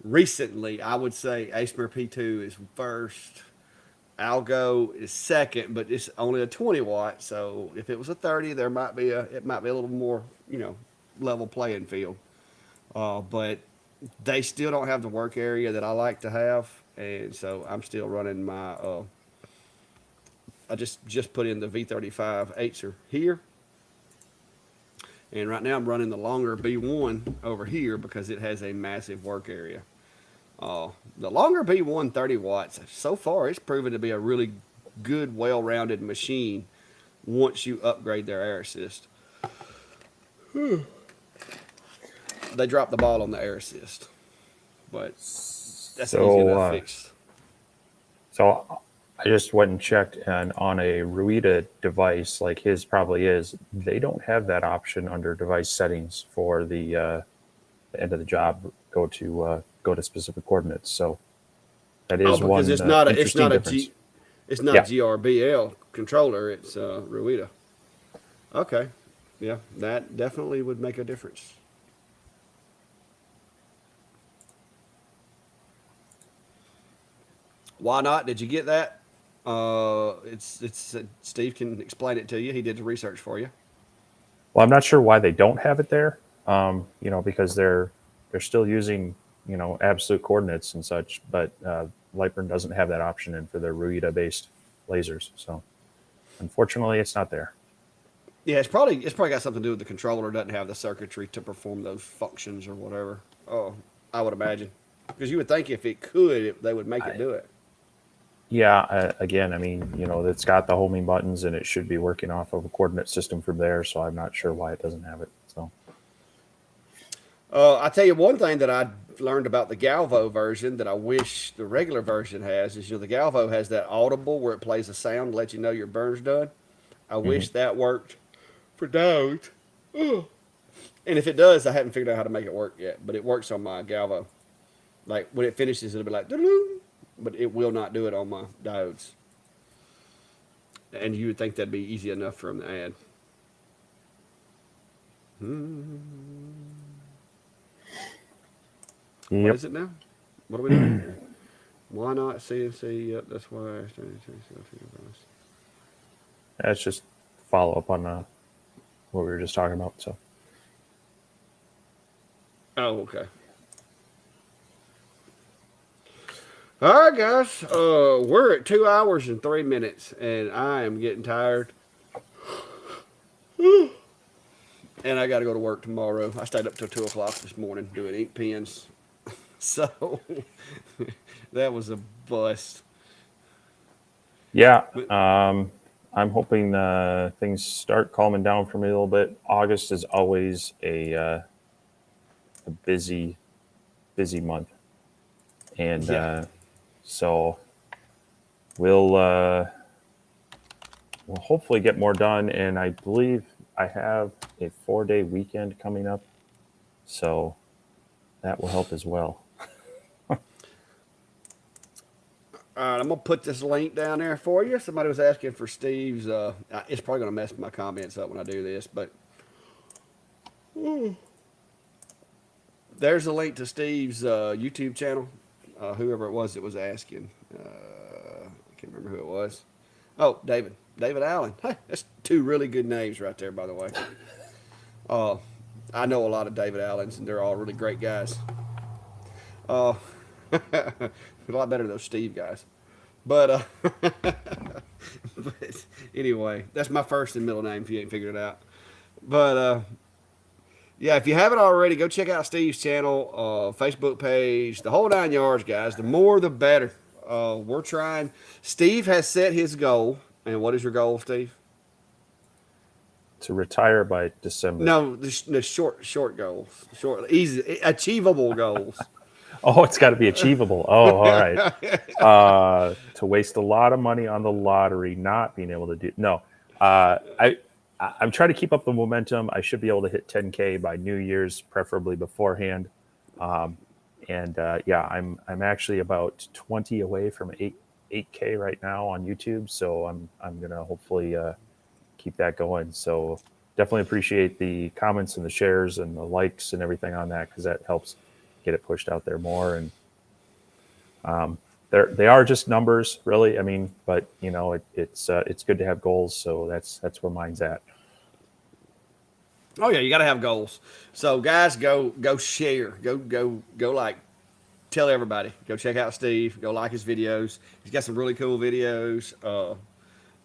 Recently, I would say ASMR P2 is first. Algo is second, but it's only a 20 watt. So if it was a 30, it might be a little more, level playing field. But they still don't have the work area that I like to have, and so I'm still running my. I just put in the V35 Acer here, and right now I'm running the longer B1 over here because it has a massive work area. The longer B1 30 watts, so far it's proven to be a really good, well-rounded machine once you upgrade their air assist. They dropped the ball on the air assist, but that's easy enough fix. So I just went and checked, and on a Ruida device, like his probably is, they don't have that option under device settings for the end of the job. Go to specific coordinates. So that is one because interesting difference. It's not a GRBL controller. It's Ruida. Okay, yeah, that definitely would make a difference. Why not? Did you get that? It's Steve can explain it to you. He did the research for you. Well, I'm not sure why they don't have it there. Because they're still using absolute coordinates and such, but Lightburn doesn't have that option in for their Ruida based lasers. So unfortunately, it's not there. Yeah, it's probably got something to do with the controller doesn't have the circuitry to perform those functions or whatever. Oh, I would imagine because you would think if it could, they would make it do it. Yeah, again, I mean, it's got the homing buttons and it should be working off of a coordinate system from there. So I'm not sure why it doesn't have it. So I tell you one thing that I learned about the Galvo version that I wish the regular version has is the Galvo has that audible where it plays a sound to let you know your burn's done. I wish that worked for diodes. And if it does, I haven't figured out how to make it work yet, but it works on my Galvo. Like when it finishes, it'll be like, but it will not do it on my diodes. And you would think that'd be easy enough for them to add. Yep. What is it now? What are we doing here? Why not CNC? Yep, that's why. That's just follow up on what we were just talking about. So. Oh, okay. All right, guys. We're at 2 hours and 3 minutes, and I am getting tired. And I got to go to work tomorrow. I stayed up till 2 o'clock this morning doing ink pens. So that was a bust. Yeah. I'm hoping things start calming down for me a little bit. August is always a busy month. And so we'll hopefully get more done. And I believe I have a 4-day weekend coming up. So that will help as well. All right, I'm going to put this link down there for you. Somebody was asking for Steve's. It's probably going to mess my comments up when I do this, but there's a link to Steve's YouTube channel. Whoever it was that was asking. I can't remember who it was. Oh, David. David Allen. Hey, that's 2 really good names right there, by the way. I know a lot of David Allens, and they're all really great guys. Uh, a lot better than those Steve guys. But, but anyway, that's my first and middle name if you ain't figured it out. But yeah, if you haven't already, go check out Steve's channel, Facebook page, the whole 9 yards, guys. The more, the better. We're trying. Steve has set his goal. And what is your goal, Steve? To retire by December. No, the short goals, short, easy, achievable goals. Oh, it's got to be achievable. Oh, all right. To waste a lot of money on the lottery, not being able to do no. I'm trying to keep up the momentum. I should be able to hit 10K by New Year's, preferably beforehand. Yeah, I'm actually about 20 away from 8K right now on YouTube. So I'm gonna hopefully keep that going. So definitely appreciate the comments and the shares and the likes and everything on that, because that helps get it pushed out there more. And they are just numbers, really. I mean, but you know, it's good to have goals. So that's where mine's at. Oh yeah, you got to have goals. So guys, go share, go like tell everybody. Go check out Steve. Go like his videos. He's got some really cool videos.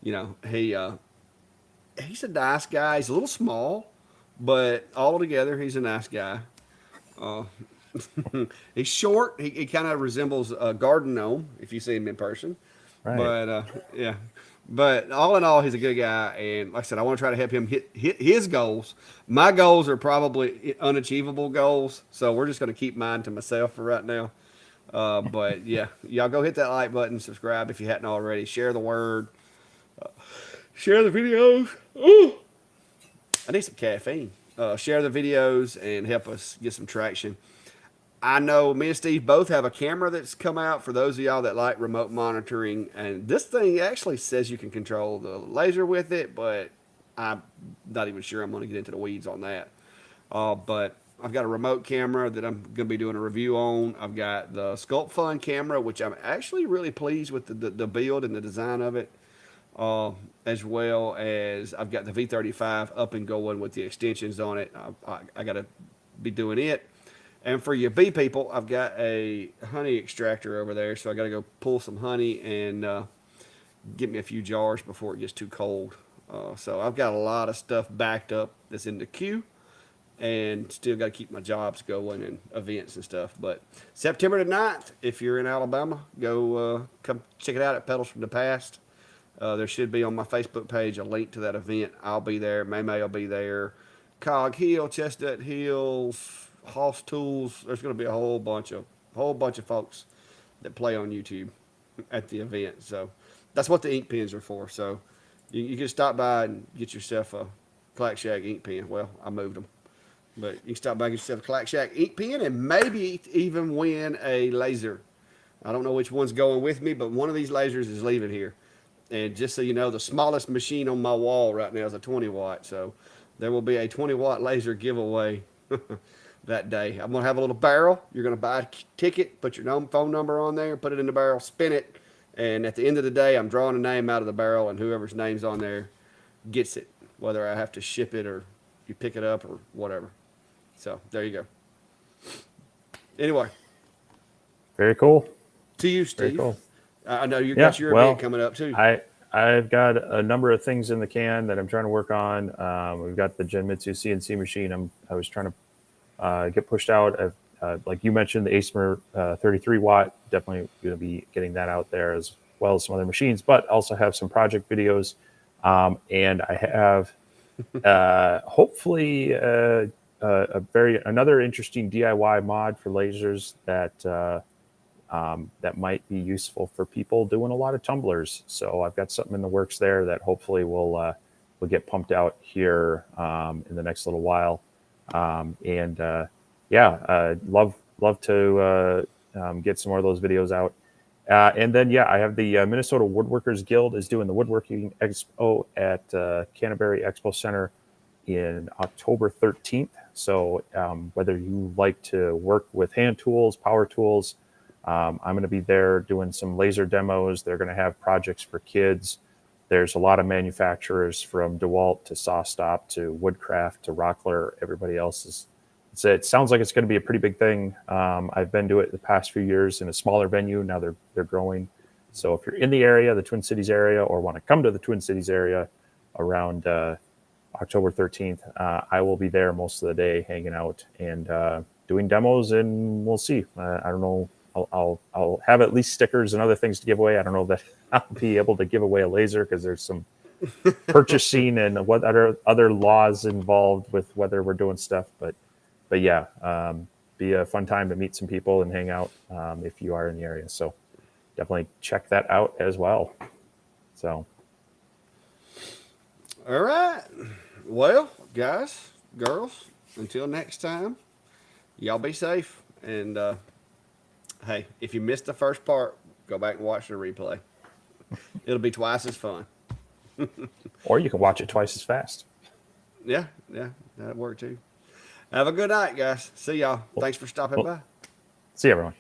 You know, he's a nice guy. He's a little small, but all together, he's a nice guy. Uh, he's short. He kind of resembles a garden gnome if you see him in person. Right. But yeah, but all in all, he's a good guy. And like I said, I want to try to help him hit his goals. My goals are probably unachievable goals, so we're just going to keep mine to myself for right now. But yeah, y'all go hit that like button, subscribe if you hadn't already, share the word, share the videos. Ooh, I need some caffeine. Share the videos and help us get some traction. I know me and Steve both have a camera that's come out for those of y'all that like remote monitoring. And this thing actually says you can control the laser with it, but I'm not even sure I'm going to get into the weeds on that. But I've got a remote camera that I'm going to be doing a review on. I've got the Sculpt Fun camera, which I'm actually really pleased with the build and the design of it. As well as I've got the V35 up and going with the extensions on it. I got to be doing it. And for your bee people, I've got a honey extractor over there, so I got to go pull some honey and get me a few jars before it gets too cold. So I've got a lot of stuff backed up that's in the queue, and still got to keep my jobs going and events and stuff. But September the 9th, if you're in Alabama, go come check it out at Pedals from the Past. There should be on my Facebook page a link to that event. I'll be there. May will be there. Cog Hill, Chestnut Hills, Hoss Tools. There's going to be a whole bunch of folks that play on YouTube at the event. So that's what the ink pens are for. So you can stop by and get yourself a Clack Shack ink pen. Well, I moved them. But you can stop by and get yourself a Clack Shack ink pen and maybe even win a laser. I don't know which one's going with me, but one of these lasers is leaving here. And just so you know, the smallest machine on my wall right now is a 20 watt. So there will be a 20 watt laser giveaway that day. I'm going to have a little barrel. You're going to buy a ticket, put your phone number on there, put it in the barrel, spin it. And at the end of the day, I'm drawing a name out of the barrel, and whoever's name's on there gets it, whether I have to ship it or you pick it up or whatever. So there you go. Anyway. Very cool. To you, Steve. Very cool. I know you've got your event coming up too. I've got a number of things in the can that I'm trying to work on. We've got the Genmitsu CNC machine. I was trying to get pushed out. Like you mentioned, the ASMR 33 watt, definitely going to be getting that out there, as well as some other machines, but also have some project videos. And I have hopefully another interesting DIY mod for lasers that might be useful for people doing a lot of tumblers. So I've got something in the works there that hopefully will get pumped out here in the next little while. Love to get some more of those videos out. And then, I have the Minnesota Woodworkers Guild is doing the Woodworking Expo at Canterbury Expo Center in October 13th. So whether you like to work with hand tools, power tools, I'm going to be there doing some laser demos. They're going to have projects for kids. there's a lot of manufacturers from DeWalt to SawStop to Woodcraft to Rockler. Everybody else is. It sounds like it's going to be a pretty big thing. I've been to it the past few years in a smaller venue. Now they're growing. So if you're in the area, the Twin Cities area, or want to come to the Twin Cities area around October 13th, I will be there most of the day, hanging out and doing demos, and we'll see. I don't know. I'll have at least stickers and other things to give away. I don't know that I'll be able to give away a laser because there's some purchasing and what other laws involved with whether we're doing stuff, but yeah, be a fun time to meet some people and hang out if you are in the area. So definitely check that out as well. So, All right. Well, guys, girls, until next time, y'all be safe. And hey, if you missed the first part, go back and watch the replay. It'll be twice as fun. or you can watch it twice as fast. Yeah, that'd work too. Have a good night, guys. See y'all. Thanks for stopping by. See you, everyone.